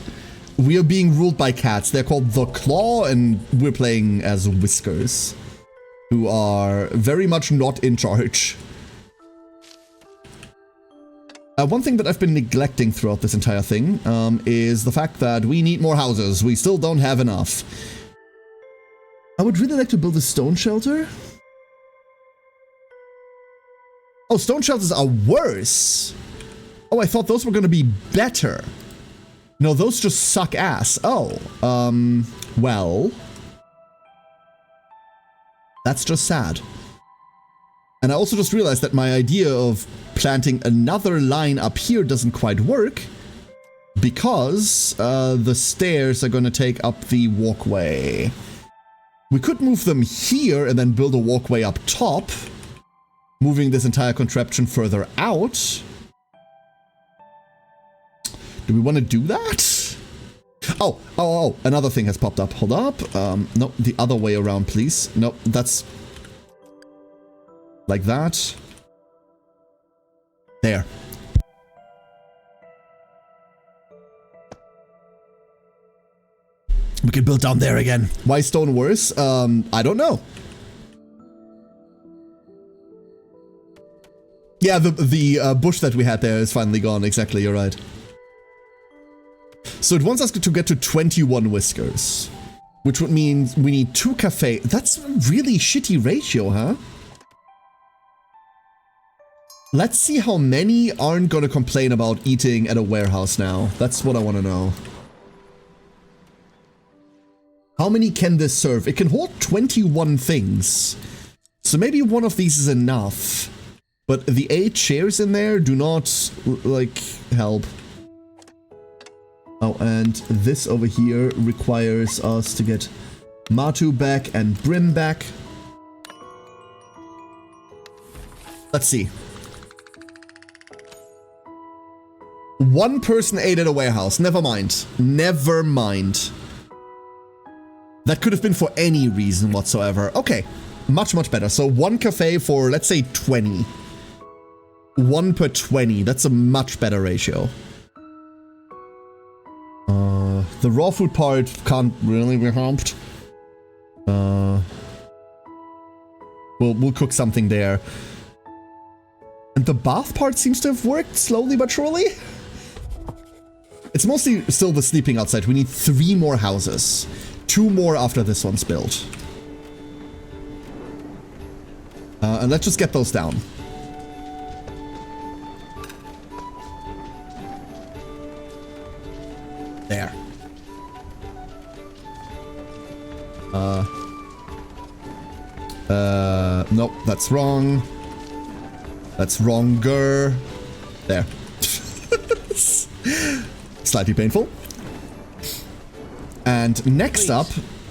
We are being ruled by cats. They're called the Claw, and we're playing as Whiskers, who are very much not in charge. One thing that I've been neglecting throughout this entire thing is the fact that we need more houses. We still don't have enough. I would really like to build a stone shelter. Oh, stone shelters are worse. Oh, I thought those were going to be better. No, those just suck ass. Oh, well. That's just sad. And I also just realized that my idea of planting another line up here doesn't quite work. Because the stairs are going to take up the walkway. We could move them here and then build a walkway up top. Moving this entire contraption further out. Do we want to do that? Oh, another thing has popped up. Hold up. No, the other way around, please. No, that's... like that. There. We can build down there again. Why stone worse? I don't know. Yeah, the bush that we had there is finally gone. Exactly, you're right. So it wants us to get to 21 whiskers. Which would mean we need 2 cafe. That's a really shitty ratio, huh? Let's see how many aren't gonna complain about eating at a warehouse now. That's what I want to know. How many can this serve? It can hold 21 things. So maybe one of these is enough. But the 8 chairs in there do not, like, help. Oh, and this over here requires us to get Matu back and Brim back. Let's see. 1 person ate at a warehouse. Never mind. Never mind. That could have been for any reason whatsoever. Okay. Much, much better. So 1 cafe for, let's say, 20. 1 per 20. That's a much better ratio. The raw food part can't really be helped. We'll cook something there. And the bath part seems to have worked slowly but surely. It's mostly still the sleeping outside. We need 3 more houses. 2 more after this one's built. And let's just get those down. There. Nope, that's wrong. That's wronger. There. Slightly painful. And next up...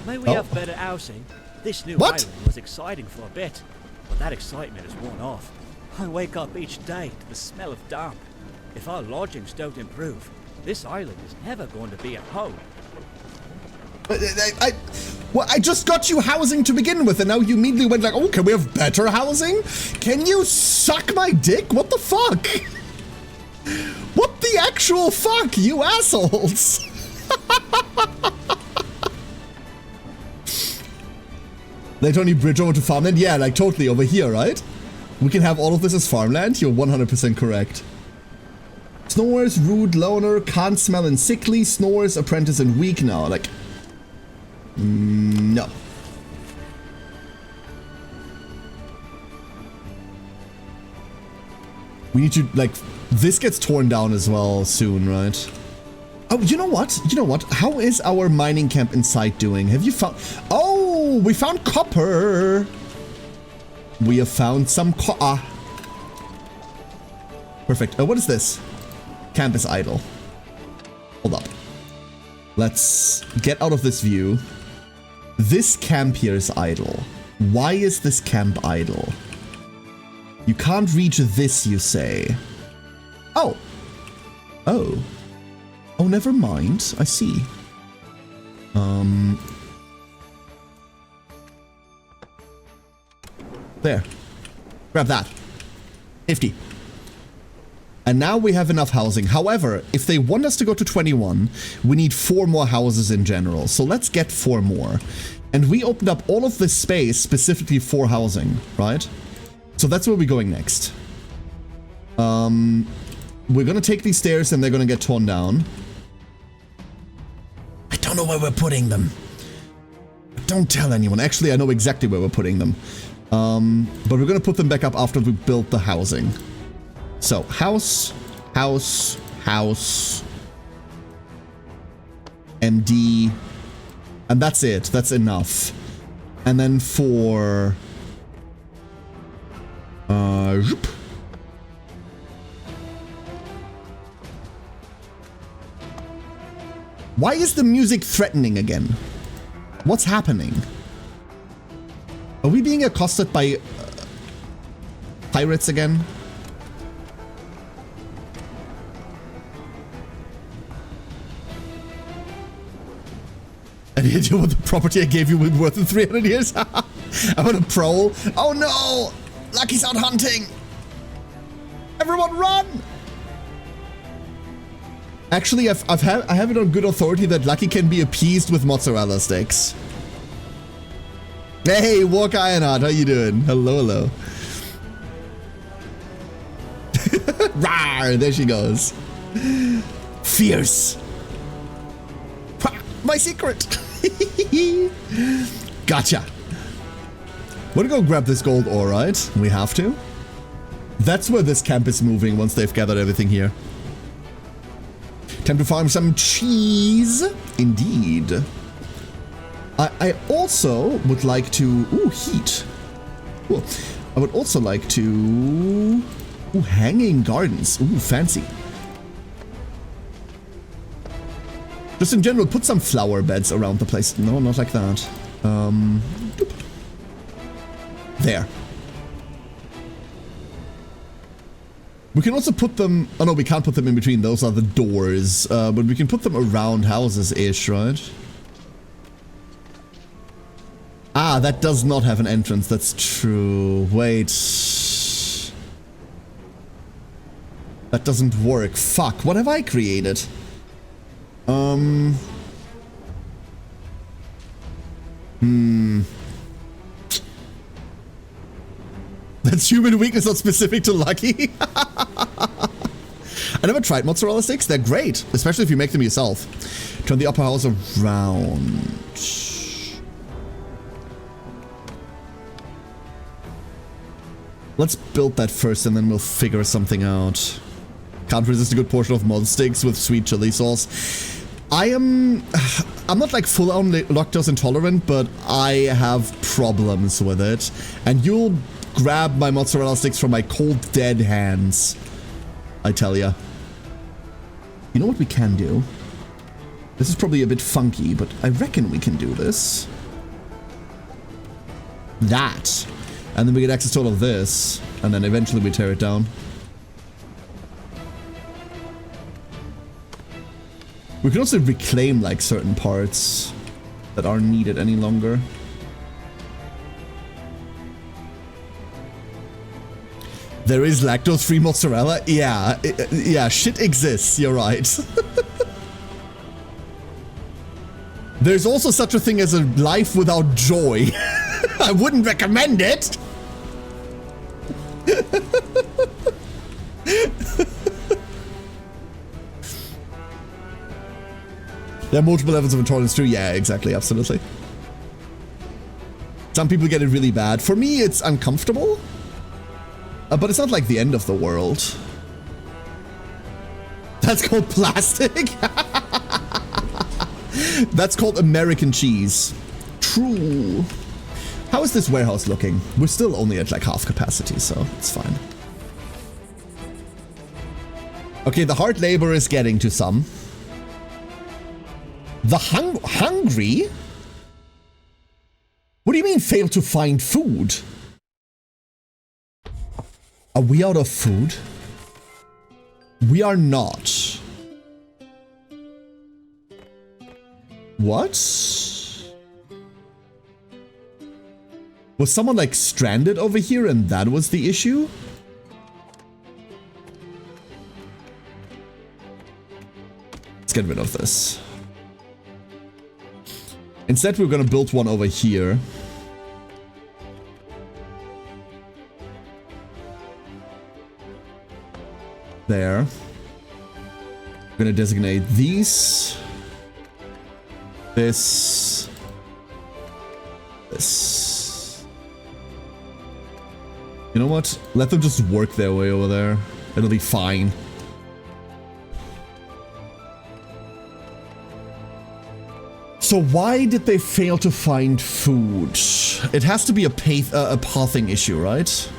May we have better housing? This new island was exciting for a bit, but that excitement has worn off. I wake up each day to the smell of damp. If our lodgings don't improve, this island is never going to be a home. I just got you housing to begin with, and now you immediately went like, oh, can we have better housing? Can you suck my dick? What the fuck? What the actual fuck, you assholes? They only bridge over to farmland? Yeah, like totally over here, right? We can have all of this as farmland? You're 100% correct. Snores, rude, loner, can't smell and sickly, snores, apprentice and weak now. Like, no. We need to, like, this gets torn down as well soon, right? Oh, you know what? You know what? How is our mining camp in sight doing? Have you found... Oh, we found copper. We have found some Perfect. What is this? Camp is idle. Hold up. Let's get out of this view. This camp here is idle. Why is this camp idle? You can't reach this, you say. Oh. Oh. Oh, never mind. I see. There. Grab that. 50. And now we have enough housing. However, if they want us to go to 21, we need 4 more houses in general. So let's get 4 more. And we opened up all of this space specifically for housing, right? So that's where we're going next. We're gonna take these stairs and they're gonna get torn down. I don't know where we're putting them. Don't tell anyone. Actually, I know exactly where we're putting them. But we're gonna put them back up after we build the housing. So, house, house, house, MD, and that's it. That's enough. And then for... Why is the music threatening again? What's happening? Are we being accosted by pirates again? Any idea what the property I gave you will be worth in 300 years? I'm on a pro. Oh no! Lucky's out hunting! Everyone run! Actually, I have it on good authority that Lucky can be appeased with mozzarella sticks. Hey, Walk Ironheart, how you doing? Hello, hello. Rawr, there she goes. Fierce. My secret. Gotcha. We're gonna go grab this gold ore, right? We have to. That's where this camp is moving once they've gathered everything here. Time to farm some cheese. Indeed. I also would like to... Ooh, heat. Cool. I would also like to... Ooh, hanging gardens. Ooh, fancy. Just in general, put some flower beds around the place. No, not like that. There. We can also put them... Oh no, we can't put them in between. Those are the doors. But we can put them around houses-ish, right? Ah, that does not have an entrance. That's true. Wait. That doesn't work. Fuck. What have I created? That's human weakness, not specific to Lucky. I never tried mozzarella sticks. They're great, especially if you make them yourself. Turn the upper house around. Let's build that first and then we'll figure something out. Can't resist a good portion of mod sticks with sweet chili sauce. I'm not like full-on lactose intolerant, but I have problems with it. And you'll grab my mozzarella sticks from my cold dead hands, I tell ya. You know what we can do? This is probably a bit funky, but I reckon we can do this. That. And then we get access to all of this, and then eventually we tear it down. We can also reclaim like certain parts that aren't needed any longer. There is lactose-free mozzarella? Yeah, yeah, shit exists, you're right. There's also such a thing as a life without joy. I wouldn't recommend it. There are multiple levels of intolerance too. Yeah, exactly, absolutely. Some people get it really bad. For me, it's uncomfortable. But it's not like the end of the world. That's called plastic? That's called American cheese. True. How is this warehouse looking? We're still only at like half capacity, so it's fine. Okay, the hard labor is getting to some. The hungry? What do you mean fail to find food? Are we out of food? We are not. What? Was someone like stranded over here and that was the issue? Let's get rid of this. Instead, we're gonna build one over here. There. I'm gonna designate these. This. This. You know what? Let them just work their way over there. It'll be fine. So why did they fail to find food? It has to be a pathing issue, right?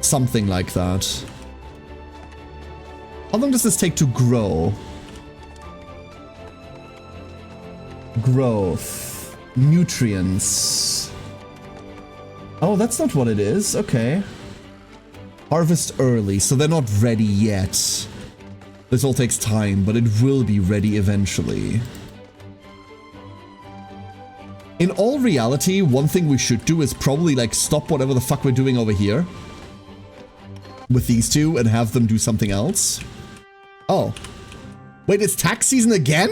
Something like that. How long does this take to grow? Growth. Nutrients. Oh, that's not what it is. Okay. Harvest early, so they're not ready yet. This all takes time, but it will be ready eventually. In all reality, one thing we should do is probably like stop whatever the fuck we're doing over here with these two and have them do something else. Oh. Wait, it's tax season again?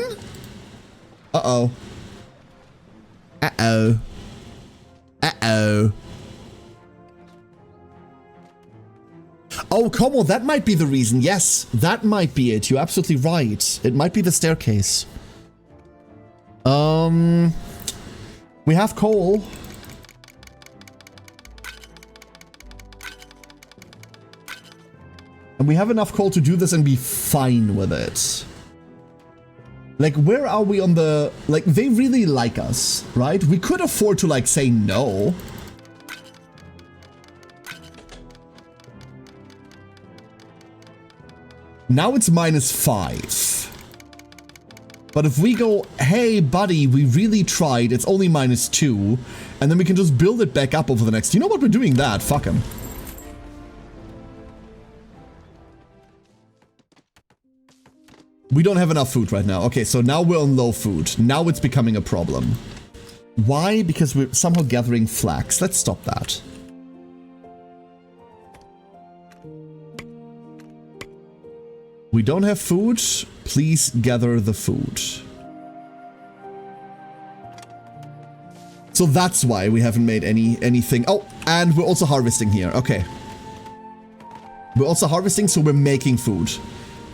Uh-oh. Uh-oh. Uh-oh. Oh, come on, that might be the reason. Yes, that might be it. You're absolutely right. It might be the staircase. We have coal. And we have enough coal to do this and be fine with it. Like, where are we on the... Like, they really like us, right? We could afford to, like, say no. Now it's -5. But if we go, hey, buddy, we really tried, it's only -2, and then we can just build it back up over the next... You know what? We're doing that. Fuck him. We don't have enough food right now. Okay, so now we're on low food. Now it's becoming a problem. Why? Because we're somehow gathering flax. Let's stop that. We don't have food. Please gather the food. So that's why we haven't made anything. Oh, and we're also harvesting here. Okay. We're also harvesting, so we're making food.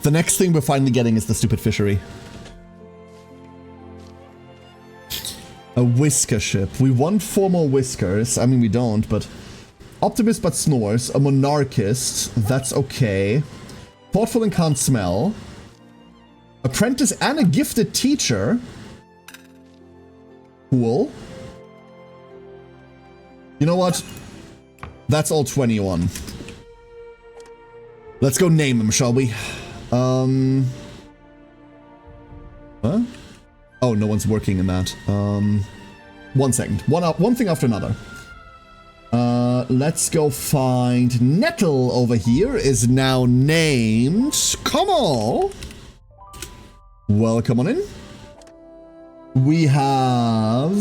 The next thing we're finally getting is the stupid fishery. A whisker ship. We want 4 more whiskers. I mean, we don't, but... Optimist but snores. A monarchist. That's okay. Thoughtful and can't smell. Apprentice and a gifted teacher. Cool. You know what? That's all 21. Let's go name them, shall we? Huh? Oh, no one's working in that. 1 second. One thing after another. Let's go find Nettle over here is now named Como. Welcome on in. We have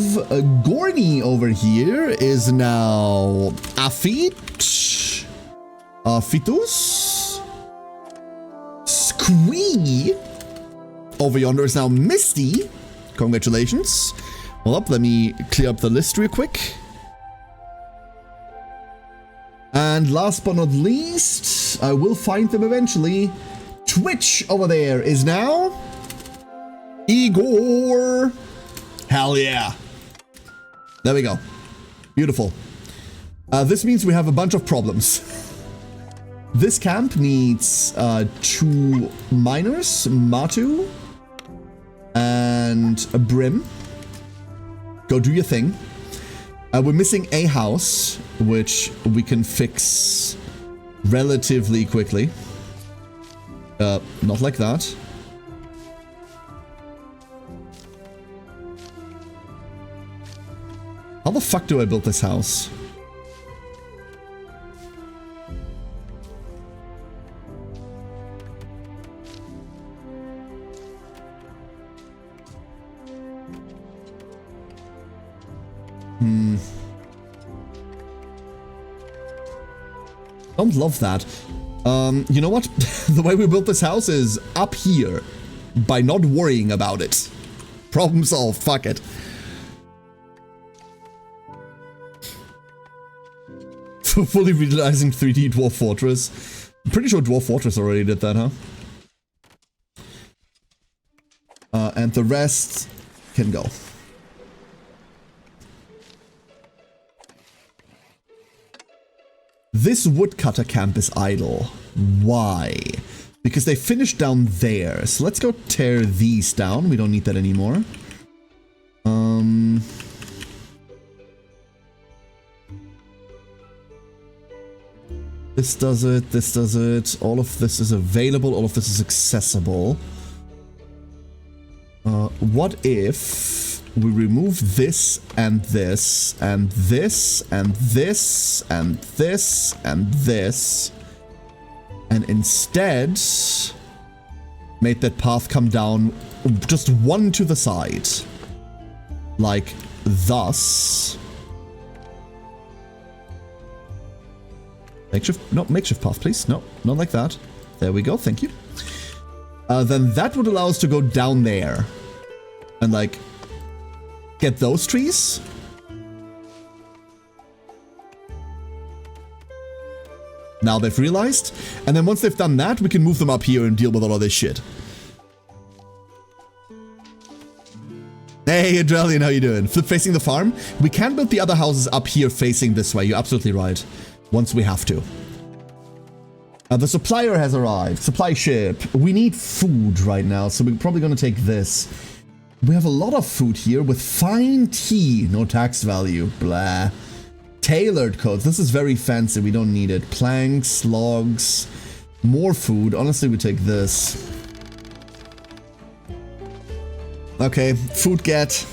Gorny over here is now Afit. Fitus. Squee. Over yonder is now Misty. Congratulations. Hold up, let me clear up the list real quick. And last but not least, I will find them eventually. Twitch over there is now Igor. Hell yeah. There we go. Beautiful. This means we have a bunch of problems. This camp needs 2 miners, Matu, and a Brim. Go do your thing. We're missing a house, which we can fix relatively quickly. Not like that. How the fuck do I build this house? Don't love that. You know what? The way we built this house is up here by not worrying about it. Problem solved. Fuck it. Fully realizing 3D Dwarf Fortress. I'm pretty sure Dwarf Fortress already did that, huh? And the rest can go. This woodcutter camp is idle. Why? Because they finished down there. So let's go tear these down. We don't need that anymore. This does it, this does it. All of this is available, all of this is accessible. What if we remove this and this and this and this and this and this and instead made that path come down just one to the side, like thus. Makeshift path, please. No, not like that. There we go, thank you. Then that would allow us to go down there and like get those trees. Now they've realized, and then once they've done that, we can move them up here and deal with all of this shit. Hey, Adrelian, how you doing? Flip facing the farm? We can build the other houses up here facing this way, you're absolutely right. Once we have to. The supplier has arrived. Supply ship. We need food right now, so we're probably going to take this. We have a lot of food here with fine tea. No tax value. Blah. Tailored coats. This is very fancy. We don't need it. Planks, logs, more food. Honestly, we take this. Okay, food get.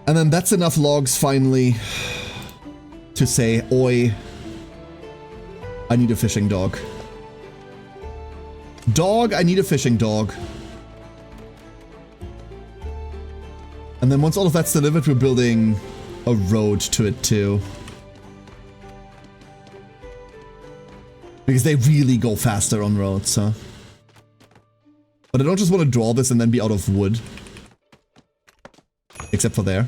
And then that's enough logs finally to say, oi, I need a fishing dog. Dog, I need a fishing dog. And then once all of that's delivered, we're building a road to it too. Because they really go faster on roads, huh? But I don't just want to draw this and then be out of wood. Except for there.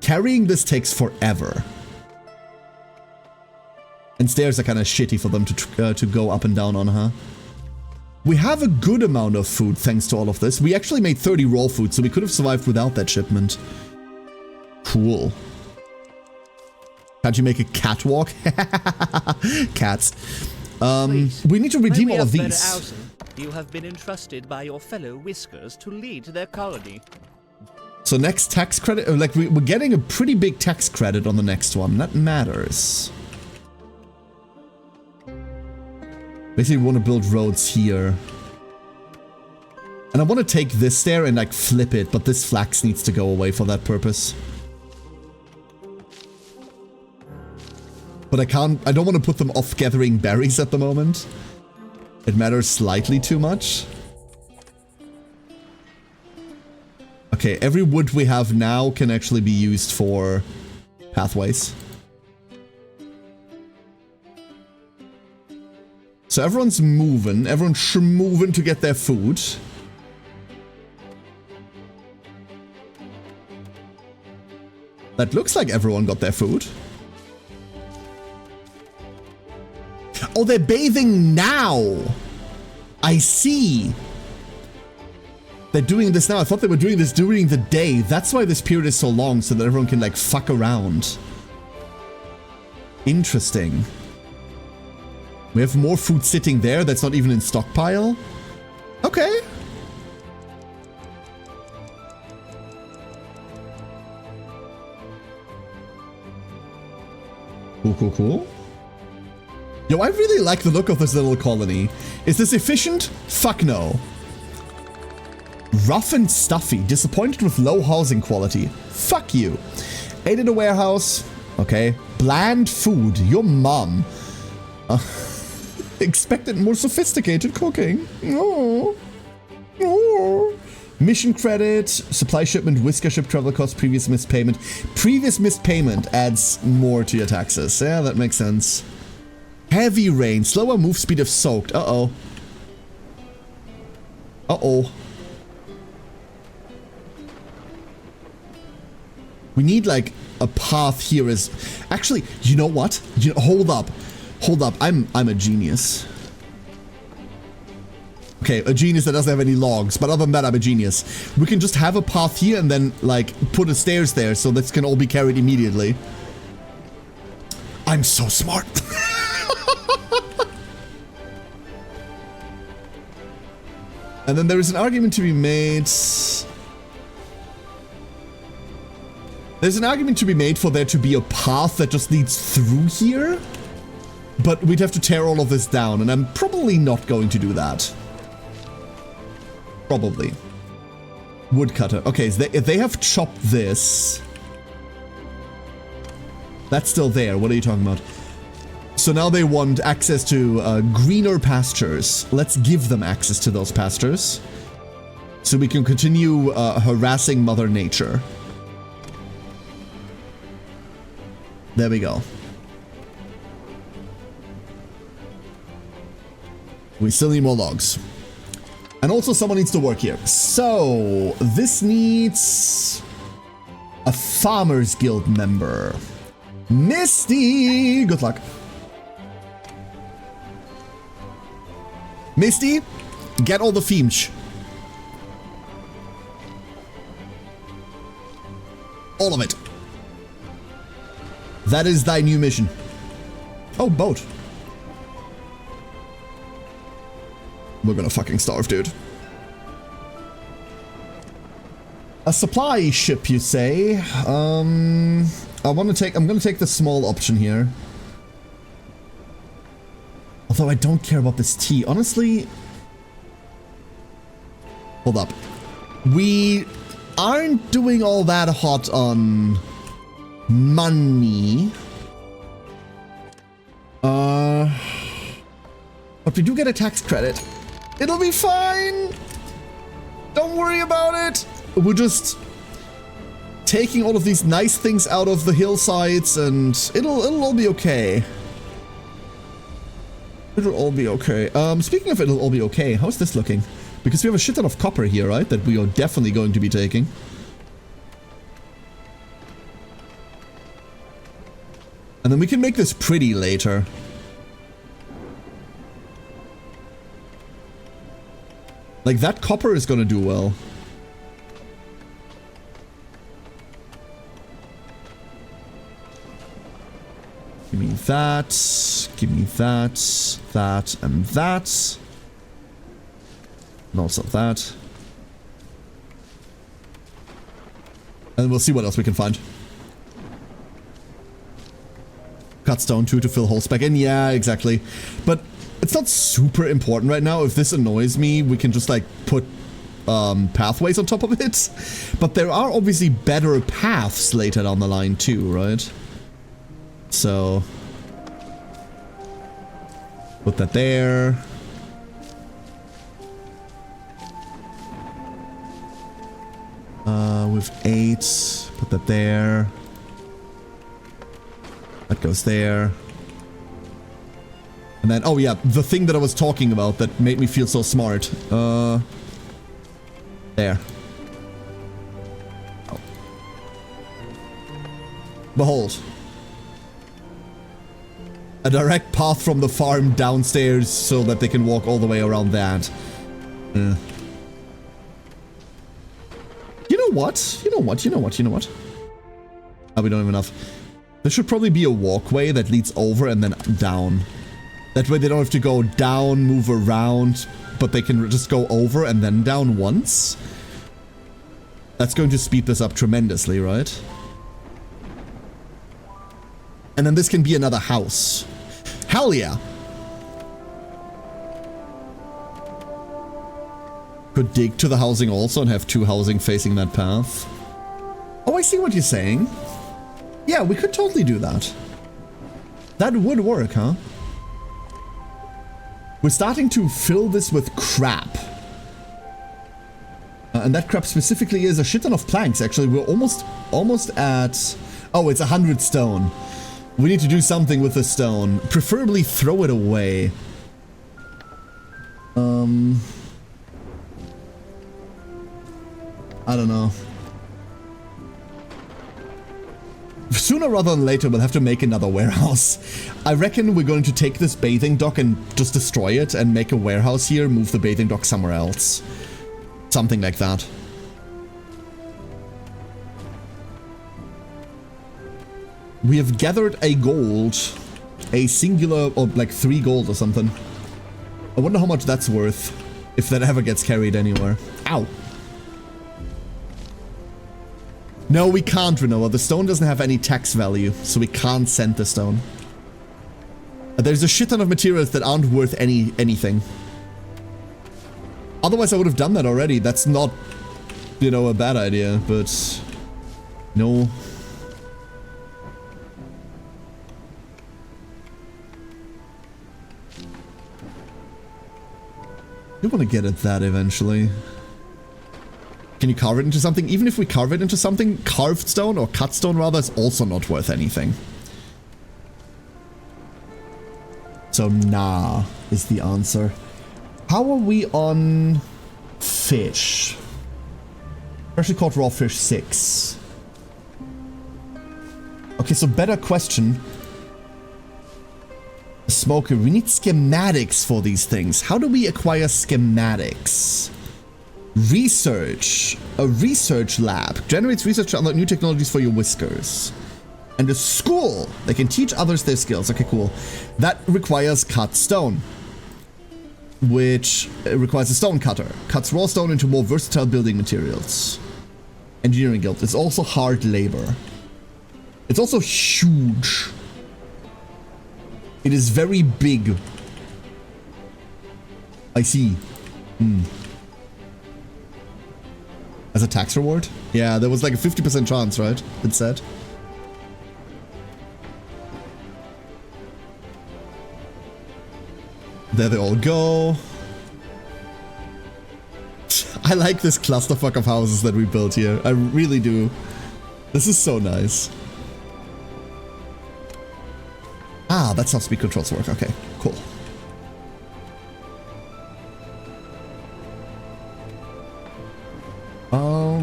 Carrying this takes forever. And stairs are kind of shitty for them to go up and down on, huh? We have a good amount of food thanks to all of this. We actually made 30 raw food, so we could have survived without that shipment. Cool. Can't you make a catwalk? Cats. We need to redeem all of these. You have been entrusted by your fellow Whiskers to lead their colony. So next tax credit, like we're getting a pretty big tax credit on the next one. That matters. Basically, we want to build roads here. And I want to take this there and like flip it, but this flax needs to go away for that purpose. But I don't want to put them off gathering berries at the moment. It matters slightly too much. Okay, every wood we have now can actually be used for pathways. So everyone's moving. Everyone's schmoving to get their food. That looks like everyone got their food. Oh, they're bathing now. I see. They're doing this now. I thought they were doing this during the day. That's why this period is so long, so that everyone can, like, fuck around. Interesting. We have more food sitting there that's not even in stockpile. Okay. Cool, cool, cool. Yo, I really like the look of this little colony. Is this efficient? Fuck no. Rough and stuffy. Disappointed with low housing quality. Fuck you. Ate in a warehouse. Okay. Bland food. Your mom. Expected more sophisticated cooking. Oh. Oh. Mission credit. Supply shipment. Whisker ship travel cost. Previous missed payment. Previous missed payment adds more to your taxes. Yeah, that makes sense. Heavy rain. Slower move speed if soaked. Uh-oh. Uh-oh. We need, like, a path here is... Actually, you know what? Hold up. Hold up. I'm a genius. Okay, a genius that doesn't have any logs. But other than that, I'm a genius. We can just have a path here and then, like, put a stairs there so this can all be carried immediately. I'm so smart. And then there is an argument to be made... There's an argument to be made for there to be a path that just leads through here. But we'd have to tear all of this down, and I'm probably not going to do that. Probably. Woodcutter. Okay, so they have chopped this. That's still there. What are you talking about? So now they want access to greener pastures. Let's give them access to those pastures. So we can continue harassing Mother Nature. There we go. We still need more logs. And also someone needs to work here. So, this needs a Farmers Guild member. Misty! Good luck. Misty, get all the Feemch. All of it. That is thy new mission. Oh, boat. We're gonna fucking starve, dude. A supply ship, you say? I'm gonna take the small option here. Although I don't care about this tea. Honestly... Hold up. We aren't doing all that hot on... money. But we do get a tax credit. It'll be fine. Don't worry about it. We're just taking all of these nice things out of the hillsides, and it'll all be okay. It'll all be okay. Speaking of it'll all be okay, how's this looking? Because we have a shit ton of copper here, right? That we are definitely going to be taking. And then we can make this pretty later. Like, that copper is gonna do well. Give me that. Give me that. That and that. And also that. And we'll see what else we can find. Cut stone too to fill holes back in. Yeah, exactly. But it's not super important right now. If this annoys me, we can just like put pathways on top of it. But there are obviously better paths later down the line too, right? So put that there. With 8, put that there. That goes there. And then, oh yeah, the thing that I was talking about that made me feel so smart. There. Oh. Behold. A direct path from the farm downstairs so that they can walk all the way around that. what? You know what? Oh, we don't have enough. There should probably be a walkway that leads over and then down. That way they don't have to go down, move around, but they can just go over and then down once. That's going to speed this up tremendously, right? And then this can be another house. Hell yeah! Could dig to the housing also and have 2 housing facing that path. Oh, I see what you're saying. Yeah, we could totally do that. That would work, huh? We're starting to fill this with crap. And that crap specifically is a shit ton of planks, actually. We're almost at... Oh, it's 100 stone. We need to do something with the stone. Preferably throw it away. I don't know. Sooner rather than later, we'll have to make another warehouse. I reckon we're going to take this bathing dock and just destroy it and make a warehouse here, move the bathing dock somewhere else. Something like that. We have gathered a gold. A singular, or like 3 gold or something. I wonder how much that's worth. If that ever gets carried anywhere. Ow. No, we can't, Renoa. The stone doesn't have any tax value, so we can't send the stone. There's a shit ton of materials that aren't worth anything. Otherwise, I would have done that already. That's not, you know, a bad idea, but... No. You want to get at that eventually. Can you carve it into something? Even if we carve it into something, carved stone, or cut stone rather, is also not worth anything. So, nah, is the answer. How are we on fish? Freshly caught raw fish, 6. Okay, so better question. Smoker, we need schematics for these things. How do we acquire schematics? Research. A research lab generates research to unlock new technologies for your whiskers. And a school that can teach others their skills. Okay, cool. That requires cut stone, which requires a stone cutter. Cuts raw stone into more versatile building materials. Engineering guild. It's also hard labor. It's also huge. It is very big. I see. As a tax reward? Yeah, there was like a 50% chance, right? It said. There they all go. I like this clusterfuck of houses that we built here. I really do. This is so nice. Ah, that's how speed controls work. Okay, cool.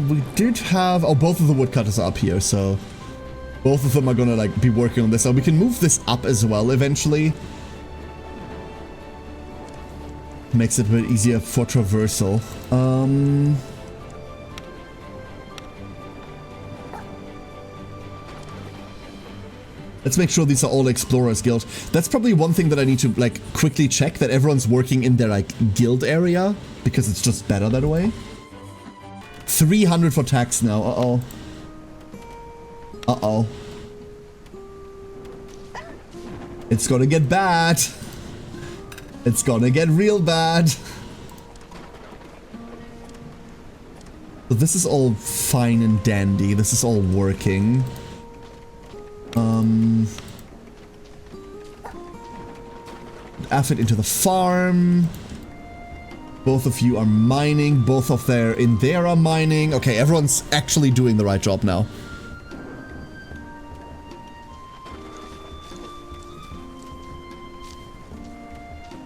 We did have... Oh, both of the woodcutters are up here, so... Both of them are gonna, like, be working on this. So we can move this up as well, eventually. Makes it a bit easier for traversal. Let's make sure these are all Explorers Guild. That's probably one thing that I need to, like, quickly check, that everyone's working in their, like, guild area, because it's just better that way. 300 for tax now. Uh-oh. Uh-oh. It's gonna get bad. It's gonna get real bad. So this is all fine and dandy. This is all working. Effort into the farm. Both of you are mining. Both of in there are mining. Okay, everyone's actually doing the right job now.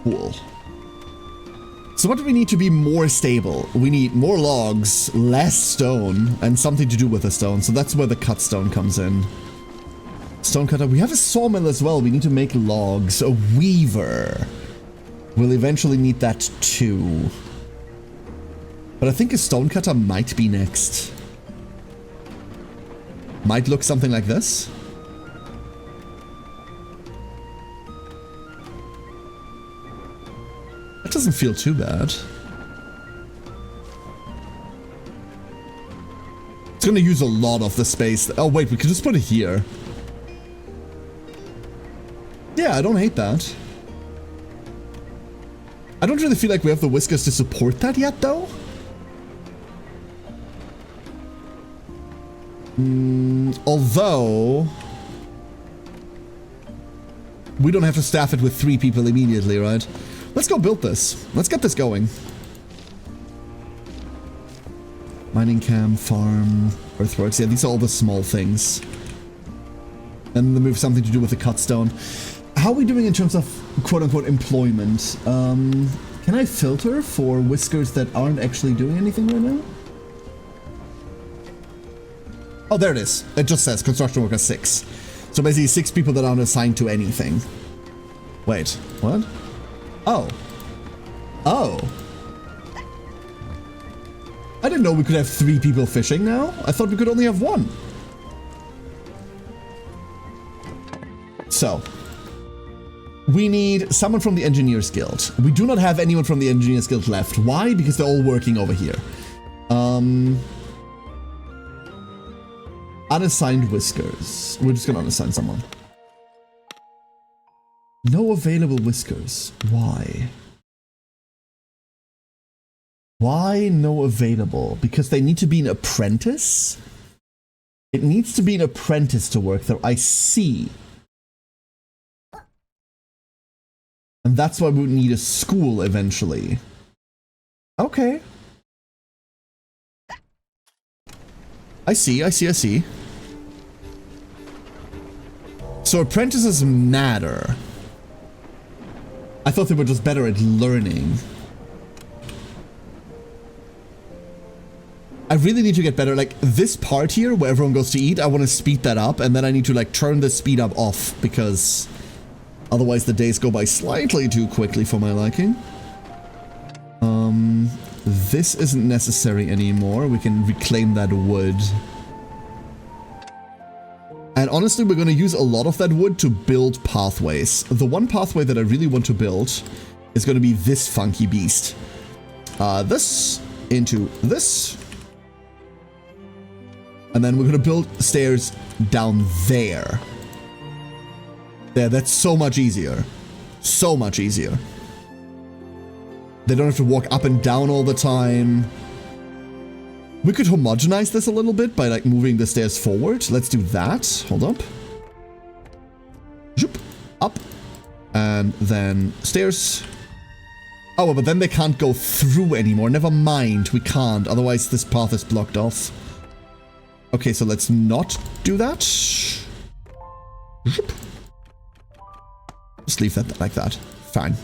Cool. So what do we need to be more stable? We need more logs, less stone, and something to do with the stone. So that's where the cut stone comes in. Stone cutter. We have a sawmill as well. We need to make logs. A weaver. We'll eventually need that too. But I think a stone cutter might be next. might look something like this. That doesn't feel too bad. It's gonna use a lot of the space. Oh wait, we could just put it here. Yeah, I don't hate that. I don't really feel like we have the whiskers to support that yet, though. Although... we don't have to staff it with 3 people immediately, right? Let's go build this. Let's get this going. Mining camp, farm, earthworks. Yeah, these are all the small things. And then we have something to do with the cut stone. How are we doing in terms of quote-unquote employment? Can I filter for whiskers that aren't actually doing anything right now? Oh, there it is. It just says construction worker 6. So basically 6 people that aren't assigned to anything. Wait, what? Oh. Oh. I didn't know we could have 3 people fishing now. I thought we could only have 1. So. We need someone from the Engineers Guild. We do not have anyone from the Engineers Guild left. Why? Because they're all working over here. Unassigned whiskers. We're just gonna unassign someone. No available whiskers. Why? Why no available? Because they need to be an apprentice? It needs to be an apprentice to work there. I see. And that's why we would need a school eventually. Okay. I see, I see, I see. So apprentices matter. I thought they were just better at learning. I really need to get better. Like, this part here where everyone goes to eat, I want to speed that up, and then I need to, like, turn the speed up off, because otherwise the days go by slightly too quickly for my liking. This isn't necessary anymore. We can reclaim that wood. And honestly, we're going to use a lot of that wood to build pathways. The one pathway that I really want to build is going to be this funky beast. This into this. And then we're going to build stairs down there. There, that's so much easier. So much easier. They don't have to walk up and down all the time. We could homogenize this a little bit by like moving the stairs forward. Let's do that. Hold up. Zoop. Up. And then stairs. Oh, but then they can't go through anymore. Never mind. We can't. Otherwise, this path is blocked off. Okay, so let's not do that. Zoop. Just leave that like that. Fine.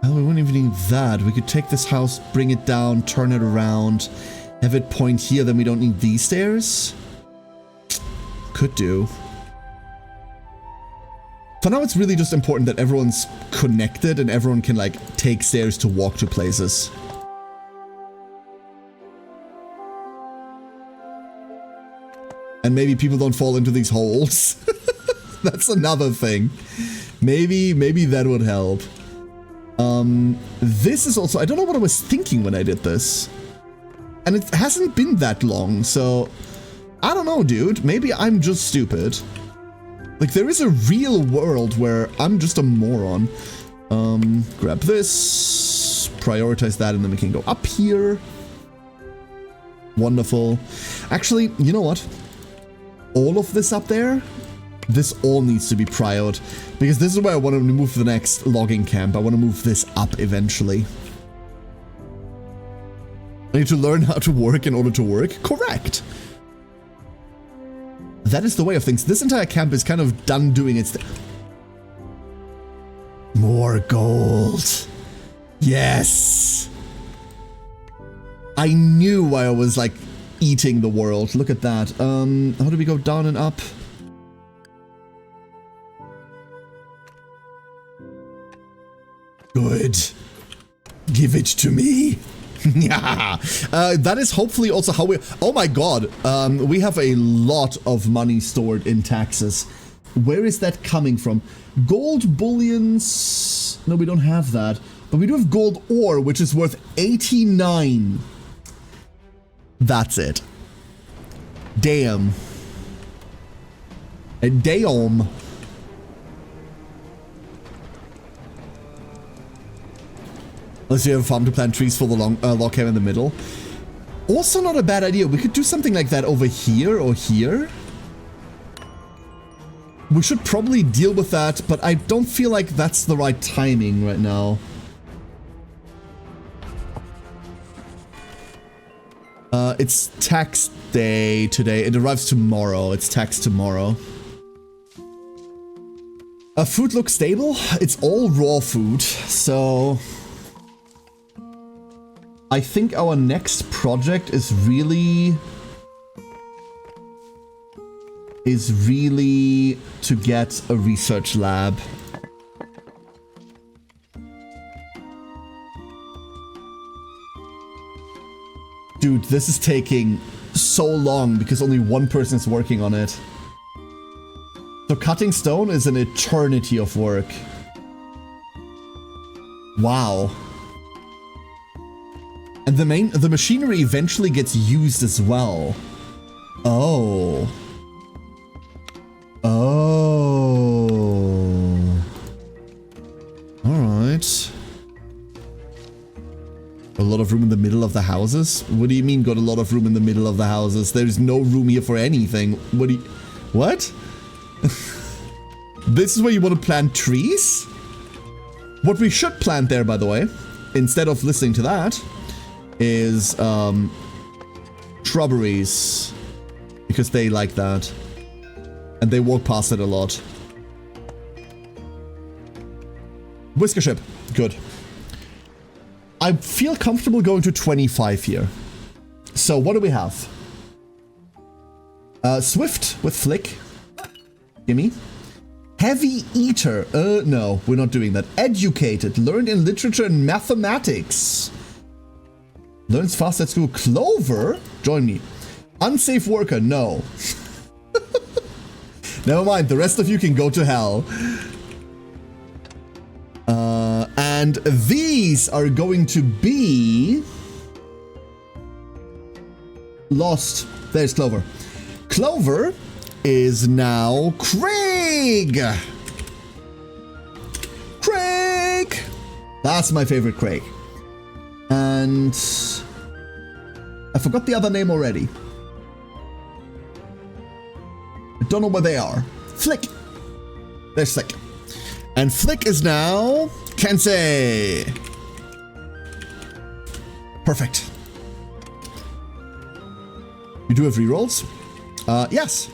Oh, we wouldn't even need that. We could take this house, bring it down, turn it around, have it point here, then we don't need these stairs. Could do. For now, it's really just important that everyone's connected and everyone can, like, take stairs to walk to places. And maybe people don't fall into these holes. That's another thing. Maybe that would help. This is also, I don't know what I was thinking when I did this. And it hasn't been that long, so I don't know, dude. Maybe I'm just stupid. Like, there is a real world where I'm just a moron. Grab this, prioritize that, and then we can go up here. Wonderful. Actually, you know what? All of this up there, this all needs to be prioed, because this is where I want to move the next logging camp. I want to move this up eventually. I need to learn how to work in order to work. Correct. That is the way of things. This entire camp is kind of done doing its thing. More gold. Yes. I knew why I was like eating the world. Look at that. How do we go down and up? Good. Give Give it to me. Yeah. That is hopefully also how we... Oh my god. We have a lot of money stored in taxes. Where is that coming from? Gold bullions... No, we don't have that. But we do have gold ore, which is worth 89. That's it. Damn. Damn. Unless you have a farm to plant trees for the log cabin in the middle. Also not a bad idea. We could do something like that over here or here. We should probably deal with that, but I don't feel like that's the right timing right now. It's tax day today. It arrives tomorrow. It's tax tomorrow. Food looks stable. It's all raw food, so... I think our next project is really to get a research lab. Dude, this is taking so long because only one person is working on it. So cutting stone is an eternity of work. Wow. And the machinery eventually gets used as well. Oh. Oh. Alright. A lot of room in the middle of the houses? What do you mean got a lot of room in the middle of the houses? There's no room here for anything. What? This is where you want to plant trees? What we should plant there, by the way, instead of listening to that, is shrubberies, because they like that and they walk past it a lot. Whisker ship, good. I feel comfortable going to 25 here. So what do we have? Swift with flick. Gimme. Heavy eater. No, we're not doing that. Educated, learned in literature and mathematics. Learns fast at school. Clover? Join me. Unsafe worker? No. Never mind, the rest of you can go to hell. And these are going to be... Lost. There's Clover. Clover is now Craig! Craig! That's my favorite Craig. And I forgot the other name already. I don't know where they are. Flick. There's Flick. And Flick is now Kensei. Perfect. You do have rerolls? Yes.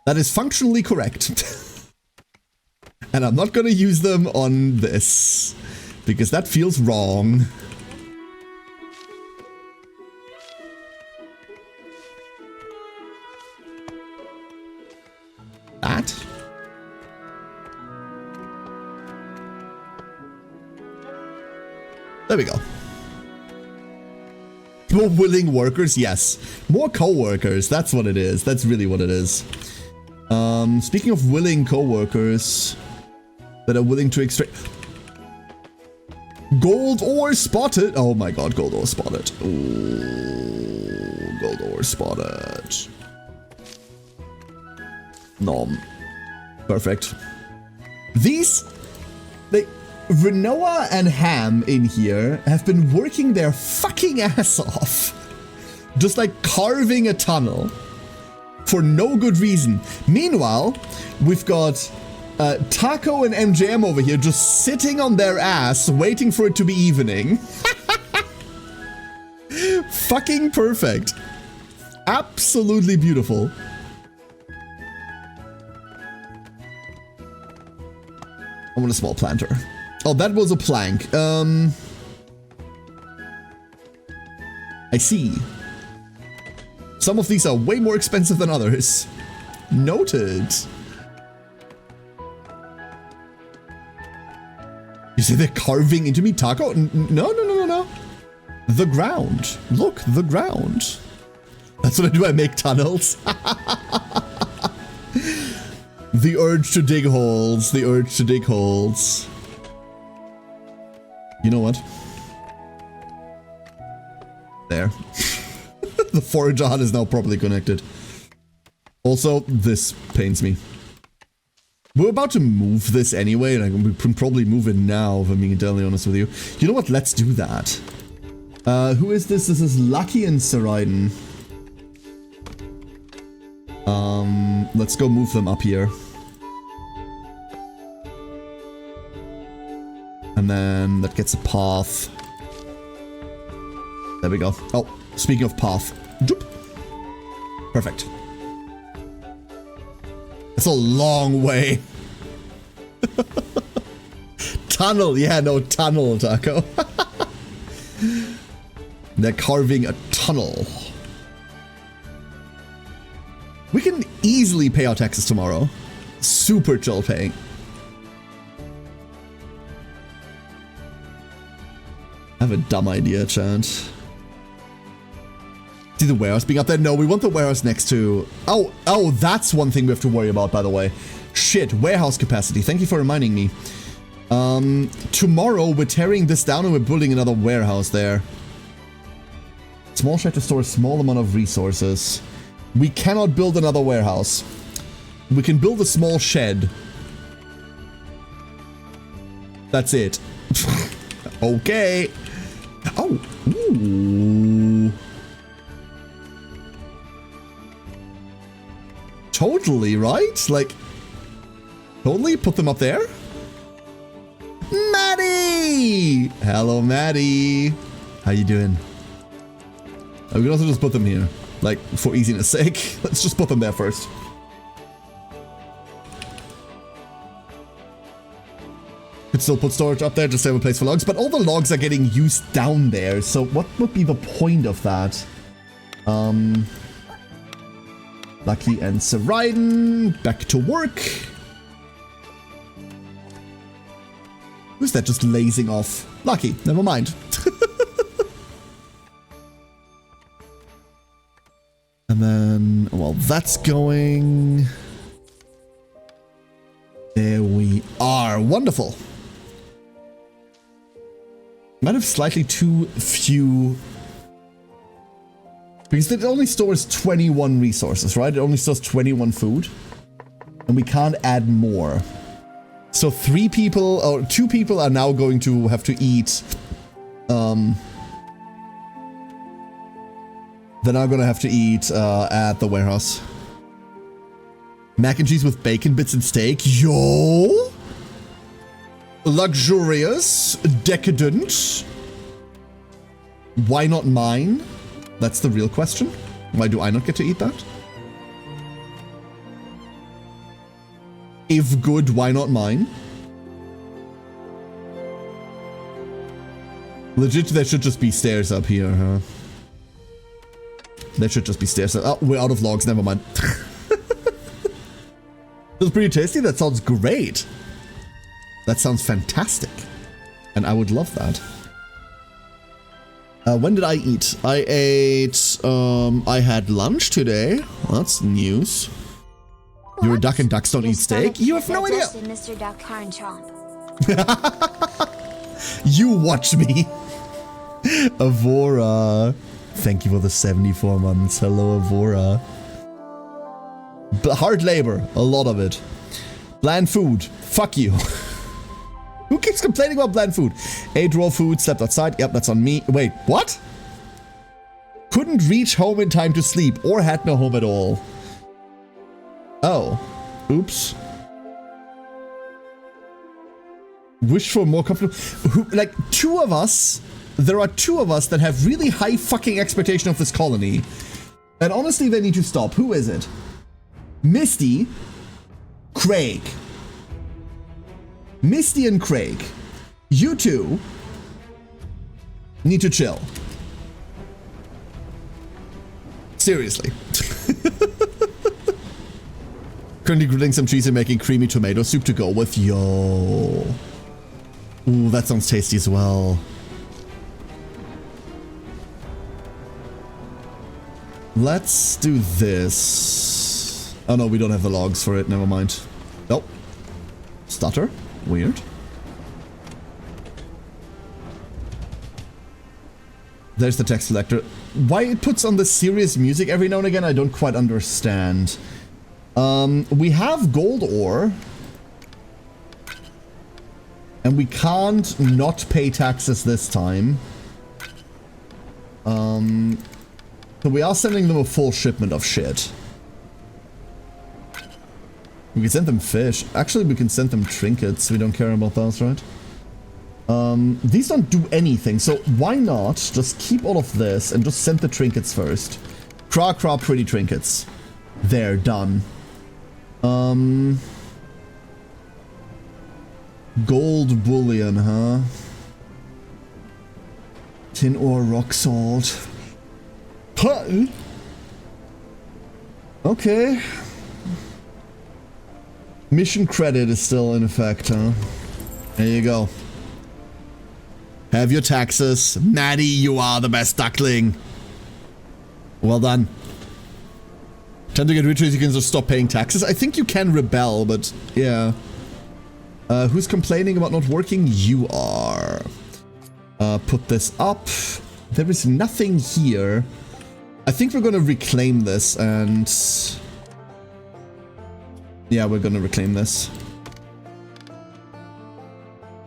That is functionally correct. And I'm not gonna use them on this, because that feels wrong. That? There we go. More willing workers? Yes. More co-workers. That's what it is. That's really what it is. Speaking of willing co-workers that are willing to extract... Gold ore spotted! Oh my god, gold ore spotted. Ooh, gold ore spotted. Nom. Perfect. These... Renoa and Ham in here have been working their fucking ass off. Just like carving a tunnel. For no good reason. Meanwhile, we've got Taco and MJM over here just sitting on their ass waiting for it to be evening. Fucking perfect. Absolutely beautiful. I want a small planter. Oh, that was a plank. I see. Some of these are way more expensive than others. Noted. You You say they're carving into me, Taco? No. The ground. Look, the ground. That's what I do, I make tunnels. The urge to dig holes. The urge to dig holes. You know what? There. The forager hut is now properly connected. Also, this pains me. We're about to move this anyway, and we can probably move it now, if I'm being entirely honest with you. You know what? Let's do that. Who is this? This is Lucky and Saraiden. Let's go move them up here. And then that gets a path. There we go. Oh, speaking of path. Doop. Perfect. It's a long way. Tunnel. Yeah, no, tunnel, Taco. They're carving a tunnel. We can easily pay our taxes tomorrow. Super chill paying. I have a dumb idea, chat. See the warehouse being up there? No, we want the warehouse next to... Oh, that's one thing we have to worry about, by the way. Shit, warehouse capacity. Thank you for reminding me. Tomorrow we're tearing this down and we're building another warehouse there. Small shed to store a small amount of resources. We cannot build another warehouse. We can build a small shed. That's it. Okay. Oh. Ooh. Totally, right? Like, totally put them up there? Maddie! Hello, Maddie. How you doing? We can also just put them here. Like, for easiness sake. Let's just put them there first. Could still put storage up there, just to have a place for logs. But all the logs are getting used down there. So what would be the point of that? Lucky and Saraiden, back to work. Who's that just lazing off? Lucky, never mind. And then, well, that's going... There we are. Wonderful. Might have slightly too few... Because it only stores 21 resources, right? It only stores 21 food. And we can't add more. So 3 people, or 2 people are now going to have to eat... They're now gonna have to eat at the warehouse. Mac and cheese with bacon bits and steak. Yo! Luxurious. Decadent. Why not mine? That's the real question. Why do I not get to eat that? If good, why not mine? Legit, there should just be stairs up here, huh? There should just be stairs. Oh, we're out of logs. Never mind. That's pretty tasty. That sounds great. That sounds fantastic. And I would love that. When did I eat? I ate... I had lunch today. That's news. What? You're a duck and ducks don't eat steak? You have no idea. Mr. Duck Chomp. You watch me. Avora. Thank you for the 74 months. Hello, Avora. Hard labor. A lot of it. Bland food. Fuck you. Who keeps complaining about bland food? Ate raw food, slept outside. Yep, that's on me. Wait, what? Couldn't reach home in time to sleep or had no home at all. Oh. Oops. Wish for more comfortable... Like, 2 of us... There are 2 of us that have really high fucking expectation of this colony. And honestly, they need to stop. Who is it? Misty. Craig. Misty and Craig. You 2 need to chill. Seriously. Currently grilling some cheese and making creamy tomato soup to go with. Yo. Ooh, that sounds tasty as well. Let's do this. Oh no, we don't have the logs for it. Never mind. Nope. Stutter. Weird. There's the text selector. Why it puts on the serious music every now and again, I don't quite understand. We have gold ore. And we can't not pay taxes this time. So we are sending them a full shipment of shit. We can send them fish. Actually, we can send them trinkets. We don't care about those, right? These don't do anything, so why not just keep all of this and just send the trinkets first? Craw, pretty trinkets. There, done. Gold bullion, huh? Tin ore, rock salt. Huh? Okay. Mission credit is still in effect, huh? There you go. Have your taxes. Maddie, you are the best duckling. Well done. Time to get rich, you can just stop paying taxes. I think you can rebel, but yeah. Who's complaining about not working? You are. Put this up. There is nothing here. I think we're gonna reclaim this and... yeah, we're gonna reclaim this.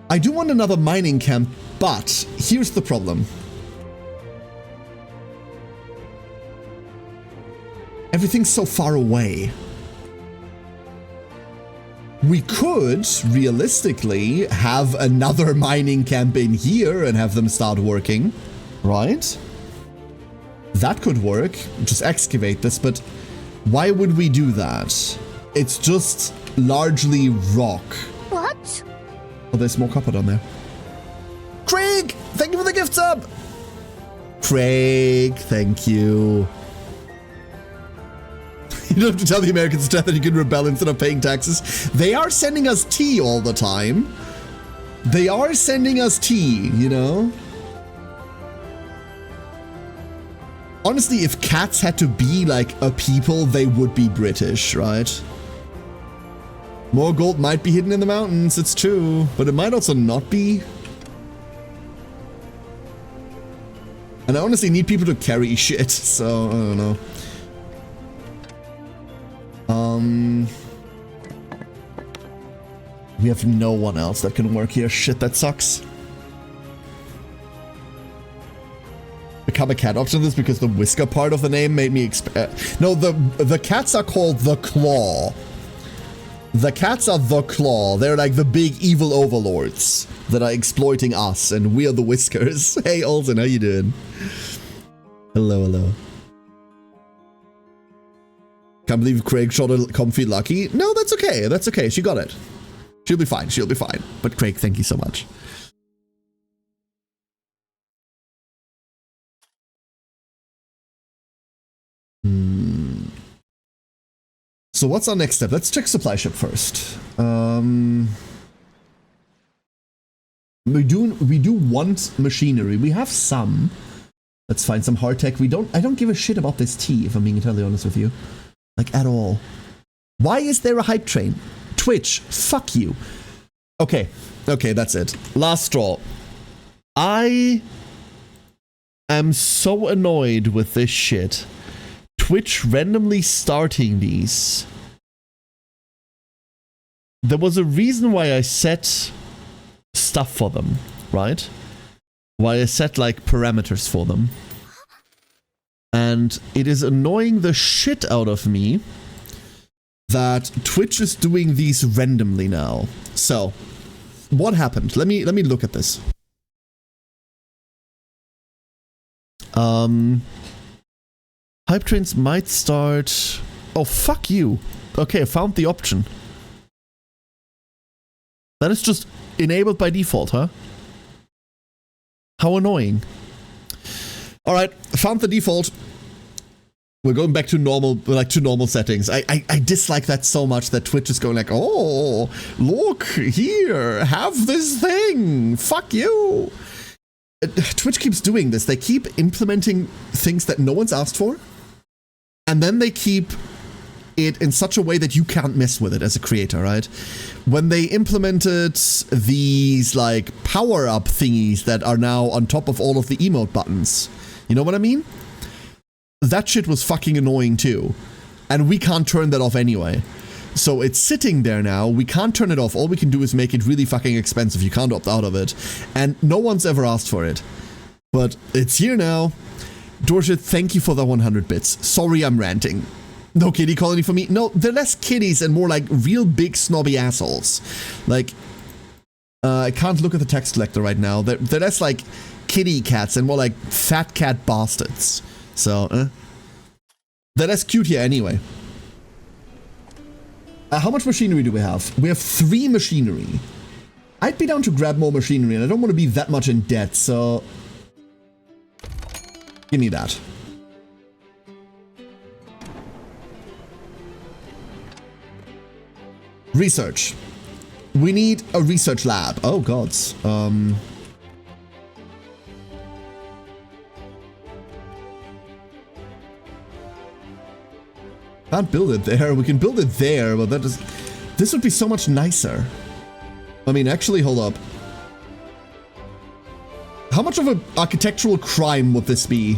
I do want another mining camp, but here's the problem. Everything's so far away. We could, realistically, have another mining camp in here and have them start working, right? That could work. Just excavate this, but why would we do that? It's just largely rock. What? Oh, there's more copper down there. Craig! Thank you for the gift sub! Craig, thank you. You don't have to tell the Americans that you can rebel instead of paying taxes. They are sending us tea all the time. They are sending us tea, you know? Honestly, if cats had to be like a people, they would be British, right? More gold might be hidden in the mountains, it's true. But it might also not be. And I honestly need people to carry shit, so I don't know. We have no one else that can work here. Shit, that sucks. Become a cat option this because the whisker part of the name made me no, the cats are called the Claw. The cats are the Claw. They're like the big evil overlords that are exploiting us, and we are the whiskers. Hey, Olsen, how you doing? Hello, hello. Can't believe Craig shot a comfy lucky. No, that's okay. That's okay. She got it. She'll be fine. She'll be fine. But Craig, thank you so much. So what's our next step? Let's check supply ship first. We do want machinery. We have some. Let's find some hardtech. I don't give a shit about this tea, if I'm being entirely honest with you. Like, at all. Why is there a hype train? Twitch, fuck you. Okay, that's it. Last straw. I am so annoyed with this shit. Twitch randomly starting these. There was a reason why I set stuff for them, right? Why I set like parameters for them. And it is annoying the shit out of me that Twitch is doing these randomly now. So, what happened? Let me look at this. Hype trains might start... Oh, fuck you. Okay, I found the option. That is just enabled by default, huh? How annoying. Alright, found the default. We're going back to normal settings. I dislike that so much that Twitch is going like, oh, look here, have this thing. Fuck you. Twitch keeps doing this. They keep implementing things that no one's asked for. And then they keep it in such a way that you can't mess with it as a creator, right? When they implemented these like power-up thingies that are now on top of all of the emote buttons, you know what I mean? That shit was fucking annoying too. And we can't turn that off anyway. So it's sitting there now, we can't turn it off, all we can do is make it really fucking expensive, you can't opt out of it. And no one's ever asked for it. But it's here now. Dorshit, thank you for the 100 bits. Sorry I'm ranting. No kitty colony for me? No, they're less kitties and more like real big snobby assholes. Like, I can't look at the text collector right now. They're less like kitty cats and more like fat cat bastards. So, they're less cute here anyway. How much machinery do we have? We have 3 machinery. I'd be down to grab more machinery, and I don't want to be that much in debt, so... Give me that. Research. We need a research lab. Oh, gods. Can't build it there. We can build it there, but that is... This would be so much nicer. I mean, actually, hold up. How much of an architectural crime would this be?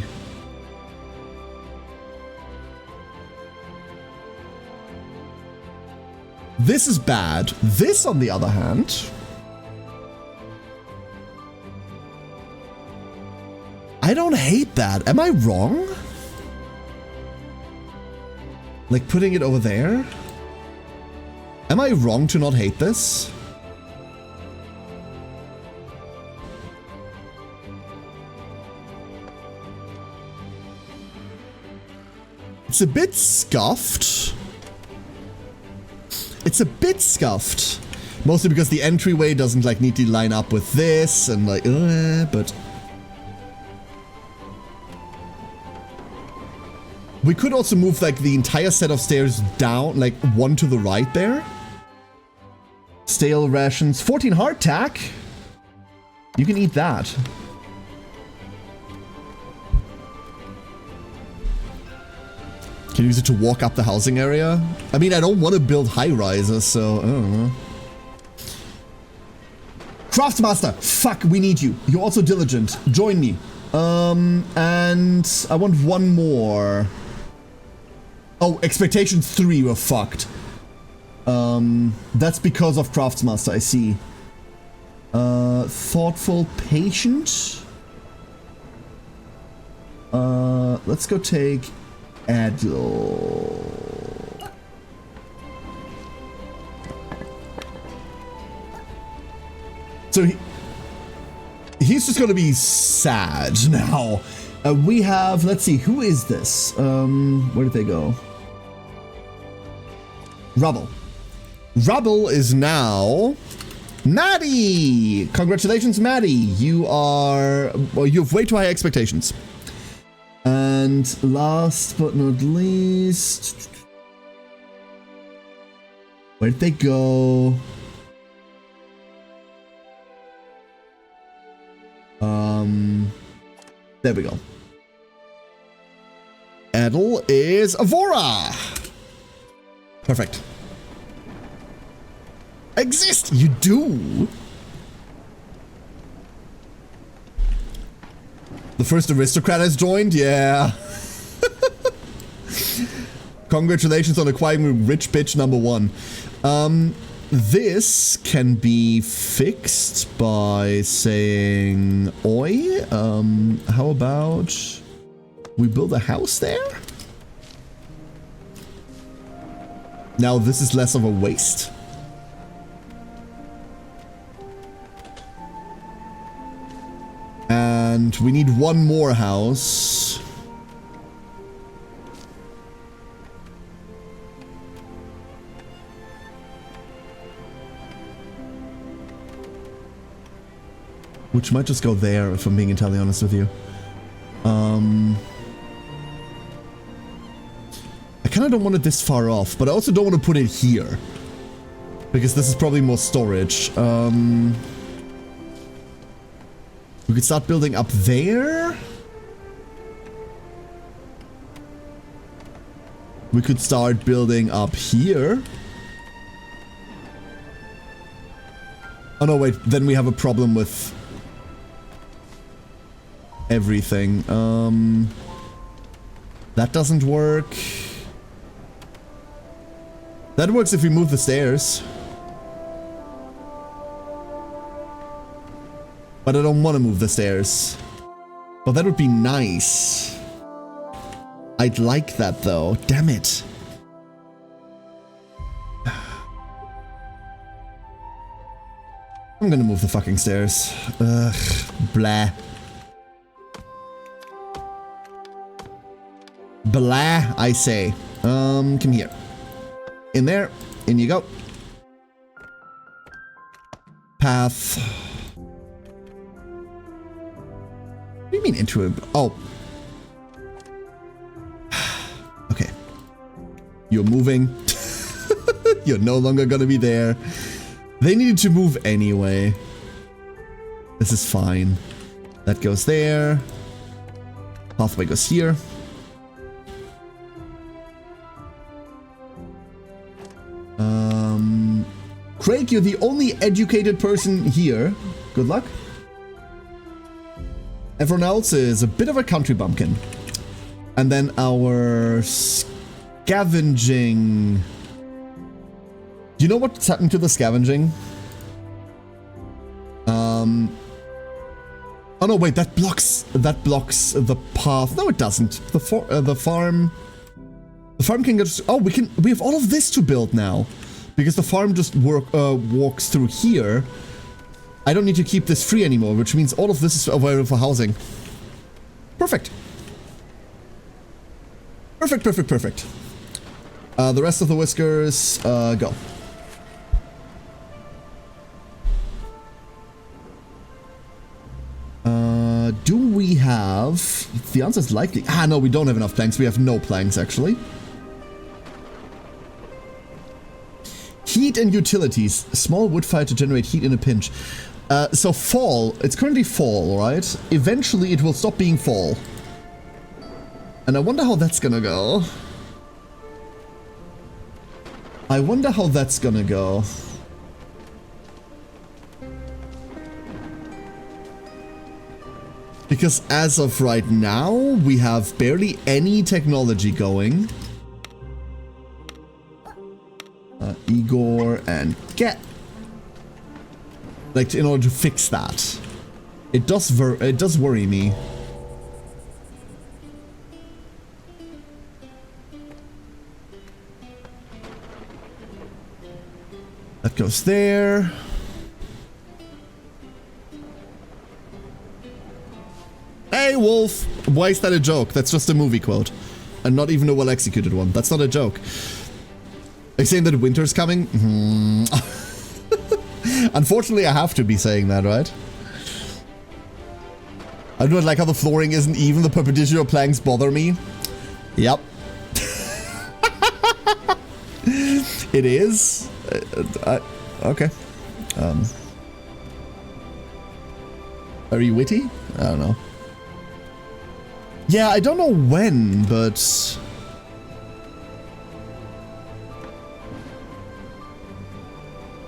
This is bad. This, on the other hand... I don't hate that. Am I wrong? Like putting it over there? Am I wrong to not hate this? It's a bit scuffed. It's a bit scuffed. Mostly because the entryway doesn't like neatly line up with this and like, but... We could also move like the entire set of stairs down, like one to the right there. Stale rations, 14 hardtack. You can eat that. Can use it to walk up the housing area. I mean, I don't want to build high rises, so I don't know. Craftsmaster, fuck, we need you. You're also diligent. Join me. And I want one more. Oh, expectations 3 were fucked. That's because of Craftsmaster, I see. Thoughtful, patient. Let's go take Adil. So he's just gonna be sad now. We have, let's see, who is this? Where did they go? Rubble. Rubble is now Maddie! Congratulations, Maddie. You are, well, you have way too high expectations. And last but not least, where did they go? There we go. Adel is Avora. Perfect. Exist! You do! The first aristocrat has joined? Yeah. Congratulations on acquiring rich bitch number 1. This can be fixed by saying, oi, how about we build a house there? Now this is less of a waste. And we need one more house. Which might just go there, if I'm being entirely honest with you. kind of don't want it this far off, but I also don't want to put it here. Because this is probably more storage. We could start building up there. We could start building up here. Oh no, wait, then we have a problem with everything. That doesn't work. That works if we move the stairs. But I don't want to move the stairs. Well, that would be nice. I'd like that though. Damn it. I'm gonna move the fucking stairs. Ugh. Blah. Blah, I say. Come here. In there. In you go. Path. What do you mean into a... Oh. Okay. You're moving. You're no longer gonna be there. They needed to move anyway. This is fine. That goes there. Pathway goes here. Craig, you're the only educated person here. Good luck. Everyone else is a bit of a country bumpkin. And then our scavenging. Do you know what's happened to the scavenging? Oh no, wait, that blocks the path. No, it doesn't. The farm can get. Oh, we have all of this to build now. Because the farm just walks through here. I don't need to keep this free anymore, which means all of this is available for housing. Perfect. Perfect, perfect, perfect. The rest of the whiskers, go. Do we have... The answer is likely... Ah, no, we don't have enough planks. We have no planks, actually. Heat and utilities. Small wood fire to generate heat in a pinch. So fall. It's currently fall, right? Eventually it will stop being fall. And I wonder how that's gonna go. I wonder how that's gonna go. Because as of right now, we have barely any technology going. Igor and get. Like, in order to fix that. It does worry me. That goes there. Hey, Wolf! Why is that a joke? That's just a movie quote. And not even a well-executed one. That's not a joke. Are you saying that winter's coming? Unfortunately, I have to be saying that, right? I do not like how the flooring isn't even. The perpendicular planks bother me. Yep. It is. Okay. Are you witty? I don't know. Yeah, I don't know when, but...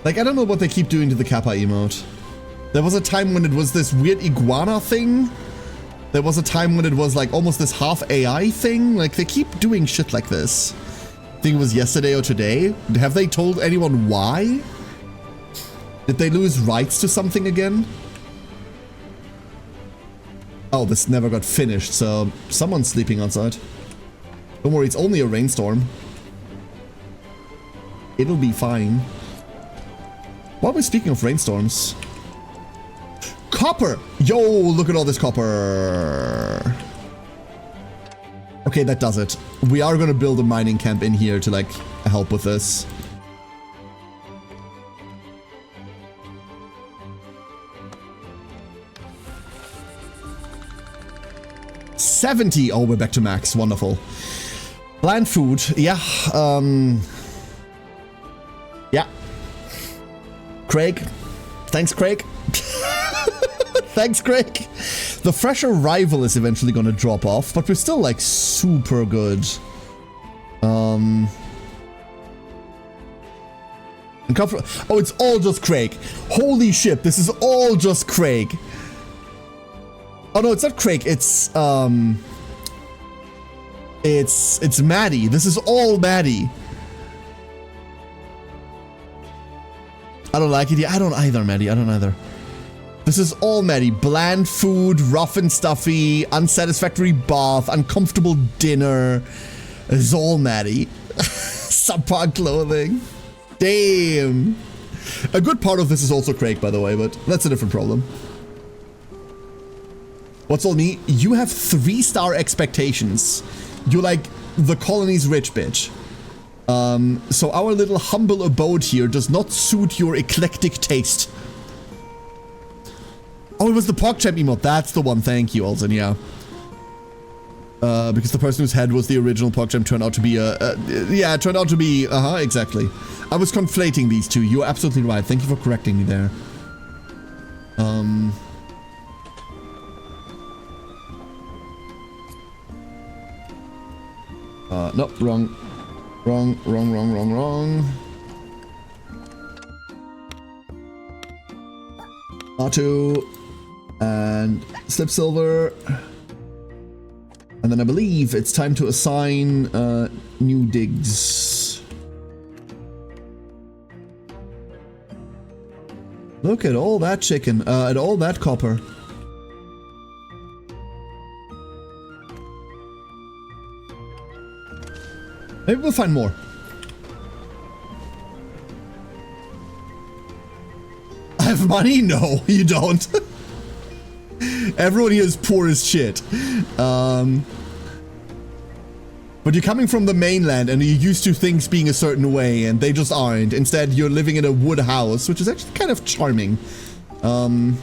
Like, I don't know what they keep doing to the Kappa emote. There was a time when it was this weird iguana thing. There was a time when it was like almost this half AI thing. Like, they keep doing shit like this. I think it was yesterday or today. Have they told anyone why? Did they lose rights to something again? Oh, this never got finished, so someone's sleeping outside. Don't worry, it's only a rainstorm. It'll be fine. While we're speaking of rainstorms... Copper! Yo, look at all this copper! Okay, that does it. We are gonna build a mining camp in here to, like, help with this. $70! Oh, we're back to max. Wonderful. Bland food, yeah. Yeah. Craig. Thanks, Craig. Thanks, Craig. The fresh arrival is eventually going to drop off, but we're still like super good. Oh, it's all just Craig. Holy shit, this is all just Craig. Oh no, it's not Craig, it's Maddie. This is all Maddie. I don't like it. Yeah, I don't either, Maddie. I don't either. This is all Maddie. Bland food, rough and stuffy, unsatisfactory bath, uncomfortable dinner. This is all Maddie. Subpar clothing. Damn. A good part of this is also Craig, by the way, but that's a different problem. What's all me? You have 3-star expectations. You're like the colony's rich bitch. So our little humble abode here does not suit your eclectic taste. Oh, it was the PogChamp emote. That's the one. Thank you, Olsen. Yeah. Because the person whose head was the original PogChamp turned out to be yeah, it turned out to be, exactly. I was conflating these two. You're absolutely right. Thank you for correcting me there. No, wrong. Wrong. R2 and Slip Silver. And then I believe it's time to assign new digs. Look at all that chicken, at all that copper. Maybe we'll find more. I have money? No, you don't. Everyone here is poor as shit. But you're coming from the mainland and you're used to things being a certain way and they just aren't. Instead, you're living in a wood house, which is actually kind of charming. And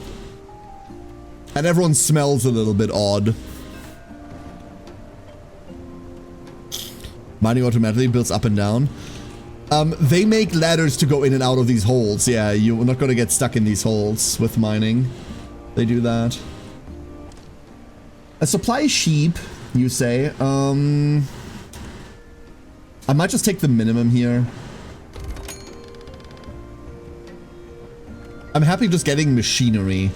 everyone smells a little bit odd. Mining automatically builds up and down. They make ladders to go in and out of these holes. Yeah, you're not gonna get stuck in these holes with mining. They do that. A supply sheep, you say. I might just take the minimum here. I'm happy just getting machinery.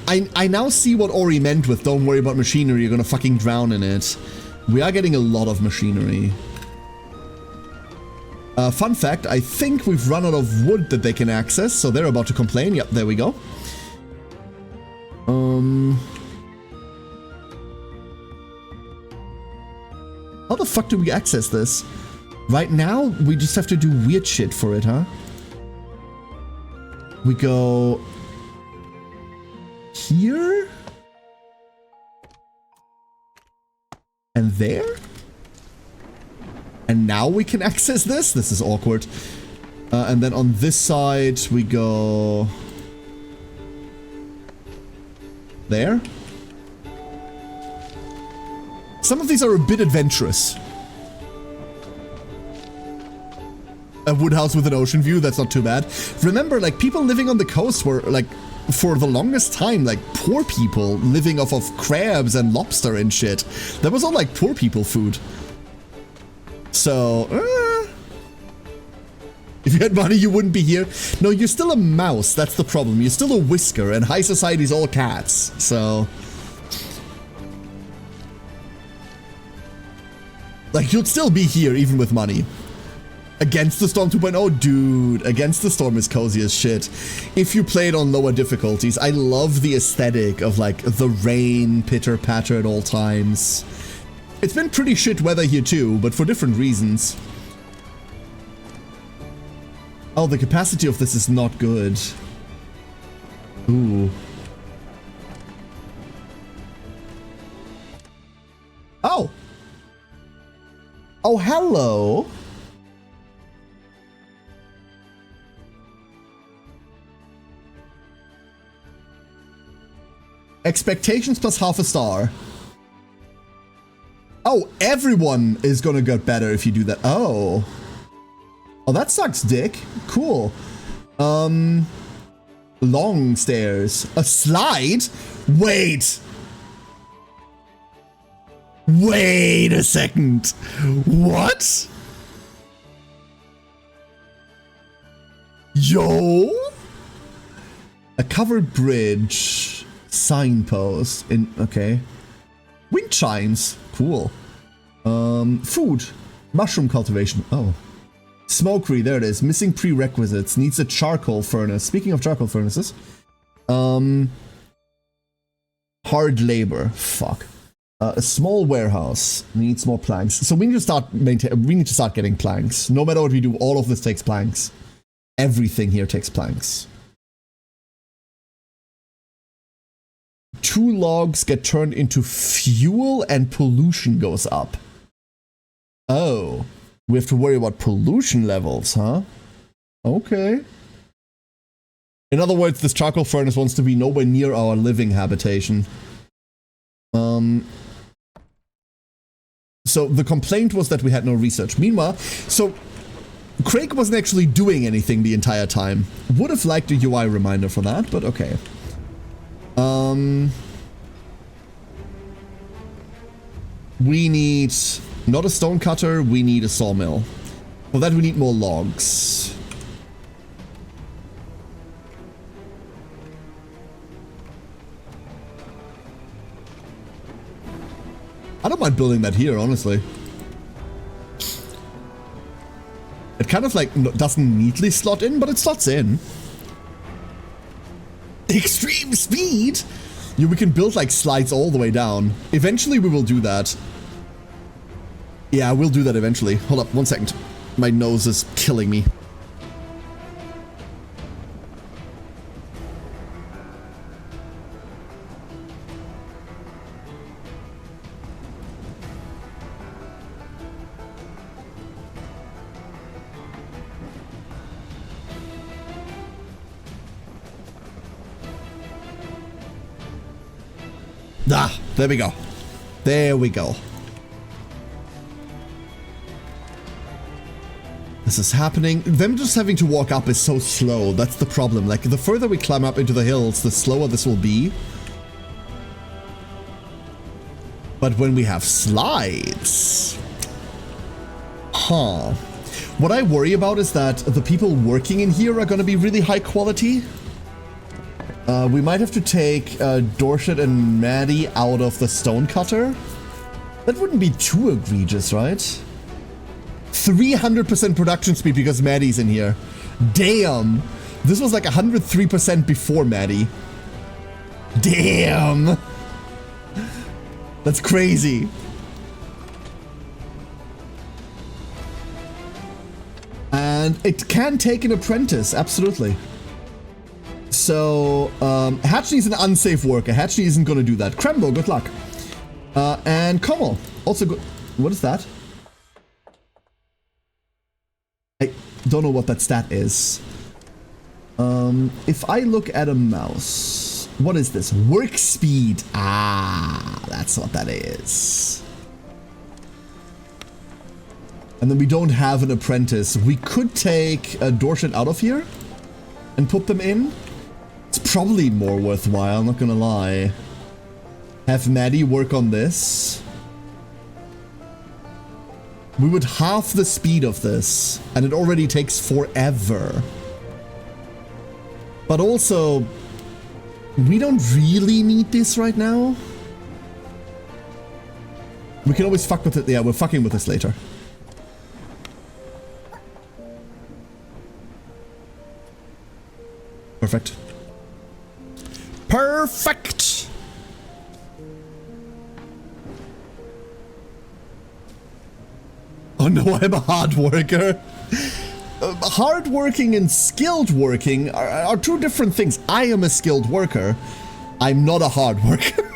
I now see what Ori meant with don't worry about machinery, you're gonna fucking drown in it. We are getting a lot of machinery. Fun fact, I think we've run out of wood that they can access, so they're about to complain. Yep, there we go. How the fuck do we access this? Right now, we just have to do weird shit for it, huh? We go... here? And there? And now we can access this? This is awkward. And then on this side, we go... there? Some of these are a bit adventurous. A wood house with an ocean view, that's not too bad. Remember, like, people living on the coast were, like, for the longest time, like, poor people living off of crabs and lobster and shit. That was all, like, poor people food. So, if you had money, you wouldn't be here. No, you're still a mouse, that's the problem. You're still a whisker, and high society's all cats, so... like, you'd still be here, even with money. Against the Storm 2.0, dude, Against the Storm is cozy as shit. If you play it on lower difficulties, I love the aesthetic of, like, the rain pitter-patter at all times. It's been pretty shit weather here too, but for different reasons. Oh, the capacity of this is not good. Ooh. Oh! Oh, hello! Expectations plus half a star. Oh, everyone is gonna get better if you do that. Oh. Oh, that sucks, dick. Cool. Long stairs. A slide? Wait. Wait a second. What? Yo? A covered bridge. Signpost. Okay. Wind chimes. Cool. Food. Mushroom cultivation. Oh. Smokery, there it is. Missing prerequisites. Needs a charcoal furnace. Speaking of charcoal furnaces. Hard labor. Fuck. A small warehouse. Needs more planks. So we need to start getting planks. No matter what we do, all of this takes planks. Everything here takes planks. 2 logs get turned into fuel and pollution goes up. Oh. We have to worry about pollution levels, huh? Okay. In other words, this charcoal furnace wants to be nowhere near our living habitation. So the complaint was that we had no research. Meanwhile, so Craig wasn't actually doing anything the entire time. Would have liked a UI reminder for that, but okay. We need not a stone cutter, we need a sawmill. For that we need more logs. I don't mind building that here, honestly. It kind of like doesn't neatly slot in, but it slots in. Extreme speed! Yeah, we can build like slides all the way down. Eventually we will do that. Yeah, we'll do that eventually. Hold up, 1 second. My nose is killing me. Ah, there we go. There we go. This is happening. Them just having to walk up is so slow. That's the problem. Like, the further we climb up into the hills, the slower this will be. But when we have slides... Huh. What I worry about is that the people working in here are going to be really high quality. We might have to take Dorset and Maddie out of the stone cutter. That wouldn't be too egregious, right? 300% production speed because Maddie's in here. Damn! This was like 103% before Maddie. Damn! That's crazy. And it can take an apprentice, absolutely. So, Hatchley's an unsafe worker. Hatchley isn't going to do that. Krembo, good luck. And Como, also good. What is that? I don't know what that stat is. If I look at a mouse, what is this? Work speed. Ah, that's what that is. And then we don't have an apprentice. We could take Dorset out of here and put them in. It's probably more worthwhile, I'm not gonna lie. Have Maddie work on this. We would halve the speed of this, and it already takes forever. But also, we don't really need this right now. We can always fuck with it. Yeah, we're fucking with this later. Perfect. Perfect! Oh no, I'm a hard worker. Hard working and skilled working are two different things. I am a skilled worker. I'm not a hard worker.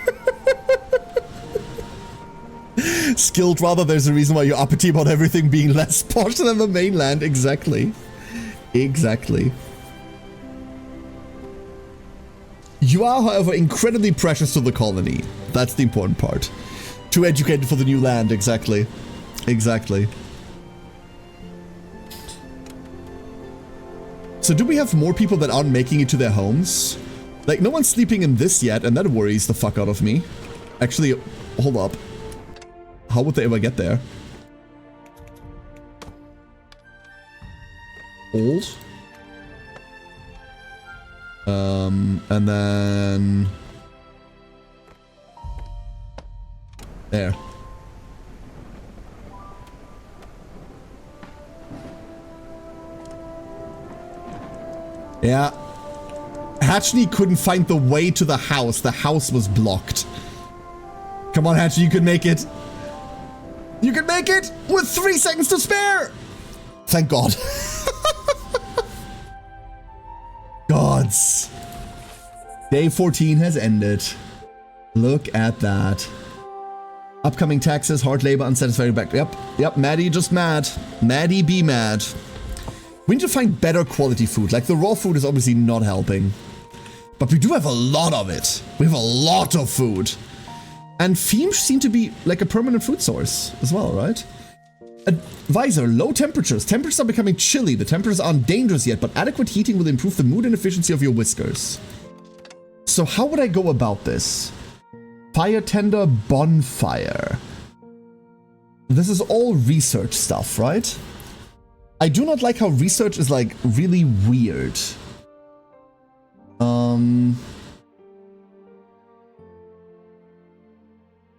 Skilled, rather, there's a reason why you're uppity about everything being less posh than the mainland. Exactly. Exactly. You are, however, incredibly precious to the colony. That's the important part. Too educated for the new land, exactly. Exactly. So do we have more people that aren't making it to their homes? Like, no one's sleeping in this yet, and that worries the fuck out of me. Actually, hold up. How would they ever get there? Old. And then... There. Yeah. Hatchney couldn't find the way to the house. The house was blocked. Come on, Hatchney, you can make it. You can make it with 3 seconds to spare. Thank God. Gods. Day 14 has ended. Look at that. Upcoming taxes, hard labor, unsatisfactory back. Yep, Maddie just mad. Maddie be mad. We need to find better quality food. Like, the raw food is obviously not helping. But we do have a lot of it. We have a lot of food. And themes seem to be like a permanent food source as well, right? Advisor, low temperatures. Temperatures are becoming chilly. The temperatures aren't dangerous yet, but adequate heating will improve the mood and efficiency of your whiskers. So how would I go about this? Fire tender, bonfire. This is all research stuff, right? I do not like how research is like really weird.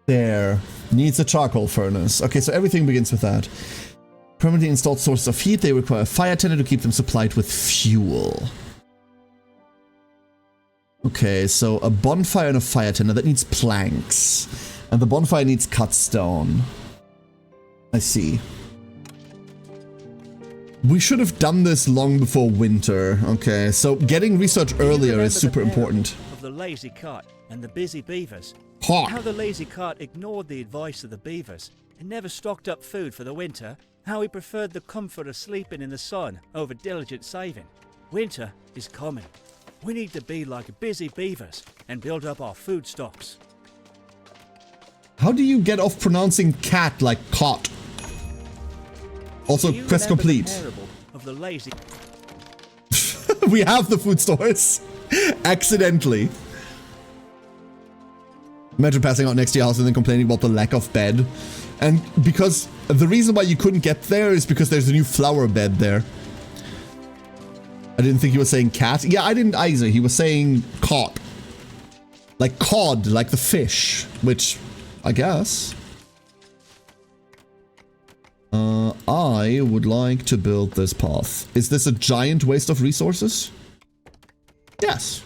There. Needs a charcoal furnace. Okay, so everything begins with that. Permanently installed sources of heat. They require a fire tender to keep them supplied with fuel. Okay, so a bonfire and a fire tender. That needs planks. And the bonfire needs cut stone. I see. We should have done this long before winter. Okay, so getting research earlier is super important. Of the lazy cat and the busy beavers. Ha! How the lazy cat ignored the advice of the beavers and never stocked up food for the winter. How he preferred the comfort of sleeping in the sun over diligent saving. Winter is coming. We need to be like busy beavers and build up our food stocks. How do you get off pronouncing cat like cot? Also, quest complete. Of the lazy We have the food stores. Accidentally. Imagine passing out next to your house and then complaining about the lack of bed. And because the reason why you couldn't get there is because there's a new flower bed there. I didn't think he was saying cat. Yeah, I didn't either. He was saying cod. Like cod, like the fish. Which, I guess. I would like to build this path. Is this a giant waste of resources? Yes.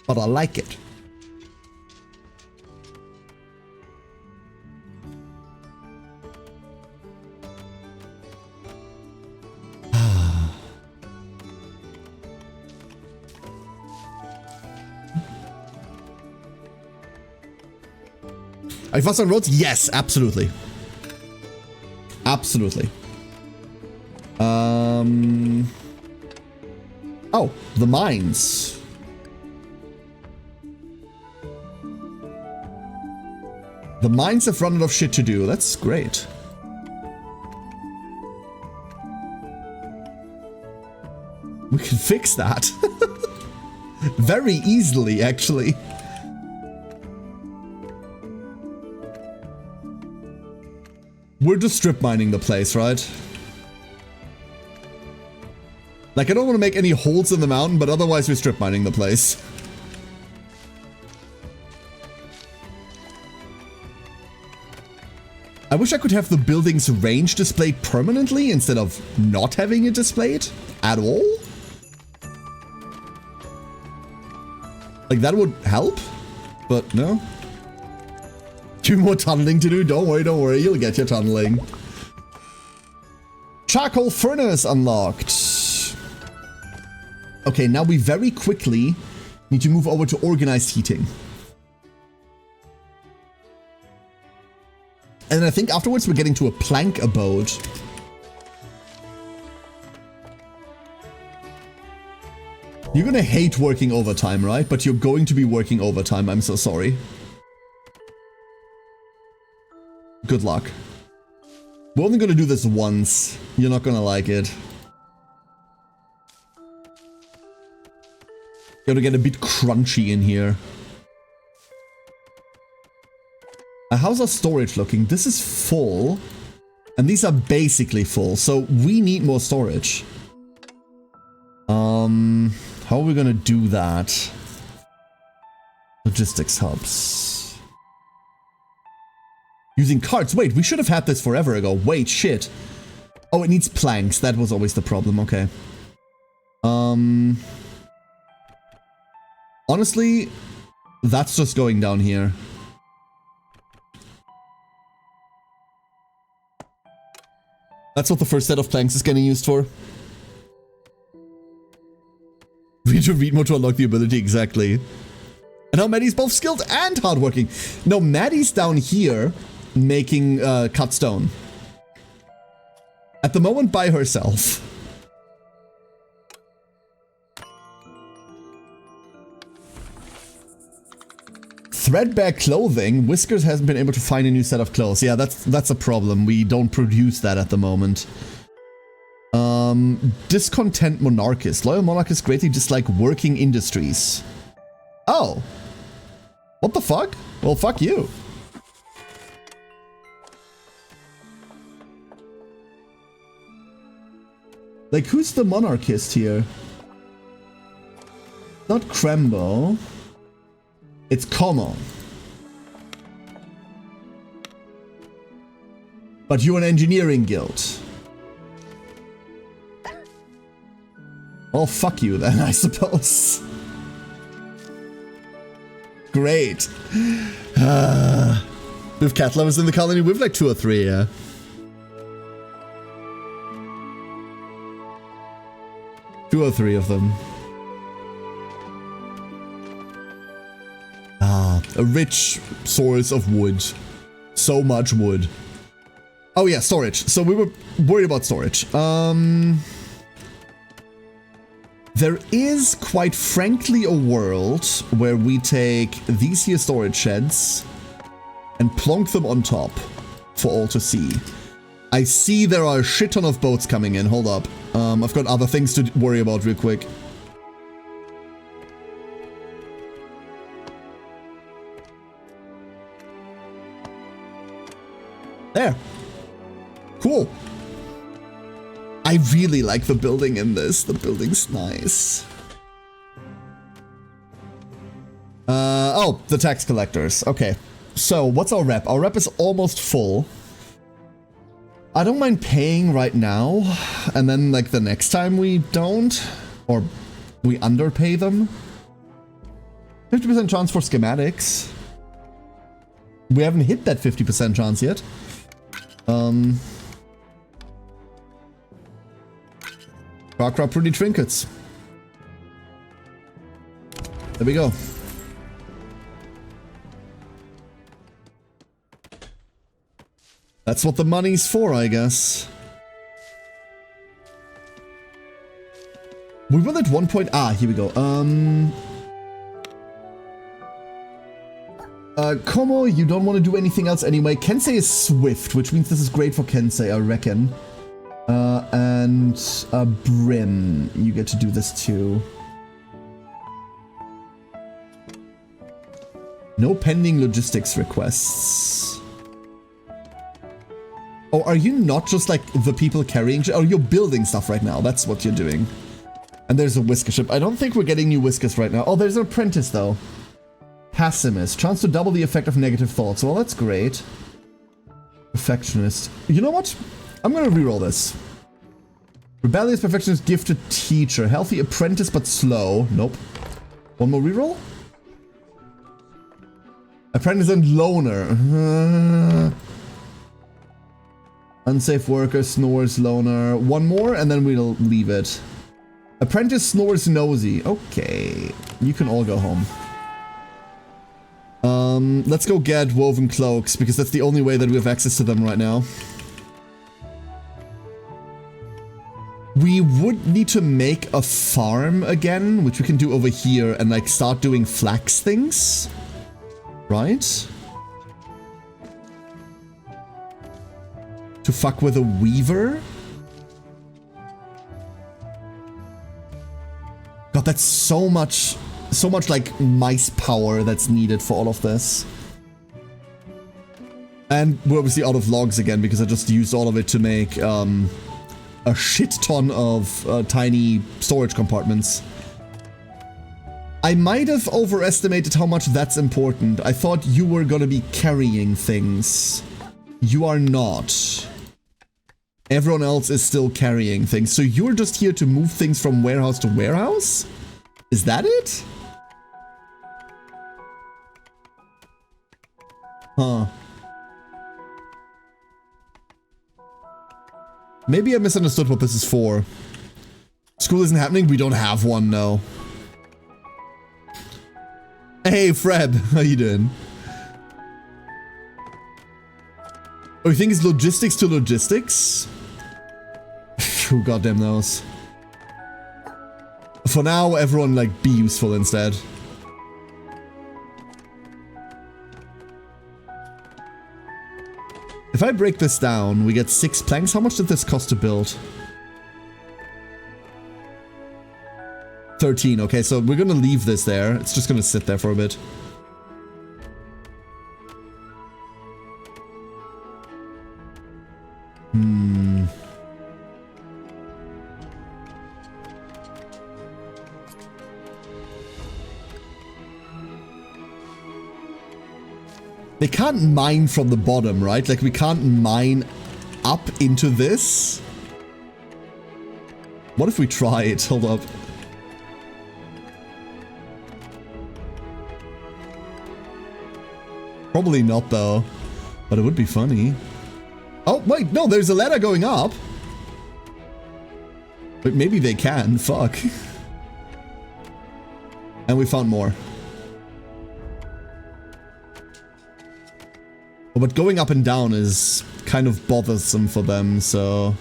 But I like it. Are you fast on roads? Yes, absolutely. Absolutely. Oh, the mines. The mines have run out of shit to do. That's great. We can fix that. Very easily, actually. We're just strip mining the place, right? Like, I don't want to make any holes in the mountain, but otherwise we're strip mining the place. I wish I could have the building's range displayed permanently instead of not having it displayed at all. Like, that would help, but no. 2 more tunneling to do. Don't worry, you'll get your tunneling. Charcoal furnace unlocked. Okay, now we very quickly need to move over to organized heating. And then I think afterwards we're getting to a plank abode. You're gonna hate working overtime, right? But you're going to be working overtime, I'm so sorry. Good luck. We're only gonna do this once. You're not gonna like it. Gotta get a bit crunchy in here. How's our storage looking? This is full. And these are basically full. So we need more storage. How are we gonna do that? Logistics hubs. Using carts. Wait, we should have had this forever ago. Wait, shit. Oh, it needs planks. That was always the problem. Okay. Honestly, that's just going down here. That's what the first set of planks is getting used for. We need to read more to unlock the ability, exactly. And now Maddie's both skilled and hardworking. No, Maddie's down here making cut stone. At the moment by herself. Threadbare clothing. Whiskers hasn't been able to find a new set of clothes. Yeah, that's a problem. We don't produce that at the moment. Discontent monarchist. Loyal monarchists greatly dislike working industries. Oh. What the fuck? Well, fuck you. Like, who's the monarchist here? Not Krembo. It's Como. But you're an engineering guild. Well, fuck you then, I suppose. Great. We have cat lovers in the colony. We have like 2 or 3, yeah. Two or three of them. Ah, a rich source of wood. So much wood. Oh yeah, storage. So we were worried about storage. There is, quite frankly, a world where we take these here storage sheds and plonk them on top for all to see. I see there are a shit ton of boats coming in. Hold up. I've got other things to worry about real quick. There. Cool. I really like the building in this. The building's nice. Oh, the tax collectors. Okay. So, what's our rep? Our rep is almost full. I don't mind paying right now, and then, like, the next time we don't, or we underpay them. 50% chance for schematics. We haven't hit that 50% chance yet. Chakra pretty trinkets. There we go. That's what the money's for, I guess. We will at one point... Ah, here we go. Como, you don't want to do anything else anyway. Kensei is swift, which means this is great for Kensei, I reckon. And Bryn, you get to do this too. No pending logistics requests. Oh, are you not just like the people carrying... Oh, you're building stuff right now. That's what you're doing. And there's a whisker ship. I don't think we're getting new whiskers right now. Oh, there's an apprentice though. Pessimist. Chance to double the effect of negative thoughts. Well, that's great. Perfectionist. You know what? I'm gonna reroll this. Rebellious perfectionist, gifted teacher. Healthy apprentice, but slow. Nope. One more reroll? Apprentice and loner. Unsafe worker, snores, loner. One more, and then we'll leave it. Apprentice, snores, nosy. Okay. You can all go home. Let's go get woven cloaks, because that's the only way that we have access to them right now. We would need to make a farm again, which we can do over here, and like start doing flax things. Right? to fuck with a weaver? God, that's so much like mice power that's needed for all of this. And we're obviously out of logs again because I just used all of it to make a shit ton of tiny storage compartments. I might have overestimated how much that's important. I thought you were gonna be carrying things. You are not. Everyone else is still carrying things. So you're just here to move things from warehouse to warehouse? Is that it? Huh. Maybe I misunderstood what this is for. School isn't happening? We don't have one, no. Hey, Freb, how you doing? Oh, you think it's logistics to logistics? Who goddamn knows? For now, everyone, like, be useful instead. If I break this down, we get 6 planks. How much did this cost to build? 13. Okay, so we're gonna leave this there. It's just gonna sit there for a bit. They can't mine from the bottom, right? Like, we can't mine up into this. What if we try it? Hold up. Probably not, though. But it would be funny. Oh, wait, no, there's a ladder going up. But maybe they can. Fuck. And we found more. Oh, but going up and down is kind of bothersome for them, so...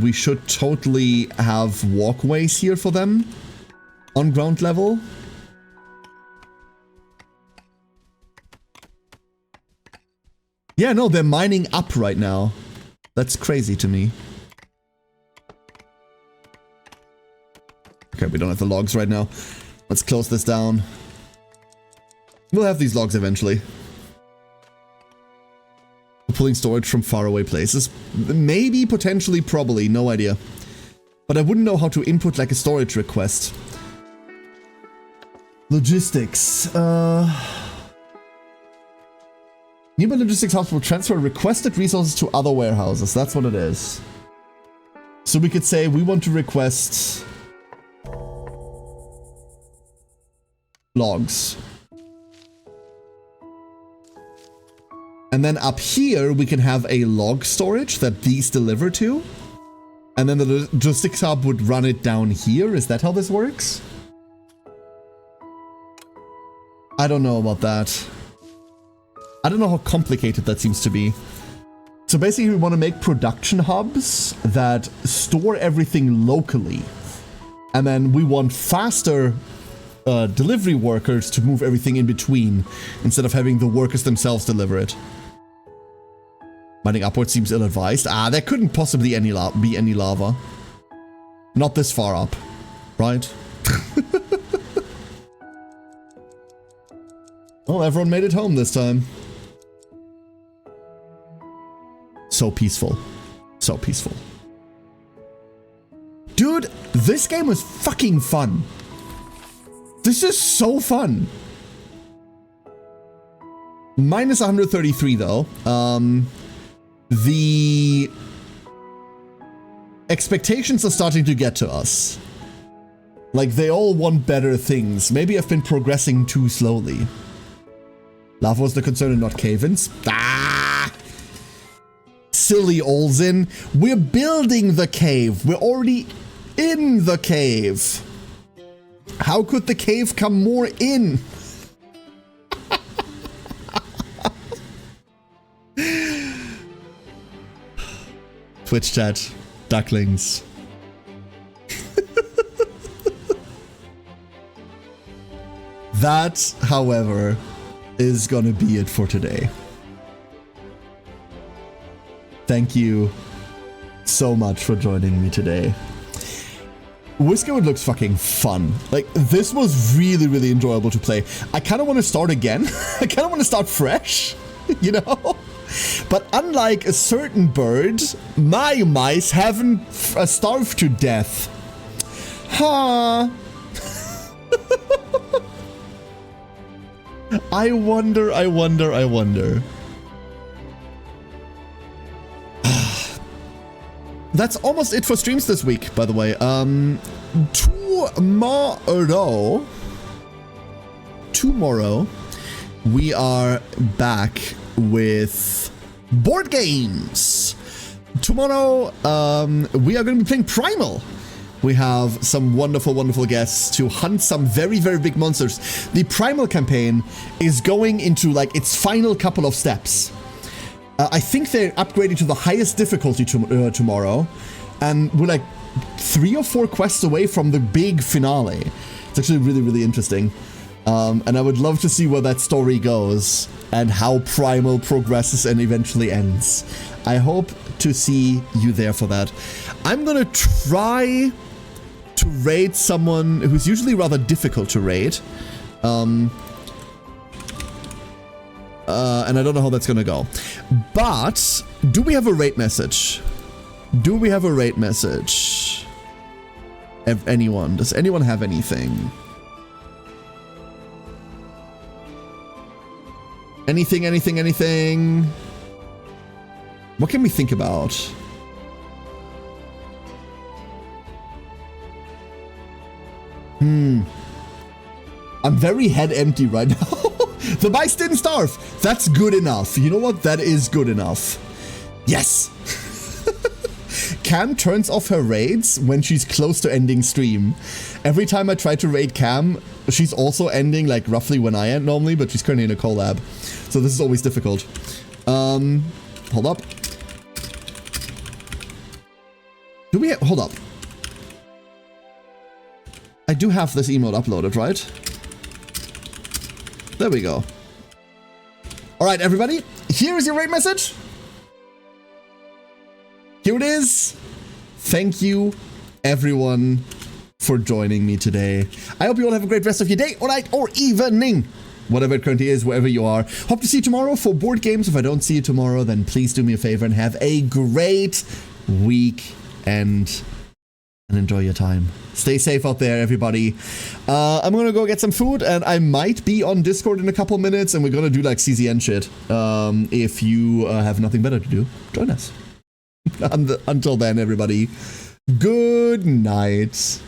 we should totally have walkways here for them. On ground level. Yeah, no, they're mining up right now. That's crazy to me. Okay, we don't have the logs right now. Let's close this down. We'll have these logs eventually. Pulling storage from faraway places. Maybe, potentially, probably, no idea. But I wouldn't know how to input like a storage request. Logistics. Nearby logistics hubs will transfer requested resources to other warehouses. That's what it is. So we could say we want to request logs. And then up here, we can have a log storage that these deliver to. And then the logistics hub would run it down here. Is that how this works? I don't know about that. I don't know how complicated that seems to be. So basically, we want to make production hubs that store everything locally. And then we want faster delivery workers to move everything in between, instead of having the workers themselves deliver it. Mining upwards seems ill-advised. Ah, there couldn't possibly be any lava. Not this far up, right? Well, everyone made it home this time. So peaceful. So peaceful. Dude, this game was fucking fun. This is so fun. Minus 133 though. The expectations are starting to get to us. Like, they all want better things. Maybe I've been progressing too slowly. Lava was the concern and not cave-ins. Ah! Silly Olzen. We're building the cave. We're already in the cave. How could the cave come more in? Twitch chat. Ducklings. That, however, is gonna be it for today. Thank you so much for joining me today. Whiskerwood looks fucking fun. Like, this was really, really enjoyable to play. I kind of want to start again. I kind of want to start fresh, you know? But unlike a certain bird, my mice haven't starved to death. Huh. I wonder. That's almost it for streams this week, by the way. Tomorrow, we are back with board games. Tomorrow, we are going to be playing Primal. We have some wonderful, wonderful guests to hunt some very, very big monsters. The Primal campaign is going into, like, its final couple of steps. I think they're upgrading to the highest difficulty tomorrow, and we're like 3 or 4 quests away from the big finale. It's actually really, really interesting. And I would love to see where that story goes and how Primal progresses and eventually ends. I hope to see you there for that. I'm gonna try to raid someone who's usually rather difficult to raid. And I don't know how that's gonna go. But, do we have a raid message? Do we have a raid message? Anyone? Does anyone have anything? Anything? What can we think about? I'm very head empty right now. The mice didn't starve. That's good enough. You know what? That is good enough. Yes. Cam turns off her raids when she's close to ending stream. Every time I try to raid Cam, she's also ending like roughly when I end normally, but she's currently in a collab. So this is always difficult. Hold up. Hold up. I do have this emote uploaded, right? There we go. Alright, everybody. Here is your raid message. Here it is. Thank you, everyone, for joining me today. I hope you all have a great rest of your day, or night, or evening. Whatever it currently is, wherever you are. Hope to see you tomorrow for board games. If I don't see you tomorrow, then please do me a favor and have a great week and enjoy your time. Stay safe out there, everybody. I'm gonna go get some food, and I might be on Discord in a couple minutes, and we're gonna do like CZN shit. If you have nothing better to do, join us. Until then, everybody, good night.